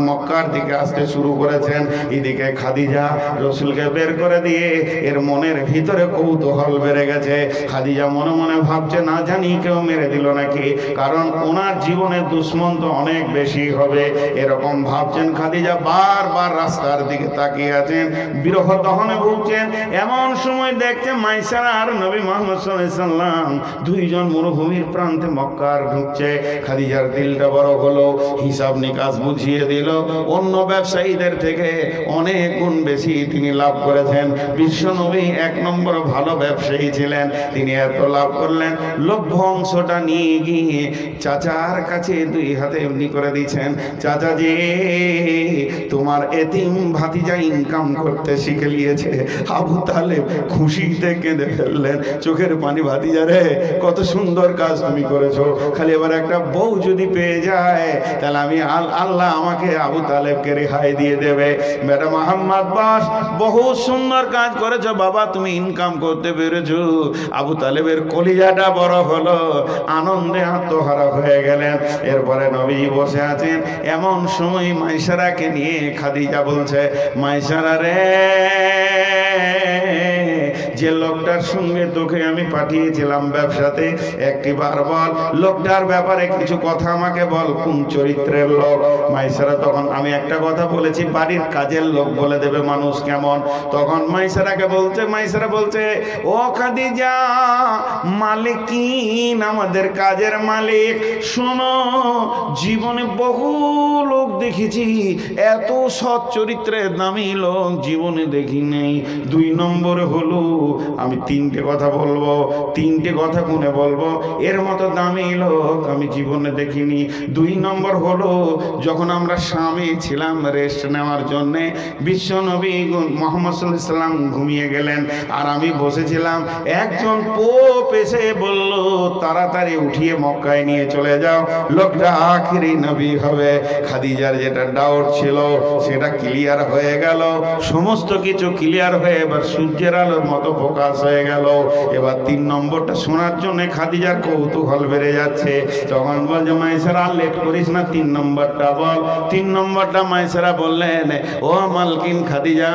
মক্কার দিকে আসতে শুরু করেছেন। এদিকে খাদিজা রসুলকে বের করে দিয়ে এর মনের ভিতরে কৌতূহল বেড়ে গেছে। খাদিজা মনে মনে ভাবছে, না জানি কেউ মেরে দিল নাকি, কারণ ওনার জীবনের দুশ্মন তো অনেক বেশি হবে, এরকম ভাবছেন। খাদিজা বারবার রাস্তার দিকে তাকিয়ে আছেন, বিরহ দহনে ভুগছেন। এমন সময় দেখছে মাইসারা আর নবী মুহাম্মদ সাল্লাল্লাহু আলাইহি সাল্লাম দুইজন মরুভূমির প্রান্তে মক্কার ঢুকছে। খাদিজার দিলটা বড় হলো, হিসাব নিকাশ বুঝিয়ে দিল। অন্য ব্যবসায়ীদের থেকে অনেক গুণ বেশি তিনি লাভ করেছেন। বিশ্ব নবী এক নম্বর ভালো ব্যবসায়ী ছিলেন। তিনি এত লাভ করলেন, লভ্য অংশটা নিয়ে গিয়ে চাচার কাছে দুই হাতে এমনি করে দিয়েছেন, চাচা জি তোমার এতিম ভাতিজা ইনকাম করতে শিখে নিয়েছে। আবু তালেব খুশিতে কেঁদে ফেললেন, চোখের পানি, ভাতিজা রে কত সুন্দর কাজ তুমি করেছো, খালি এবার একটা বউ যদি পেয়ে যায় তাহলে আমি আল্লাহ আমাকে আবু তালেবকে রেহাই দিয়ে দেবে। বেটা মুহাম্মদ বাস বহু সুন্দর কাজ করেছো বাবা, তুমি ইনকাম করতে পেরেছো। আবু তালেবের কলিজাটা বড় হলো, আনন্দে আত্মহারা হয়ে গেলেন। এরপরে নবী বসে আছেন। এমন সময় মাইসারাকে নিয়ে খাদিজা বলছে, মাইসারা রে, যে লোকটার সঙ্গে তোকে আমি পাঠিয়েছিলাম ব্যবসাতে, একটি বার বল লোকটার ব্যাপারে কিছু কথা আমাকে বল, কোন চরিত্রের লোক। মাইসারা তখন, আমি একটা কথা বলেছি, বাড়ির কাজের লোক বলে দেবে মানুষ কেমন। তখন মাইসারাকে বলছে, মাইসারা বলছে, ও খাদিজা, মালিকিন আমাদের কাজের মালিক। শোনো, জীবনে বহু লোক দেখেছি, এত সৎ চরিত্রের দামি লোক জীবনে দেখি নেই। দুই নম্বরে হলো, আমি তিনটে কথা বলবো, তিনটে কথা গুনে বলবো, এর মতো দামি লোক আমি জীবনে দেখিনি। দুই নম্বর হলো, যখন আমরা স্বামী ছিলাম রেস্ট নেওয়ার জন্যে, বিশ্ব নবী মুহাম্মদ সাল্লাল্লাহু আলাইহি সাল্লাম ঘুমিয়ে গেলেন, আর আমি বসেছিলাম। একজন পোপ এসে বলল, তাড়াতাড়ি উঠিয়ে মক্কায় নিয়ে চলে যাও, লোকটা আখেরি নবী হবে। খাদিজার যেটা ডাউট ছিল সেটা ক্লিয়ার হয়ে গেল, সমস্ত কিছু ক্লিয়ার হয়ে এবার সূর্যের আলোর মতো প্রকাশ হয়ে গেল। এবার তিন নম্বরটা শোনার জন্য খাদিজার কৌতূহল বেড়ে যাচ্ছে। তখন বলছে, মাইসারা লেট করিস না, তিন নম্বরটা বল। তিন নম্বরটা মাইসারা বললেন, ও মালকিন খাদিজা,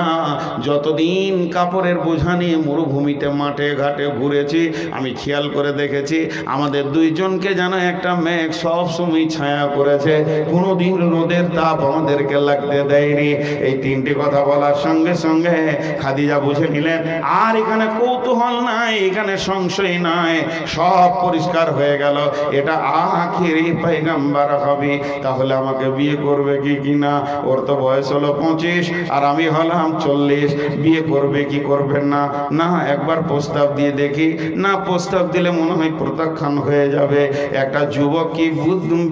যতদিন কাপড়ের বোঝা নিয়ে মরুভূমিতে মাঠে ঘাটে ঘুরেছি, আমি খেয়াল করে দেখেছি আমাদের দুইজনকে যেন একটা মেঘ সব সময় ছায়া করেছে, কোনোদিন রোদের তাপ আমাদেরকে লাগতে দেয়নি। এই তিনটি কথা বলার সঙ্গে সঙ্গে খাদিজা বুঝে নিলেন, আর এখানে কৌতূহল নাই, এখানে সংশয় নাই, সব পরিষ্কার হয়ে গেল, এটা আখেরি পয়গম্বর হবে। তাহলে আমাকে বিয়ে করবে কি কিনা? ওর তো বয়স হলো 25 আর আমি হলাম 40, বিয়ে করবে কি করবেন না? না, একবার প্রস্তাব দিয়ে দেখি। না, প্রস্তাব দিলে মনে হয় প্রত্যাখ্যান হয়ে যাবে। একটা যুবক কি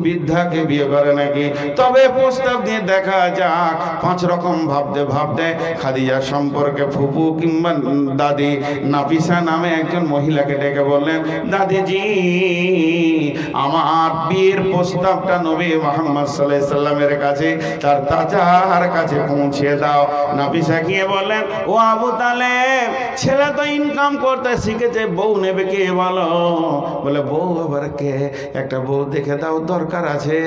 বৃদ্ধাকে বিয়ে করে নাকি? তবে প্রস্তাব দিয়ে দেখা যাক। 5 রকম ভাবতে ভাবতে খাদিজার সম্পর্কে ফুপু কিংবা দাদি নাফিসা নামে একজন মহিলাকে ডেকে বললেন, দাদিজি, আমার বিয়ের প্রস্তাবটা নবী মুহাম্মদ সাল্লাল্লাহু আলাইহি সাল্লামের কাছে, তার চাচার কাছে পৌঁছে দাও। নাফিসা গিয়ে বললেন, ও আবু তালেব, ছেলে তো ইনকাম করতে শিখেছে, বউ নেবে কে বলো? বলে, বউ আবার কে? একটা বউ দেখে দাও, দরকার আছে।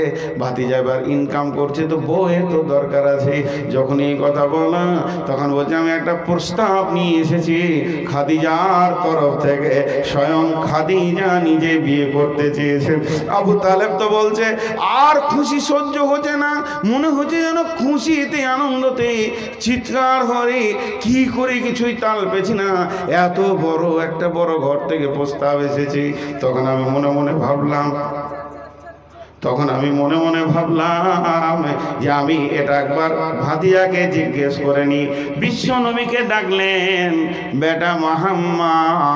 ভাতিজা এবার ইনকাম করছে তো বউয়ের তো দরকার আছে। যখন এই কথা বললাম তখন বলছে, আমি একটা প্রস্তাব নিয়ে এসেছি, খাদিজার তরফ থেকে স্বয়ং খাদিজা নিজে বিয়ে করতে চেয়েছেন। আবু তালেব তো বলছে আর খুশি সহ্য হচ্ছে না, মনে হচ্ছে যেন খুশিতে আনন্দতে চিৎকার হরে কি করে কিছুই তাল পেছি না, এত বড় একটা বড় ঘর থেকে প্রস্তাব এসেছে। তখন আমি মনে মনে ভাবলাম যে আমি এটা একবার ভাতিজাকে জিজ্ঞেস করে নি। বিশ্ব নবীকে ডাকলেন, বেটা মুহাম্মদ।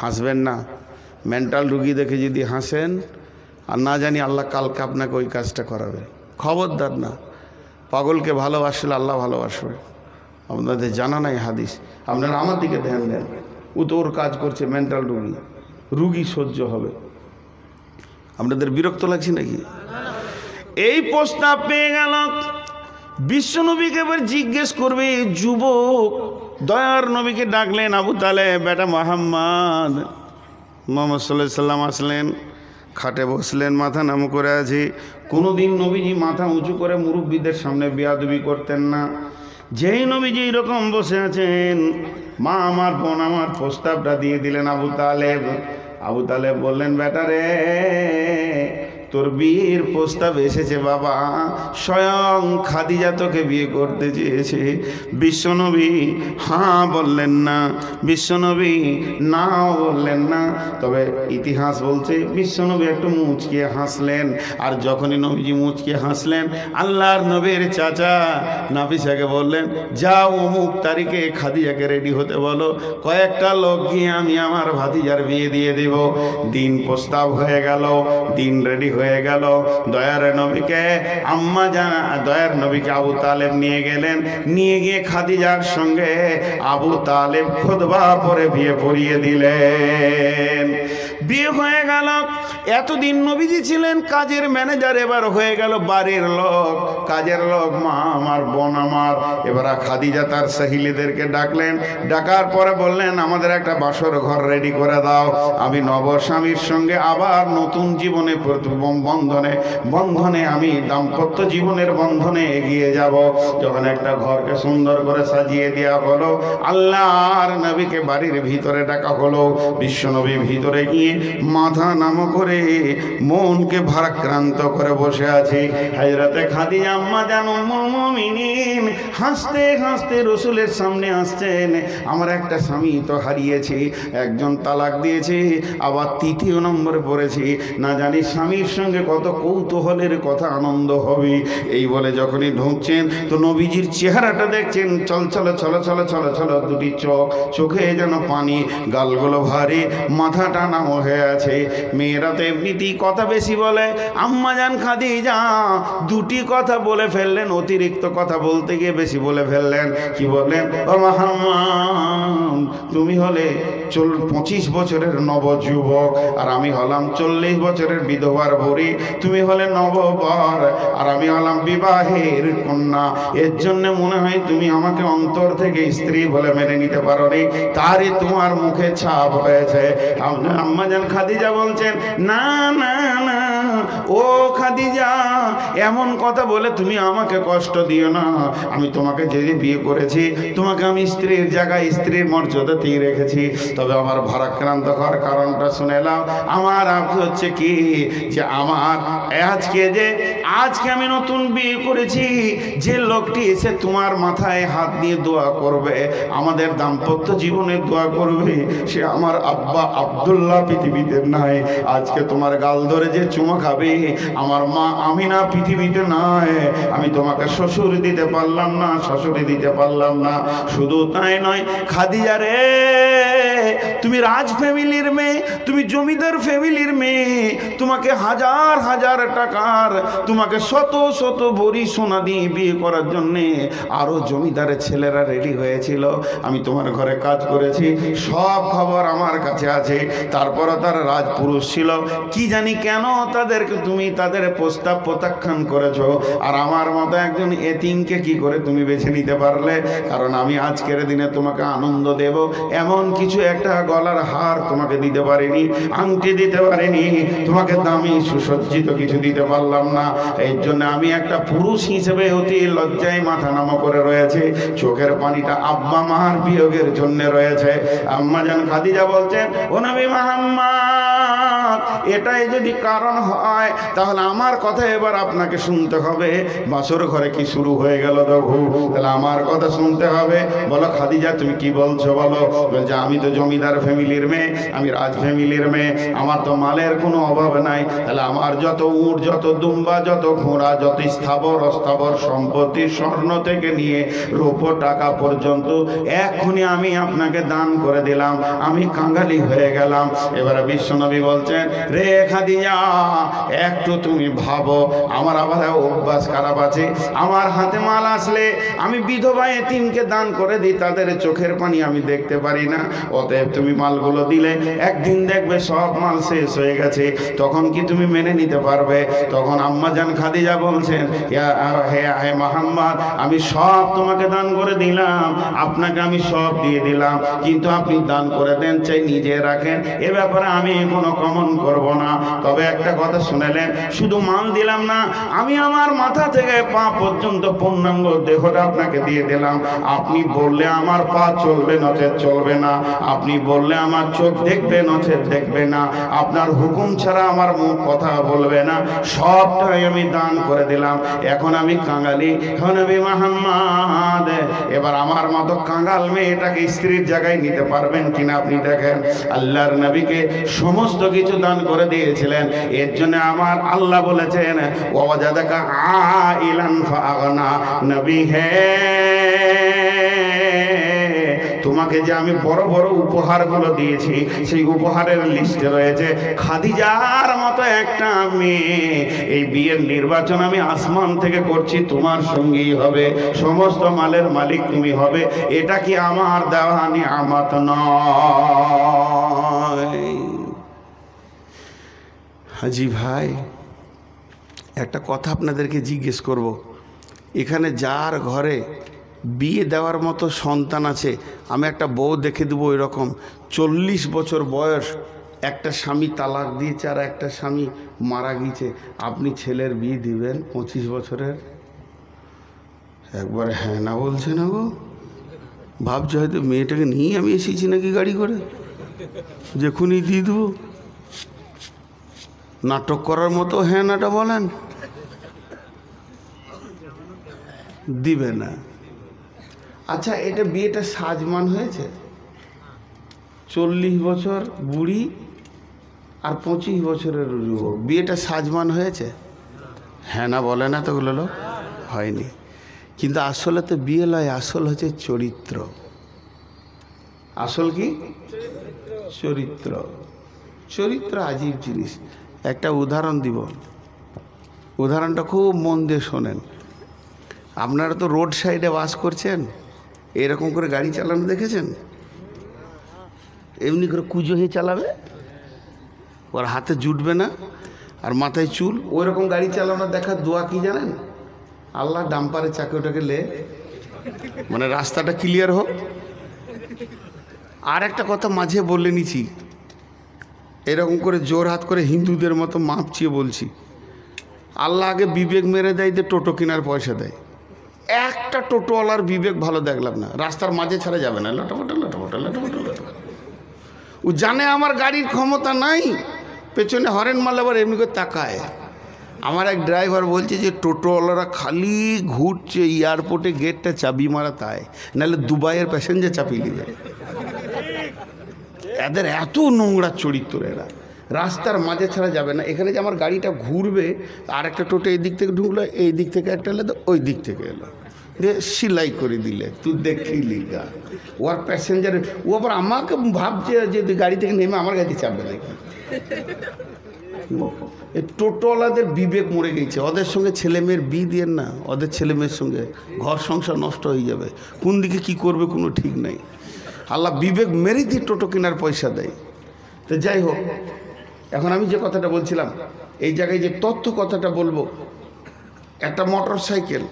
হাসবেন না, মেন্টাল রুগী দেখে যদি হাসেন আর না জানি আল্লাহ কালকে আপনাকে ওই কাজটা করাবে, খবরদার না। পাগলকে ভালোবাসলে আল্লাহ ভালোবাসবে, আপনাদের জানা নাই হাদিস। আপনারা আমার দিকে ধ্যান দেন, ও তো ওর কাজ করছে, মেন্টাল রুগী সহ্য হবে। আপনাদের বিরক্ত লাগছে নাকি? এই প্রস্তাব পেয়ে গেল, বিশ্বনবীকে এবার জিজ্ঞেস করবে। যুবক দয়ার নবীকে ডাকলেন, আবু তালেব, বেটা মোহাম্মদ। মোহাম্মদ সাল্লাল্লাহু আলাইহি সাল্লাম আসলেন, খাটে বসলেন, মাথা নাম করে আছে। কোনোদিন নবীজি মাথা উঁচু করে মুরব্বীদের সামনে বেয়াদবি করতেন না। যেই নবীজি এরকম বসে আছেন, মা আমার, বোন আমার, প্রস্তাবটা দিয়ে দিলেন আবু তালেব। আবু তালেব বললেন, বেটা রে, তোর বিয়ের প্রস্তাব এসেছে বাবা, স্বয়ং খাদিজা তোকে বিয়ে করতে চেয়েছে। বিশ্বনবী হ্যাঁ বললেন না, বিশ্বনবী নাও বললেন না। তবে ইতিহাস বলছে বিশ্বনবী একটু মুচকিয়ে হাসলেন। আর যখনই নবীজি মুচকিয়ে হাসলেন, আল্লাহর নবীর চাচা নাফিসাকে বললেন, যাও অমুক তারিখে খাদিজাকে রেডি হতে বলো, কয়েকটা লোক গিয়ে আমি আমার ভাতিজার বিয়ে দিয়ে দেব। দিন প্রস্তাব হয়ে গেল, দিন রেডি হয়ে গেল। দয়ার নবীকে দয়ার নবীকে আবু তালেব নিয়ে গেলেন। নিয়ে গিয়ে খাদিজার সঙ্গে আবু তালেব খুতবা পরে বিয়ে পড়িয়ে দিলেন। বিয়ে হয়ে গেল। এতদিন নবীজি ছিলেন কাজের ম্যানেজার, এবার হয়ে গেল বাড়ির লোক, কাজের লোক, মা আমার, বোন আমার। এবার খাদিজা তার সহিলীদেরকে ডাকলেন, ডাকার পরে বললেন, আমাদের একটা বাসর ঘর রেডি করে দাও, আমি নবস্বামীর সঙ্গে আবার নতুন জীবনে বন্ধনে আমি দাম্পত্য জীবনের বন্ধনে এগিয়ে যাব। যখন একটা ঘরকে সুন্দর করে সাজিয়ে দেওয়া হলো, আল্লাহর নবীকে বাড়ির ভিতরে ডাকা হলো। বিশ্বনবী ভিতরে গিয়ে মাথা নাম করে মনকে ভারাক্রান্ত করে বসে আছে। হযরতে খাদিজা আম্মা জান উম্মুল মুমিনিন হাসতে হাসতে রসুলের সামনে আসছেন। আমার একটা স্বামী তো হারিয়েছি, একজন তালাক দিয়েছে, আবার তৃতীয় নম্বরে পড়েছি, না জানি স্বামীর সঙ্গে কত কৌতূহলের কথা, আনন্দ হবে। এই বলে যখনই ঢুকছেন তো নবীজির চেহারাটা দেখছেন, চল চলো চলো চলো চলো চলো, দুটি চোখে যেন পানি, গালগুলো ভারী, মাথা টানা হয়ে আছে। মেয়েরা তো এমনিতেই কথা বেশি বলে। আম্মা জান খাদিজা দুটি কথা বলে ফেললেন, অতিরিক্ত কথা বলতে গিয়ে বেশি বলে ফেললেন। কি বললেন? ও মুহাম্মদ, তুমি হলে 25 বছরের নবযুবক, আর আমি হলাম 40 বছরের বিধবার বুড়ি। তুমি হলে নববর আর আমি হলাম বিবাহের কন্যা। এর জন্য মনে হয় তুমি আমাকে অন্তর থেকে স্ত্রী বলে মেনে নিতে পারো নি, তারই তোমার মুখে ছাপ হয়েছে। আম্মা জান খাদিজা বলছেন, না না না, ও খাদিজা, এমন কথা বলে তুমি আমাকে কষ্ট দিও না। আমি তোমাকে যে বিয়ে করেছি, তোমাকে আমি স্ত্রীর জায়গায় স্ত্রীর মর্যাদাতেই রেখেছি। তবে আমার ভারাক্রান্ত হওয়ার কারণটা শুনে নাও। আমার হচ্ছে কি, যে আমার আজকে আমি নতুন বিয়ে করেছি, যে লোকটি এসে তোমার মাথায় হাত দিয়ে দোয়া করবে, আমাদের দাম্পত্য জীবনে দোয়া করবে, সে আমার আব্বা আব্দুল্লাহ পৃথিবীতে নাই। আজকে তোমার গাল ধরে যে চুমা খাবে, আমার মা আমিনা পৃথিবীতে নাই। আমি তোমাকে শ্বশুর দিতে পারলাম না, শাশুড়ি দিতে পারলাম না। শুধু তাই নয় খাদিজা রে, তুমি রাজ ফ্যামিলির মেয়ে, তুমি জমিদার ফ্যামিলির মেয়ে, তোমাকে হাজার হাজার টাকার, তোমাকে শত শত ভরি সোনা দিয়ে বিয়ে করার জন্যে আরো জমিদারের ছেলেরা রেডি হয়েছিল। আমি তোমার ঘরে কাজ করেছি, সব খবর আমার কাছে আছে। তারপরও তারা রাজপুরুষ ছিল, কি জানি কেন তাদের আমাদেরকে তুমি তাদের প্রস্তাব প্রত্যাখ্যান করেছো, আর আমার মতো একজন এতিমকে কি করে তুমি বেছে নিতে পারলে? কারণ আমি আজকের দিনে তোমাকে আনন্দ দেব এমন কিছু একটা গলার হার তোমাকে দিতে পারিনি, আংটি দিতে পারিনি, তোমাকে দামি সুসজ্জিত কিছু দিতে পারলাম না। এই জন্য আমি একটা পুরুষ হিসেবে অতি লজ্জায় মাথা নামা করে রয়েছে। চোখের পানিটা আব্বা মার বিয়োগের জন্য রয়েছে। আম্মা জান খাদিজা বলছেন, ও নবী মুহাম্মদ, এটাই যদি কারণ হয় তাহলে আমার কথা এবার আপনাকে শুনতে হবে। বাসর ঘরে কি শুরু হয়ে গেল দেখো, তাহলে আমার কথা শুনতে হবে। বলো খাদিজা তুমি কি বলছো বলো। বলছে আমি তো জমিদার ফ্যামিলির মেয়ে, আমি রাজ ফ্যামিলির মেয়ে, আমার তো মালের কোনো অভাব নাই। তাহলে আমার যত উট, যত দুম্বা, যত ঘোড়া, যত স্থাবর অস্থাবর সম্পত্তি, স্বর্ণ থেকে নিয়ে রূপো টাকা পর্যন্ত এক্ষুনি আমি আপনাকে দান করে দিলাম। আমি কাঙ্গালি হয়ে গেলাম। এবারে বিশ্বনবী বলছেন, রে খাদিজা একটু তুমি ভাবো, আমার আবার অভ্যাস খারাপ আছে, আমার হাতে মাল আসলে আমি বিধবা এতিমকে দান করে দিই, তাদের চোখের পানি আমি দেখতে পারি না। অতএব তুমি মালগুলো দিলে একদিন দেখবে সব মাল শেষ হয়ে গেছে, তখন কি তুমি মেনে নিতে পারবে? তখন আম্মা জান খাদিজা বলছেন, হে মুহাম্মদ, আমি সব তোমাকে দান করে দিলাম, আপনাকে আমি সব দিয়ে দিলাম, কিন্তু আপনি দান করে দেন চাই নিজে রাখেন, এ ব্যাপারে আমি কোনো কমন করব না। তবে একটা কথা শুনেলেন, শুধু মাল দিলাম না, আমি আমার মাথা থেকে পা পর্যন্ত পূর্ণাঙ্গ দেহটা আপনাকে দিয়ে দিলাম। আপনি বললে আমার পা চলবে, নচেত চলবে না। আপনি বললে আমার চোখ দেখবে, নচেত দেখবে না। আপনার হুকুম ছাড়া আমার মুখ কথা বলবে না। সবটাই আমি দান করে দিলাম। এখন আমি কাঙালি, নবী মুহাম্মদ, এবার আমার মতো কাঙাল মেয়েটাকে স্ত্রীর জায়গায় নিতে পারবেন কিনা আপনি দেখেন। আল্লাহর নবীকে সমস্ত কিছু দান করে দিয়েছিলেন। এর জন্য আমার আল্লাহ বলেছেন, ওয়াজাদাকা আইলান ফাগনা। নবী হে, তোমাকে যে আমি বড় বড় উপহারগুলো দিয়েছি, সেই উপহারের লিস্টে রয়েছে খাদিজার মতো একটা মেয়ে। এই বিয়ের নির্বাচন আমি আসমান থেকে করছি, তোমার সঙ্গেই হবে, সমস্ত মালের মালিক তুমি হবে। এটা কি আমার দেওয়া নিয়ামত নয়? হাজি ভাই, একটা কথা আপনাদেরকে জিজ্ঞেস করব। এখানে যার ঘরে বিয়ে দেওয়ার মতো সন্তান আছে, আমি একটা বউ দেখে দেবো এরকম 40 বছর বয়স, একটা স্বামী তালাক দিয়েছে আর একটা স্বামী মারা গিয়েছে, আপনি ছেলের বিয়ে দিবেন 25 বছরের? একবারে হ্যাঁ না বলছে না গো। ভাবছে হয়তো মেয়েটাকে নিয়ে আমি এসেছি নাকি গাড়ি করে, যখনই দিয়ে দেবো। নাটক করার মতো হ্যাঁ নাটা বলেন, দিবে না। আচ্ছা, এটা বিয়েটা সাজমান হয়েছে? 40 বছর বুড়ি আর 25 বছরের যুবক, বিয়েটা সাজমান হয়েছে? হ্যাঁ না বলে না তো গুলো হয়নি। কিন্তু আসলে তো বিয়ে লয়, আসল হচ্ছে চরিত্র। আসল কি? চরিত্র। চরিত্র আজীব জিনিস। একটা উদাহরণ দিব, উদাহরণটা খুব মন দিয়ে শোনেন। আপনারা তো রোড সাইডে বাস করছেন, এরকম করে গাড়ি চালানো দেখেছেন? এমনি করে কুজো হয়ে চালাবে, ওর হাতে জুটবে না আর মাথায় চুল, ওই রকম গাড়ি চালানো দেখার দোয়া কি জানেন? আল্লাহ ডাম্পারে চাকে ওটাকে লে, মানে রাস্তাটা ক্লিয়ার হোক। আর একটা কথা মাঝে বলে নিছি, এরকম করে জোর হাত করে হিন্দুদের মতো মাপচিয়ে বলছি, আল্লাহ আগে বিবেক মেরে দেয়, যে টোটো কেনার পয়সা দেয়। একটা টোটোওয়ালার বিবেক ভালো দেখলাম না, রাস্তার মাঝে ছাড়া যাবে না, লটপটা লটপটা লটপটা লটপটা। ও জানে আমার গাড়ির ক্ষমতা নাই, পেছনে হরেন মারলে আবার এমনি করে তাকায়। আমার এক ড্রাইভার বলছে যে টোটোওয়ালারা খালি ঘুরছে, এয়ারপোর্টে গেটটা চাবি মারা, তাই নাহলে দুবাইয়ের প্যাসেঞ্জার চাপিয়ে নেবে। এদের এত নোংরা চরিত্র, এরা রাস্তার মাঝে ছাড়া যাবে না। এখানে যে আমার গাড়িটা ঘুরবে, আর একটা টোটো এই দিক থেকে ঢুকলো, এই দিক থেকে একটা এলো, তো ওই দিক থেকে এলো, দিয়ে সেলাই করে দিলে, তুই দেখলি গা ওর প্যাসেঞ্জার। ও আবার আমাকে ভাবছে যে গাড়ি থেকে নেমে আমার গাড়ি চাপবে নাকি। এই টোটোওয়ালাদের বিবেক মরে গেছে। ওদের সঙ্গে ছেলে মেয়ের বিয়ে দিয়ে না, ওদের ছেলে মেয়ের সঙ্গে ঘর সংসার নষ্ট হয়ে যাবে, কোন দিকে কি করবে কোনো ঠিক নাই। আল্লাহ বিবেক মেরে দিয়ে টোটো কেনার পয়সা দেয়। তো যাই হোক, এখন আমি যে কথাটা বলছিলাম, এই জায়গায় যে তথ্য কথাটা বলবো, একটা মোটর সাইকেল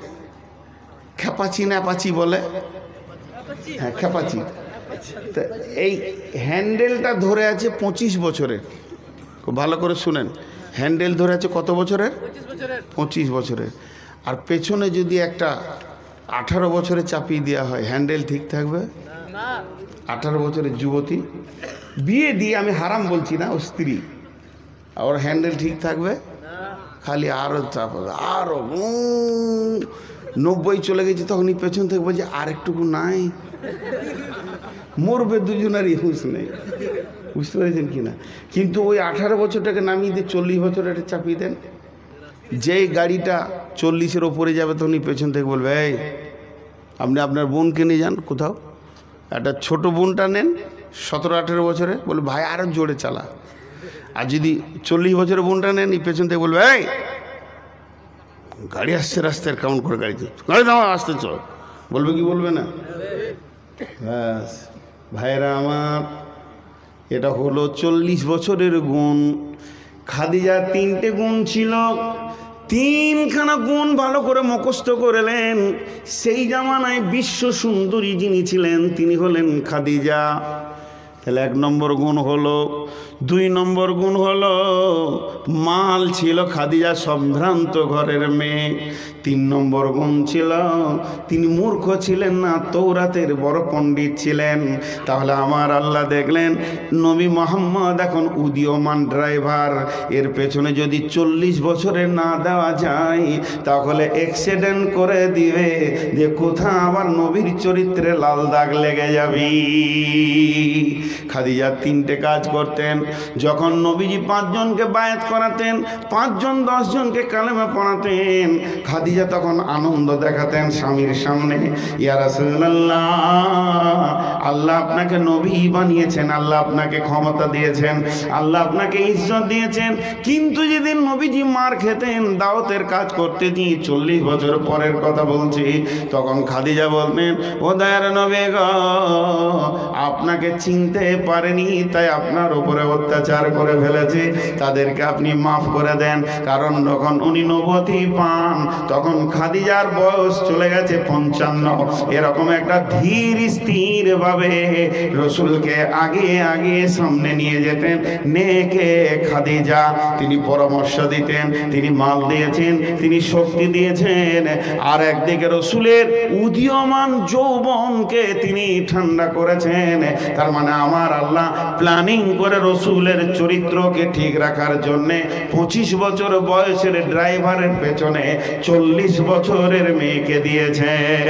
খ্যাপাচি ন্যাপাচি বলে, হ্যাঁ খ্যাপাচি, তা এই হ্যান্ডেলটা ধরে আছে 25 বছরের। খুব ভালো করে শুনেন, হ্যান্ডেল ধরে আছে কত বছরের? 25 বছরের। আর পেছনে যদি একটা 18 বছরে চাপিয়ে দেওয়া হয়, হ্যান্ডেল ঠিক থাকবে? 18 বছরের যুবতী বিয়ে দিয়ে, আমি হারাম বলছি না, ও স্ত্রী, ওর হ্যান্ডেল ঠিক থাকবে? খালি আরও চাপাবে, আরও 90 চলে গেছে, তখনই পেছন থেকে বলছে আর একটুকু নাই, মরবে দুজনেরই হুঁশ নেই। বুঝতে পেরেছেন কি না? কিন্তু ওই 18 বছরটাকে নামিয়ে দিয়ে 40 বছর এটা চাপিয়ে দেন, যেই গাড়িটা 40-এর ওপরে যাবে তখনই পেছন থেকে বলবে এই আপনি আপনার বোনকে নিয়ে যান কোথাও, একটা ছোট বোনটা নেন 17-18 বছরে, বলে ভাই আরও জোরে চালা। আর যদি 40 বছরের বোনটা নেন, এই পেছন থেকে বলবে এই গাড়ি আসছে রাস্তায়, কেমন করে গাড়ি দাও, আসতে চল, বলবে কি বলবে না? ব্যাস ভাইরা আমার, এটা হলো 40 বছরের গুণ। খাদিজার 3টে গুণ ছিল, 3খানা গুণ ভালো করে মুখস্থ করলেন। সেই জামানায় বিশ্ব সুন্দরী যিনি ছিলেন তিনি হলেন খাদিজা। তাহলে 1 নম্বর গুণ হলো। 2 নম্বর গুণ হলো মাল ছিল খাদিজা সম্ভ্রান্ত ঘরের মেয়ে। 3 নম্বর গুণ ছিল তিনি মূর্খ ছিলেন না, তৌরাতের বড় পণ্ডিত ছিলেন। তাহলে আমার আল্লাহ দেখলেন নবী মোহাম্মদ এখন উদীয়মান ড্রাইভার, এর পেছনে যদি 40 বছরে না দেওয়া যায় তাহলে অ্যাক্সিডেন্ট করে দিবে, যে কোথা আবার নবীর চরিত্রে লাল দাগ লেগে যাবে। খাদিজা 3টে কাজ করতেন। যখন নবীজি 5 জনকে বায়াত করাতেন, 5 জন 10 জনকে কালেমা পড়াতেন, খাদিজা তখন আনন্দ দেখাতেন স্বামীর সামনে, ইয়া রাসূলুল্লাহ আল্লাহ আপনাকে নবী বানিয়েছেন, আল্লাহ আপনাকে ক্ষমতা দিয়েছেন, আল্লাহ আপনাকে ইজ্জত দিয়েছেন। কিন্তু যেদিন নবীজি মার খেতেন দাওয়াতের কাজ করতে গিয়ে, 40 বছর পরের কথা বলছি, তখন খাদিজা বলতেন ও দয়ার নবী গো, আপনাকে চিনতে পারেনি তাই আপনার উপরে অত্যাচার করে ফেলেছে, তাদেরকে আপনি মাফ করে দেন। কারণ যখন উনি নবুয়তি পান তখন খাদিজার বয়স চলে গেছে 55। এরকম একটা ধীর স্থির ভাবে রসুলকে আগে আগে সামনে নিয়ে যেতেন নেকে খাদিজা। তিনি পরামর্শ দিতেন, তিনি মাল দিয়েছেন, তিনি শক্তি দিয়েছেন। আর একদিকে রসুলের উদীয়মান যৌবনকে তিনি ঠান্ডা করেছেন। তার মানে আমার আল্লাহ প্ল্যানিং করে রসুলের চরিত্রকে ঠিক রাখার জন্যে 25 বছর বয়সের ড্রাইভারের পেছনে 40 বছরের মেয়েকে দিয়েছেন।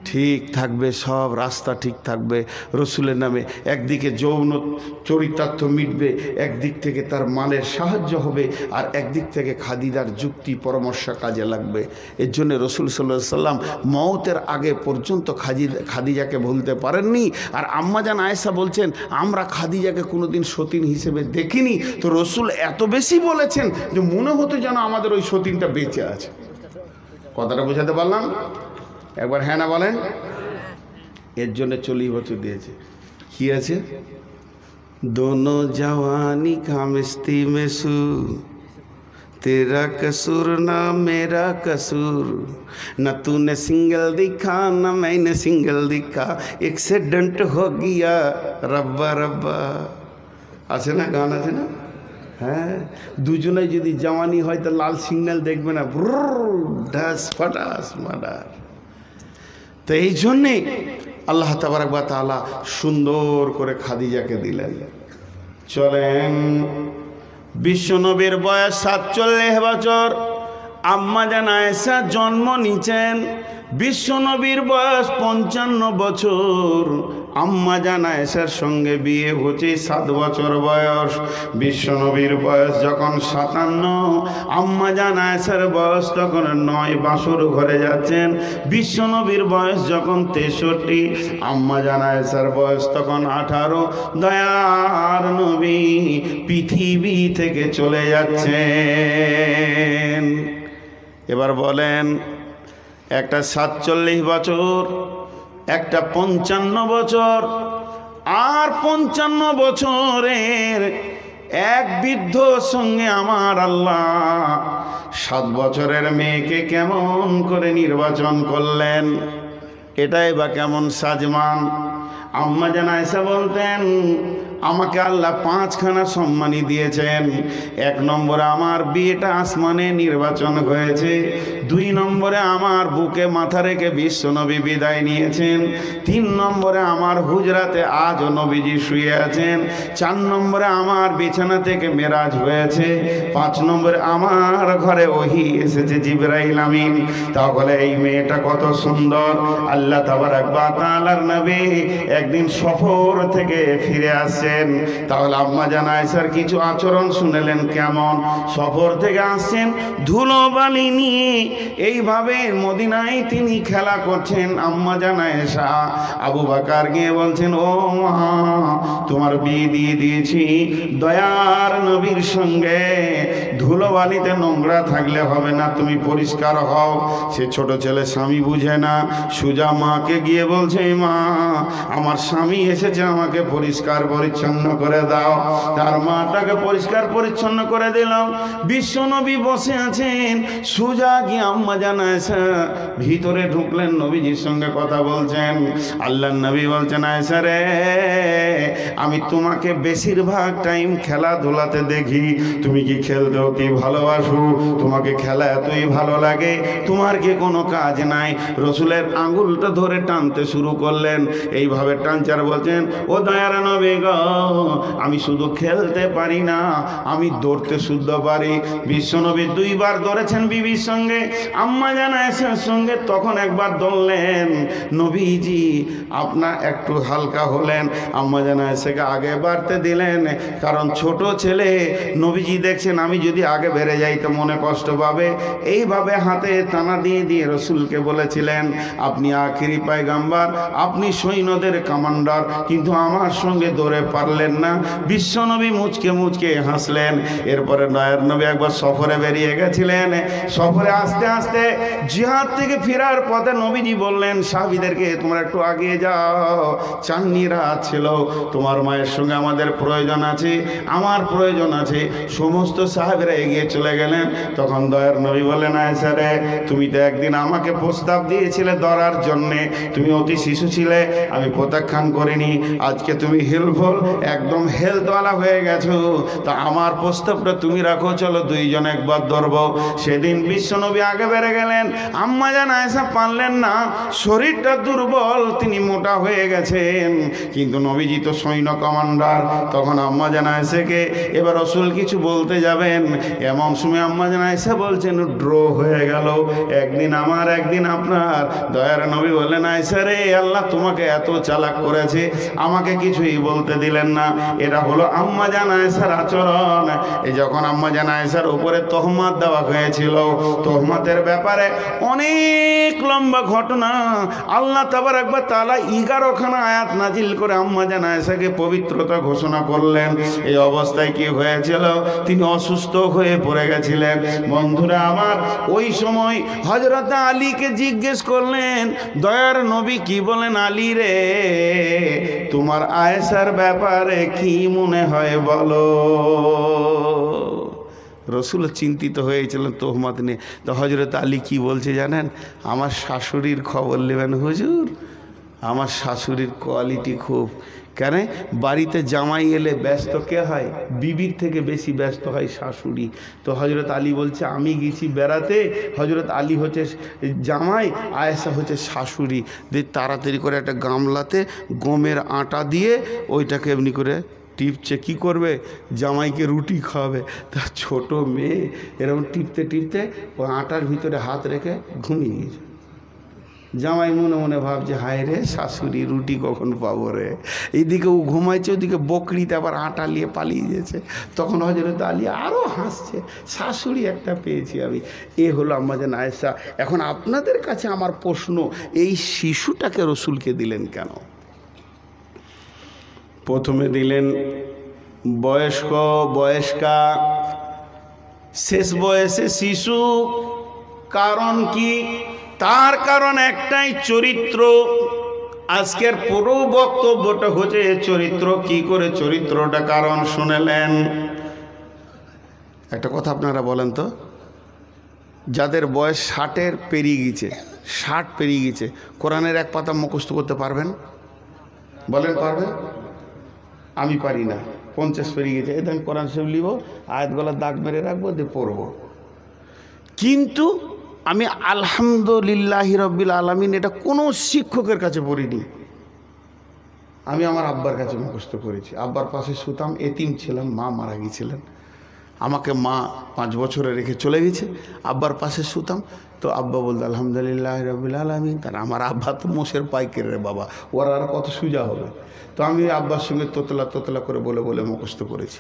ঠিক থাকবে, সব রাস্তা ঠিক থাকবে রসুলের নামে। একদিকে যৌন চরিতার্থ মিটবে, একদিক থেকে তার মালের সাহায্য হবে, আর একদিক থেকে খাদিজার যুক্তি পরামর্শ কাজে লাগবে। এর জন্য রসুল সাল্লাল্লাহু আলাইহি সাল্লাম মওতের আগে পর্যন্ত খাদিজাকে ভুলতে পারেননি। আর আম্মাজান আয়েশা বলছেন আমরা খাদিজাকে কোনোদিন সতীন হিসেবে দেখিনি। তো রসুল এত বেশি বলেছেন যে মনে হতো যেন আমাদের ওই সতীনটা বেঁচে আছে। কথাটা বোঝাতে পারলাম? একবার হ্যাঁ না বলেন। এর জন্য 40 বছর দিয়েছে। কি আছে? দোনো জওয়ানি কা মিস্তি মেসু, तेरा कसूर ना मेरा कसूर, न तूने सिंगल दिखा न मैंने सिंगल दिखा, एक्सीडेंट हो गया रब्बा रब्बा। আছে না, গান আছে না? হ্যাঁ, দুজনে যদি জওয়ানি হয় তো লাল সিগন্যাল দেখবে না, ঢাস ফাটাস মার্ডার। তো এই জন্যে আল্লাহ তাবারক ওয়া তাআলা সুন্দর করে খাদিজাকে দিলেন। চলেন, বিশ্বনবীর বয়স 47 বছর, আম্মাজান আয়েশা জন্ম নিয়েছেন। বিশ্বনবীর বয়স 55 বছর, আম্মাজান আয়েশার সঙ্গে বিয়ে হচ্ছে 7 বছর বয়স। বিশ্বনবীর বয়স যখন 57, আম্মাজান আয়েশার বয়স তখন 9, বাসর ঘরে যাচ্ছেন। বিশ্বনবীর বয়স যখন 63, আম্মাজান আয়েশার বয়স তখন 18। দয়ার নবী পৃথিবী থেকে চলে যাচ্ছেন। এবার বলেন, একটা 47 বছর, একটা 55 বছর, আর 55 বছরের এক বৃদ্ধর সঙ্গে আমার আল্লাহ 7 বছরের মেয়েকে কেমন করে নির্বাচন করলেন? এটাই বা কেমন সাজমান? আম্মা জান আয়েশা বলতেন, আমাকে আল্লাহ 5খানা সম্মানী দিয়েছেন। 1 নম্বরে আমার বিয়েটা আসমানে নির্বাচন হয়েছে। 2 নম্বরে আমার বুকে মাথা রেখে বিশ্বনবী বিদায় নিয়েছেন। 3 নম্বরে আমার হুজরাতে আজও নবীজি শুয়ে আছেন। 4 নম্বরে আমার বিছানা থেকে মেরাজ হয়েছে। 5 নম্বরে আমার ঘরে ওহী এসেছে জিবরাইল আমিন। তাহলে এই মেয়েটা কত সুন্দর! আল্লাহ তাবারক ওয়া তাআলার নবী একদিন সফর থেকে ফিরে আসছে। তাহলে আম্মা জান আয়েশার কিছু আচরণ শুনলেন কেমন? সফর থেকে আসছেন, ধুলোবালি নিয়ে এইভাবে মদিনায় তিনি খেলা করছেন। আম্মা জান আয়েশা আবু বকর গিয়ে বলছেন, ও মা, তোমার বিয়ে দিয়ে দিয়েছি দয়ার নবীর সঙ্গে, ধুলোবালিতে নোংরা থাকলে হবে না, তুমি পরিষ্কার হও। সে ছোট ছেলে স্বামী বুঝে না, সুজা মাকে গিয়ে বলছে, মা, আমার স্বামী এসেছে, আমাকে পরিষ্কার পরিচ্ছন্ন করে দাও। তার মা তাকে পরিষ্কার পরিচ্ছন্ন করে দিলাম। বিশ্বনবী বসে আছেন, সুজা গিয়ে আম্মা জান আয়েশা ভিতরে ঢুকলেন, নবীজির সঙ্গে কথা বলছেন। আল্লাহর নবী বলছেন, আয়েশা রে, আমি তোমাকে বেশিরভাগ টাইম খেলাধুলাতে দেখি, তুমি কি খেলতে অতি ভালোবাসো? তোমাকে খেলা এতই ভালো লাগে, তোমার কি কোনো কাজ নাই? রসুলের আঙ্গুলটা ধরে টানতে শুরু করলেন। এইভাবে টানচার বলছেন, ও দয়ার নবী গো, আমি শুধু খেলতে পারি না, আমি দৌড়তে শুদ্ধ পারি। বিশ্বনবী 2 বার দৌড়েছেন বিবির সঙ্গে, আম্মা জান আয়েশার সঙ্গে। তখন একবার দৌড়লেন, নবীজি আপনার একটু হালকা হলেন, আম্মা জান আয়েশাকে আগে বাড়তে দিলেন। কারণ ছোট ছেলে, নবীজি দেখছেন আমি যদি আগে বেড়ে যাই তো মনে কষ্ট পাবে। এইভাবে হাতে টানা দিয়ে দিয়ে রসুলকে বলেছিলেন, আপনি আখিরি পয়গাম্বার, আপনি সৈন্যদের কমান্ডার, কিন্তু আমার সঙ্গে দৌড়ে পারলেন না। বিশ্বনবী মুচকে মুচকে হাসলেন। এরপরে দয়ার নবী একবার সফরে বেরিয়ে গেছিলেন। সফরে আস্তে আস্তে জিহাদ থেকে ফেরার পথে নবীজি বললেন সাহাবীদেরকে, তোমরা একটু আগিয়ে যাও, চাঁদনি রাত ছিল, তোমার মায়ের সঙ্গে আমাদের প্রয়োজন আছে, আমার প্রয়োজন আছে। সমস্ত সাহাবীরা এগিয়ে চলে গেলেন। তখন দয়ার নবী বললেন, আয়েশা রে, তুমি তো একদিন আমাকে প্রস্তাব দিয়েছিলে ধরার জন্যে, তুমি অতি শিশু ছিলে, আমি প্রত্যাখ্যান করিনি। আজকে তুমি হেলফুল, একদম হেলথওয়ালা হয়ে গেছো, তা আমার প্রস্তাবটা তুমি রাখো, চলো 2 জন একবার ধরবো। সেদিন বিশ্বনবী আগে বেড়ে গেলেন। আম্মা জান আয়েশা পারলেন না, শরীরটা দুর্বল, তিনি মোটা হয়ে গেছেন, কিন্তু নবীজি তো সৈন্য কমান্ডার। তখন আম্মা জান আয়েশাকে এবার রসুল কিছু বলতে যাবেন, এমন সময় আম্মা জান আয়েশা বলছেন, ড্র হয়ে গেল, একদিন আমার একদিন আপনার। দয়ার নবী বললেন, আয়েশা রে, আল্লাহ তোমাকে এত চালাক করেছে, আমাকে কিছুই বলতে দিলেন না। এটা হলো আম্মা জান আয়েশার আচরণ। এই যখন আম্মা জান আয়েশার উপরে তহমাত দেওয়া হয়েছিল, তহমাতের ব্যাপারে অনেক লম্বা ঘটনা, আল্লাহ তাবারক ওয়া তাআলা 11খানা আয়াত নাজিল করে আম্মা জান আয়েশাকে পবিত্রতা ঘোষণা করলেন। এই অবস্থায় কি হয়েছিল? তিনি অসুস্থ হয়ে পড়ে গেছিলেন। বন্ধুরা আমার, ওই সময় হযরত আলীকে জিজ্ঞেস করলেন, দয়ার নবী কি বলেন, আলী রে, তোমার আয়েশার ব্যাপারে কি মনে হয় বলো। রসুল চিন্তিত হয়েছিলেন তোহমত নিয়ে। তো হযরত আলী কি বলছে জানেন? আমার শাশুড়ির খবর নেবেন হুজুর, আমার শাশুড়ির কোয়ালিটি খুব। কেন? বাড়িতে জামাই এলে ব্যস্ত কে হয়? বিবির থেকে বেশি ব্যস্ত হয় শাশুড়ি। তো হযরত আলী বলছে, আমি গেছি বেড়াতে, হযরত আলী হচ্ছে জামাই, আয়েশা হচ্ছে শাশুড়ি। দিয়ে তাড়াতাড়ি করে একটা গামলাতে গমের আটা দিয়ে ওইটাকে এমনি করে টিপছে। কি করবে? জামাইকে রুটি খাওয়াবে। তার ছোট মেয়ে এরকম টিপতে টিপতে ওই আটার ভিতরে হাত রেখে ঘুমিয়ে গেছে। জামাই মনে মনে ভাবছে, হায় রে শাশুড়ি, রুটি কখন পাবো রে। এইদিকে ও ঘুমাইছে, ওদিকে বকরিতে আবার আটা নিয়ে পালিয়ে গেছে। তখন হযরত আলী আরও হাসছে, শাশুড়ি একটা পেয়েছি আমি। এ হলো আম্মা জান আয়েশা। এখন আপনাদের কাছে আমার প্রশ্ন, এই শিশুটাকে রসুলকে দিলেন কেন? প্রথমে দিলেন বয়স্ক, বয়স্কা, শেষ বয়সে শিশু। কারণ কি? তার কারণ একটাই, চরিত্র। আজকের পুরো বক্তব্যটা হচ্ছে চরিত্র, কি করে চরিত্রটা, কারণ শুনেলেন। একটা কথা আপনারা বলেন তো, যাদের বয়স 60-এর পেরিয়ে গেছে, 60 পেরিয়ে গেছে, কোরআনের এক পাতা মুখস্থ করতে পারবেন? বলেন পারবেন? আমি পারি না। 50 পেরিয়ে গেছে, এই আমি কোরআন শরীফ লিব, আয়াতগুলোর দাগ মেরে রাখবো, দিয়ে পড়বো। কিন্তু আমি আলহামদুলিল্লাহি রাব্বিল আলামিন এটা কোনো শিক্ষকের কাছে পড়িনি, আমি আমার আব্বার কাছে মুখস্থ করেছি। আব্বার পাশে শুতাম, এতিম ছিলাম, মা মারা গিয়েছিলেন, আমাকে মা 5 বছরে রেখে চলে গেছে। আব্বার পাশে শুতাম, তো আব্বা বলতো আলহামদুলিল্লাহি রাব্বিল আলামিন। তার আমার আব্বা তো মোষের পাইকের রে বাবা, ওরা আর কত সোজা হবে। তো আমি আব্বার সঙ্গে তোতলা তোতলা করে বলে বলে মুখস্থ করেছি।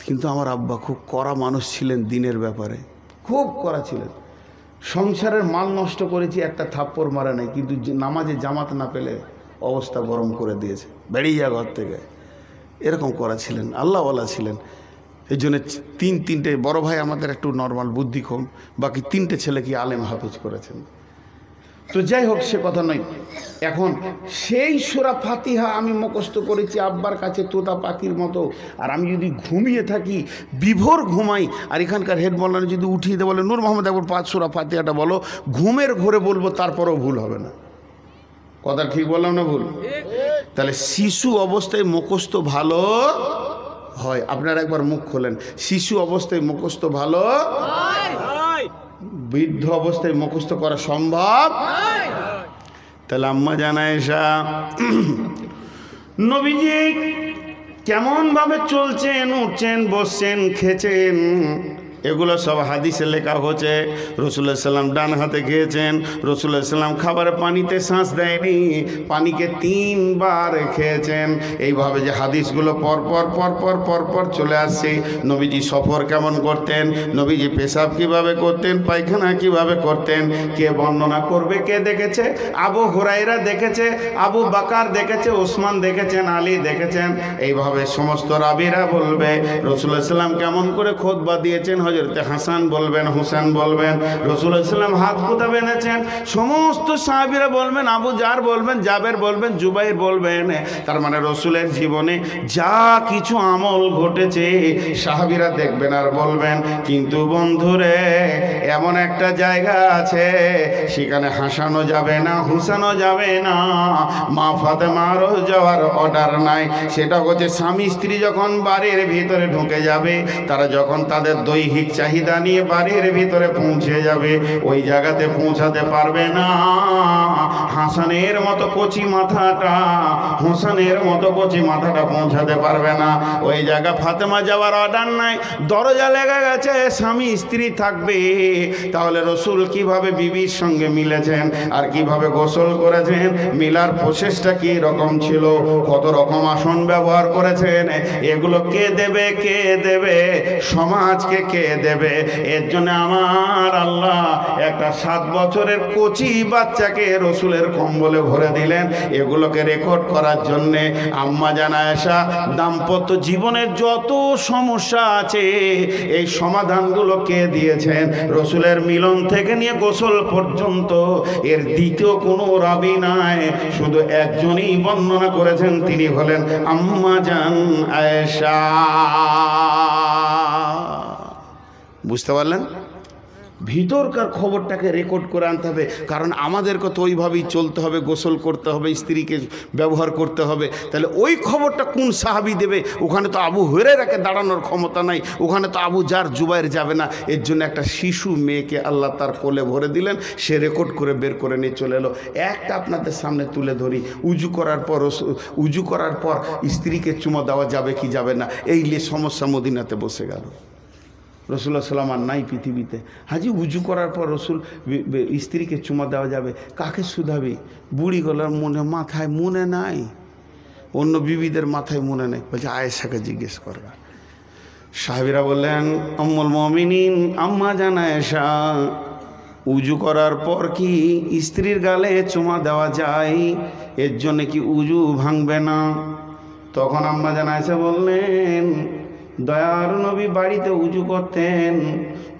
কিন্তু আমার আব্বা খুব কড়া মানুষ ছিলেন, দিনের ব্যাপারে খুব কড়া ছিলেন। সংসারের মাল নষ্ট করেছি, একটা থাপ্পড় মারা নেই, কিন্তু নামাজে জামাত না পেলে অবস্থা গরম করে দিয়েছে, বেরিয়ে যা ঘর থেকে, এরকম করা ছিলেন, আল্লাহওয়ালা ছিলেন। এই জন্য তিনটে বড় ভাই আমাদের একটু নর্মাল বুদ্ধি কম, বাকি 3টে ছেলে কি আলেম হাফিজ করেছেন। তো যাই হোক, সে কথা নয়। এখন সেই সূরা ফাতিহা আমি মুখস্থ করেছি আব্বার কাছে তোতা পাখির মতো। আর আমি যদি ঘুমিয়ে থাকি, বিভোর ঘুমাই, আর এখানকার হেড মৌলানা যদি উঠিয়ে দেয়, বলে নূর মোহাম্মদ একবার 5 সূরা ফাতিহাটা বলো, ঘুমের ঘোরে বলবো, তারপরেও ভুল হবে না। কথা ঠিক বললাম না ভুল? তাহলে শিশু অবস্থায় মুখস্থ ভালো হয়। আপনারা একবার মুখ খোলেন, শিশু অবস্থায় মুখস্থ ভালো হয়, বৃদ্ধ অবস্থায় মুখস্থ করা সম্ভব। তাহলে আম্মা জান আয়েশা নবীজি কেমন ভাবে চলছেন, উঠছেন, বসছেন, খেয়েছেন, এগুলো সব হাদিসে লেখা হচ্ছে। রাসূলুল্লাহ সাল্লাম ডান হাতে খেয়েছেন, রাসূলুল্লাহ সাল্লাম খাবারে পানিতে শ্বাস দেয়নি, পানিকে 3 বার খেয়েছেন। এইভাবে যে হাদিসগুলো পরপর চলে আসছে। নবীজি সফর কেমন করতেন, নবীজি পেশাব কিভাবে করতেন, পায়খানা কিভাবে করতেন, কে বর্ণনা করবে, কে দেখেছে? আবু হুরায়রা দেখেছে, আবু বকর দেখেছে, ওসমান দেখেছেন, আলী দেখেছেন। এইভাবে সমস্ত রাবীরা বলবে রাসূলুল্লাহ সাল্লাম কেমন করে খুতবা দিয়েছেন। হযরত হাসান বলবেন, হুসেন বলবেন, রাসূলুল্লাহ সাল্লাম হাত কোথা বেঁধেছেন, সমস্ত সাহাবীরা বলবেন, আবু জার বলবেন, জাবের বলবেন, জুবাইর বলবেন। তার মানে রাসূলের জীবনে যা কিছু আমল ঘটেছে সাহাবীরা দেখবেন আর বলবেন। কিন্তু বন্ধুরে, এমন একটা জায়গা আছে সেখানে হাসানো যাবে না, হুসানো যাবে না, মা ফাতেমারও যাওয়ার অর্ডার নাই। সেটা হচ্ছে স্বামী স্ত্রী যখন বাড়ির ভিতরে ঢুকে যাবে, তারা যখন তাদের দৈহিক চাহিদা নিয়ে বাড়ির ভিতরে পৌঁছে যাবে, ওই জায়গাতে পৌঁছাতে পারবে না হাসানের মতো কচি মাথাটা, হোসেনের মতো কচি মাথাটা পৌঁছাতে পারবে না। ওই জায়গা ফাতেমা যাওয়ার অর্ডার নাই, দরজা লেগে গেছে, স্বামী স্ত্রী থাকবে। তাহলে রসুল কিভাবে বিবির সঙ্গে মিলেছেন আর কিভাবে গোসল করেছেন, মিলার প্রসেসটা কি রকম ছিল, কত রকম আসন ব্যবহার করেছেন, এগুলো কে দেবে, কে দেবে, সমাজকে কে দেবে? এর জন্য আমার আল্লাহ একটা 7 বছরের কচি বাচ্চাকে রসুলের কম্বলে ভরে দিলেন, এগুলোকে রেকর্ড করার জন্যে। আম্মা জান আয়েশা দাম্পত্য জীবনের যত সমস্যা আছে এই সমাধানগুলো কে দিয়েছেন? রসুলের মিলন থেকে নিয়ে গোসল পর্যন্ত এর দ্বিতীয় কোনো রাবি নাই, শুধু একজনই বর্ণনা করেছেন, তিনি হলেন আম্মা জান আয়েশা। বুঝতে পারলেন? ভিতরকার খবরটাকে রেকর্ড করে আনতে হবে, কারণ আমাদেরকে তো ওইভাবেই চলতে হবে, গোসল করতে হবে, স্ত্রীকে ব্যবহার করতে হবে। তাহলে ওই খবরটা কোন সাহাবী দেবে? ওখানে তো আবু হুরায়রাকে দাঁড়ানোর ক্ষমতা নাই, ওখানে তো আবু জার, জুবাইর যাবে না। এর জন্য একটা শিশু মেয়েকে আল্লাহ তার কোলে ভরে দিলেন, সে রেকর্ড করে বের করে নিয়ে চলে এলো। একটা আপনাদের সামনে তুলে ধরি, উজু করার পর স্ত্রীকে চুমা দেওয়া যাবে কি যাবে না, এই নিয়ে সমস্যা মদিনাতে বসে গেল। রসুল্লাহ সাল্লাম আর নাই পৃথিবীতে। হাজি উজু করার পর রসুল স্ত্রীকে চুমা দেওয়া যাবে, কাকে শুধাবি? বুড়ি গলার মাথায় মনে নাই, অন্য বিবিদের মাথায় মনে নেই, বলছে আয়েশাকে জিজ্ঞেস করবা। সাহাবীরা বললেন, উম্মুল মুমিনিন আম্মা জান আয়েশা, উজু করার পর কি স্ত্রীর গালে চুমা দেওয়া যায়? এর জন্য কি উজু ভাঙবে না? তখন আম্মা জান আয়েশা বললেন, দয়ার নবী বাড়িতে উজু করতেন,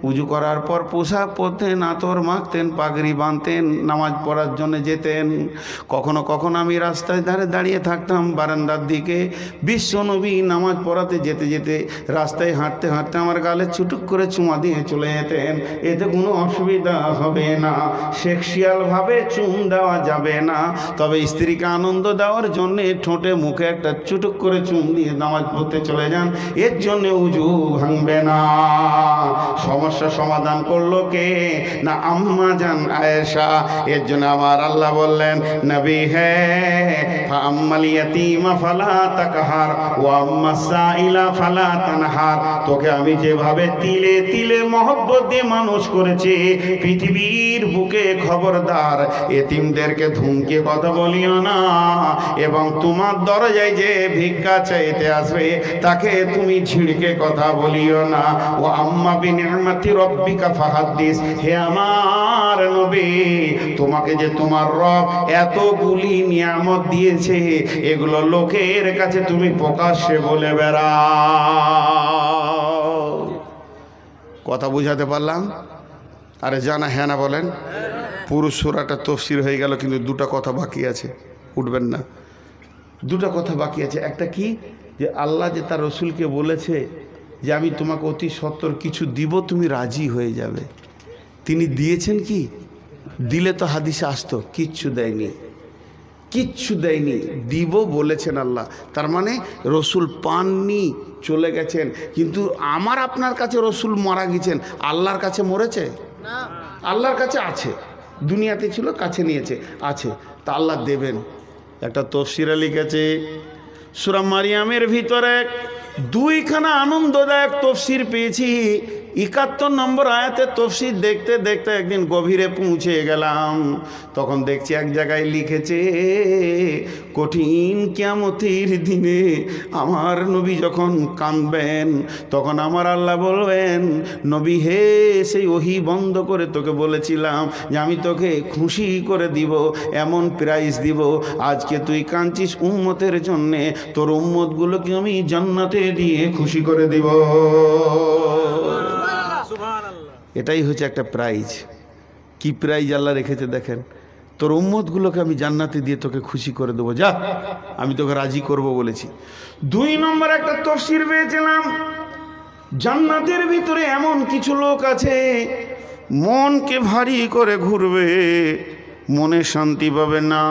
উজু করার পর পোশাক পরতেন, আতর মাখতেন, পাগড়ি বাঁধতেন, নামাজ পড়ার জন্য যেতেন। কখনো কখনো আমি রাস্তায় ধারে দাঁড়িয়ে থাকতাম বারান্দার দিকে, বিশ্ব নবী নামাজ পড়াতে যেতে যেতে রাস্তায় হাঁটতে হাঁটতে আমার গালে ছুটুক করে চুমা দিয়ে চলে যেতেন। এতে কোনো অসুবিধা হবে না, সেক্সুয়ালভাবে চুম দেওয়া যাবে না, তবে স্ত্রীকে আনন্দ দেওয়ার জন্যে ঠোঁটে মুখে একটা চুটুক করে চুম দিয়ে নামাজ পড়তে চলে যান, এর জন্যে উজু ভাঙবে না। সমস্যা সমাধান করলো কে? না আম্মা জান আয়েশা। এর জন্য আমার আল্লাহ বললেন, নবী হে ফাআম্মাল ইয়াতীমা ফালা তাকহার ওয়া আম্মাস সাইলা ফালা তানহার। তোকে আমি যেভাবে তিলে তিলে মহব্বত দিয়ে মানুষ করেছি, পৃথিবীর বুকে খবরদার এতিমদেরকে ধুমকে কথা বলিও না, এবং তোমার দরজায় যে ভিক্ষা চাইতে আসবে তাকে তুমি ঝিড়কে কথা বলিও না। ও আম্মা বিনিআমাতি রব্বিকা ফাহাদ্দিস। হে আমার নবী, তোমাকে যে তোমার রব এতগুলি নিয়ামত দিয়েছে, এগুলো লোকের কাছে তুমি প্রকাশ্যে বলে বেড়াও। কথা বুঝাতে পারলাম? আরে জানা হ্যাঁ না বলেন? পুরো সূরাটা তাফসীর হয়ে গেল, কিন্তু দুটো কথা বাকি আছে, উঠবেন না। দুটো কথা বাকি আছে। একটা কি, যে আল্লাহ যে তার রসুলকে বলেছে যে আমি তোমাকে অতি সত্বর কিছু দিব, তুমি রাজি হয়ে যাবে। তিনি দিয়েছেন কি? দিলে তো হাদিসে আসতো, কিচ্ছু দেয়নি, কিচ্ছু দেয়নি। দিব বলেছেন আল্লাহ, তার মানে রসুল পাননি, চলে গেছেন। কিন্তু আমার আপনার কাছে রসুল মারা গেছেন, আল্লাহর কাছে মরেছে? আল্লাহর কাছে আছে, দুনিয়াতে ছিল, কাছে নিয়েছে, আছে, তা আল্লাহ দেবেন। একটা তাফসীরে লিখেছে সূরা মারিয়ামের ভিতরে দুইখানা আনন্দদায়ক তাফসীর পেয়েছি। 71 নম্বর আয়াতের তাফসীর দেখতে দেখতে একদিন গভীরে পৌঁছে গেলাম, তখন দেখছি এক জায়গায় লিখেছে, কঠিন কিয়ামতের দিনে আমার নবী যখন কাঁদবেন, তখন আমার আল্লাহ বলবেন, নবী হে, সেই ওহী বন্ধ করে তোকে বলেছিলাম যে আমি তোকে খুশি করে দিব, এমন প্রাইজ দিব, আজকে তুই কাঁদছিস উম্মতের জন্যে, তোর উম্মতগুলোকে আমি জান্নাতে দিয়ে খুশি করে দিব। এটাই হচ্ছে একটা প্রাইজ। কি প্রাইজ আল্লাহ রেখেছে দেখেন, তোর উম্মতগুলোকে আমি জান্নাতে দিয়ে তোকে খুশি করে দেবো, যা আমি তোকে রাজি করব বলেছি। 2 নম্বর একটা তাফসীর পেয়েছিলাম, জান্নাতের ভিতরে এমন কিছু লোক আছে মনকে ভারী করে ঘুরবে, মনে শান্তি পাবে না,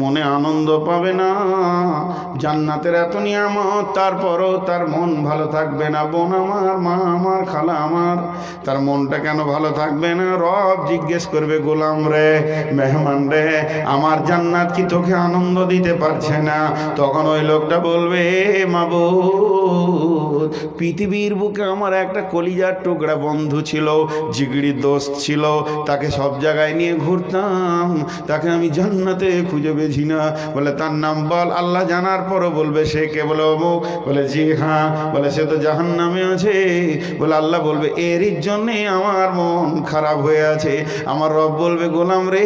মনে আনন্দ পাবে না, জান্নাতের এত নিয়ামত, তারপরও তার মন ভালো থাকবে না। বোন আমার, মা আমার, খালা আমার, তার মনটা কেন ভালো থাকবে না? রব জিজ্ঞেস করবে, গোলাম রে, মেহমান রে, আমার জান্নাত কি তোকে আনন্দ দিতে পারছে না? তখন ওই লোকটা বলবে, মাবুদ, পৃথিবীর বুকে আমার একটা কলিজার টুকরা বন্ধু ছিল, জিগড়ি দোস্ত ছিল, তাকে সব জায়গায় নিয়ে ঘুরতাম, তাকে আমি জান্নাতে খুঁজে পেয়েছি না। বলে তার নাম বল। আল্লাহ জানার পরও বলবে, সে কে? বলে অমুক। বলে জি হ্যাঁ। বলে সে তো জাহান্নামে আছে। বলে আল্লাহ বলবে, এরই জন্যে আমার মন খারাপ হয়ে আছে। আমার রব বলবে, গোলাম রে,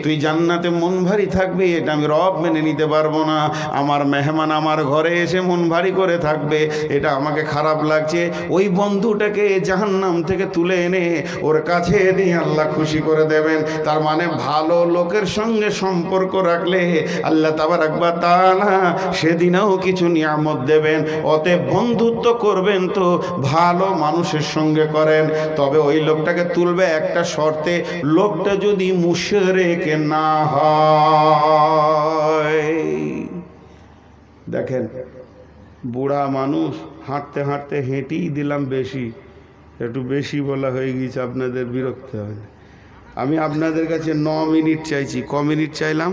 তুই জান্নাতে মন ভারী থাকবে, এটা আমি রব মেনে নিতে পারবো না। আমার মেহমান আমার ঘরে এসে মন ভারী করে থাকবে, এটা আমাকে খারাপ লাগছে। ওই বন্ধুটাকে জাহান্নাম থেকে তুলে এনে ওর কাছে দিয়ে আল্লাহ খুশি করে দেবেন। তার মানে ভালো লোকের সঙ্গে সম্পর্ক রাখলে আল্লাহ তাবারাক ওয়া তাআলা সেদিনও কিছু নিয়ামত দেবেন। অতএব বন্ধুত্ব করবেন তো ভালো মানুষের সঙ্গে করেন, তবে ওই লোকটাকে তুলবে একটা শর্তে, লোকটা যদি মুশরিক না হয়। দেখেন, বুড়া মানুষ, হাঁটতে হাঁটতে হেঁটেই দিলাম বেশি, একটু বেশি বলা হয়ে গেছে, আপনাদের বিরক্ত হয়। আমি আপনাদের কাছে 9 মিনিট চাইছি। ক মিনিট চাইলাম?